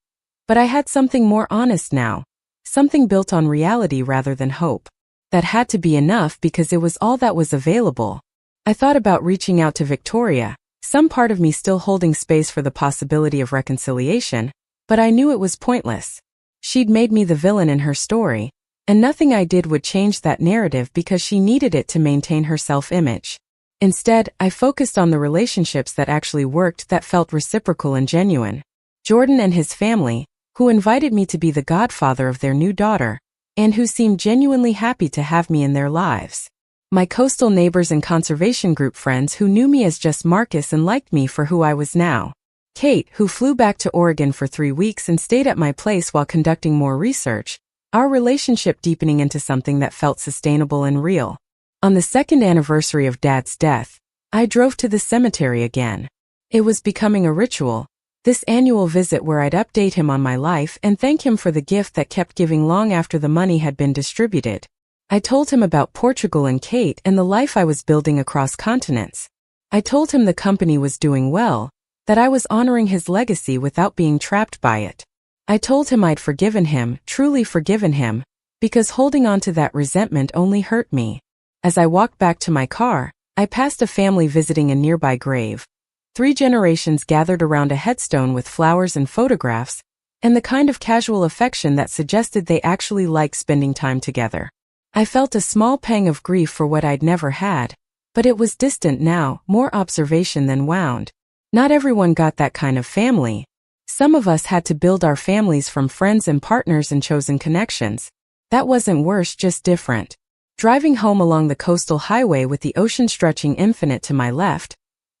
but I had something more honest now, something built on reality rather than hope. That had to be enough because it was all that was available. I thought about reaching out to Victoria, some part of me still holding space for the possibility of reconciliation, but I knew it was pointless. She'd made me the villain in her story, and nothing I did would change that narrative because she needed it to maintain her self-image. Instead, I focused on the relationships that actually worked, that felt reciprocal and genuine. Jordan and his family, who invited me to be the godfather of their new daughter, and who seemed genuinely happy to have me in their lives. My coastal neighbors and conservation group friends who knew me as just Marcus and liked me for who I was now. Kate, who flew back to Oregon for 3 weeks and stayed at my place while conducting more research, our relationship deepening into something that felt sustainable and real. On the 2nd anniversary of Dad's death, I drove to the cemetery again. It was becoming a ritual, this annual visit where I'd update him on my life and thank him for the gift that kept giving long after the money had been distributed. I told him about Portugal and Kate and the life I was building across continents. I told him the company was doing well, that I was honoring his legacy without being trapped by it. I told him I'd forgiven him, truly forgiven him, because holding on to that resentment only hurt me. As I walked back to my car, I passed a family visiting a nearby grave. 3 generations gathered around a headstone with flowers and photographs, and the kind of casual affection that suggested they actually liked spending time together. I felt a small pang of grief for what I'd never had, but it was distant now, more observation than wound. Not everyone got that kind of family. Some of us had to build our families from friends and partners and chosen connections. That wasn't worse, just different. Driving home along the coastal highway with the ocean stretching infinite to my left,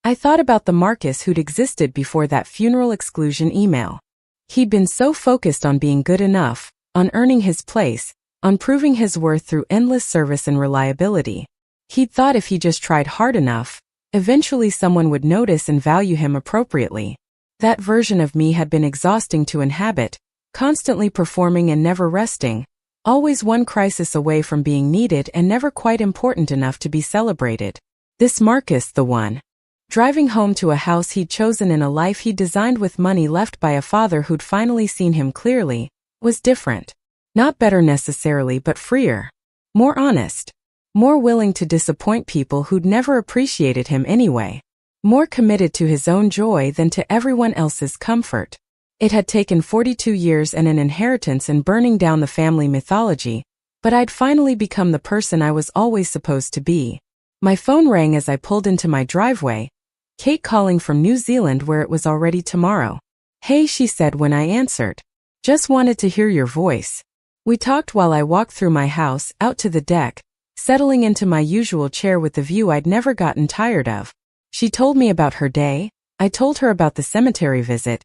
I thought about the Marcus who'd existed before that funeral exclusion email. He'd been so focused on being good enough, on earning his place, on proving his worth through endless service and reliability. He'd thought if he just tried hard enough, eventually someone would notice and value him appropriately. That version of me had been exhausting to inhabit, constantly performing and never resting, always one crisis away from being needed and never quite important enough to be celebrated. This Marcus, the one. Driving home to a house he'd chosen in a life he'd designed with money left by a father who'd finally seen him clearly, was different. Not better necessarily, but freer. More honest. More willing to disappoint people who'd never appreciated him anyway. more committed to his own joy than to everyone else's comfort. It had taken 42 years and an inheritance and burning down the family mythology, but I'd finally become the person I was always supposed to be. My phone rang as I pulled into my driveway, Kate calling from New Zealand where it was already tomorrow. "Hey," she said when I answered. "Just wanted to hear your voice." We talked while I walked through my house, out to the deck, settling into my usual chair with the view I'd never gotten tired of. She told me about her day, I told her about the cemetery visit,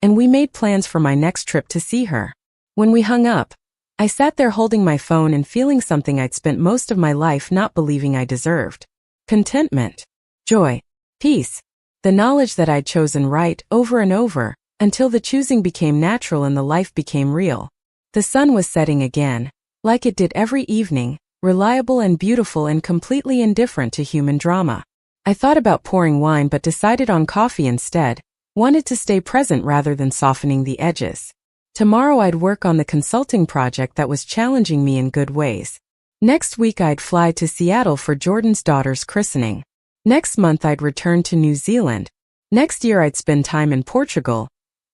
and we made plans for my next trip to see her. When we hung up, I sat there holding my phone and feeling something I'd spent most of my life not believing I deserved. Contentment. Joy. Peace. The knowledge that I'd chosen right over and over, until the choosing became natural and the life became real. The sun was setting again, like it did every evening, reliable and beautiful and completely indifferent to human drama. I thought about pouring wine but decided on coffee instead, wanted to stay present rather than softening the edges. Tomorrow I'd work on the consulting project that was challenging me in good ways. Next week I'd fly to Seattle for Jordan's daughter's christening. Next month I'd return to New Zealand. Next year I'd spend time in Portugal,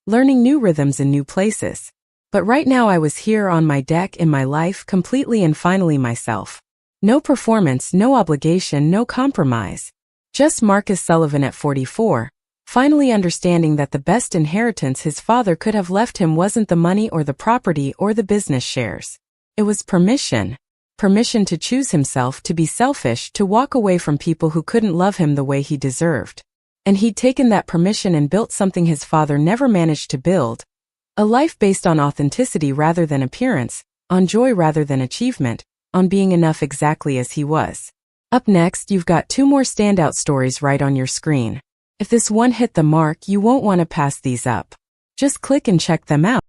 learning new rhythms in new places. But right now I was here on my deck in my life, completely and finally myself. No performance, no obligation, no compromise. Just Marcus Sullivan at 44, finally understanding that the best inheritance his father could have left him wasn't the money or the property or the business shares. It was permission. Permission to choose himself, to be selfish, to walk away from people who couldn't love him the way he deserved. And he'd taken that permission and built something his father never managed to build. A life based on authenticity rather than appearance, on joy rather than achievement, on being enough exactly as he was. Up next, you've got 2 more standout stories right on your screen. If this one hit the mark, you won't want to pass these up. Just click and check them out.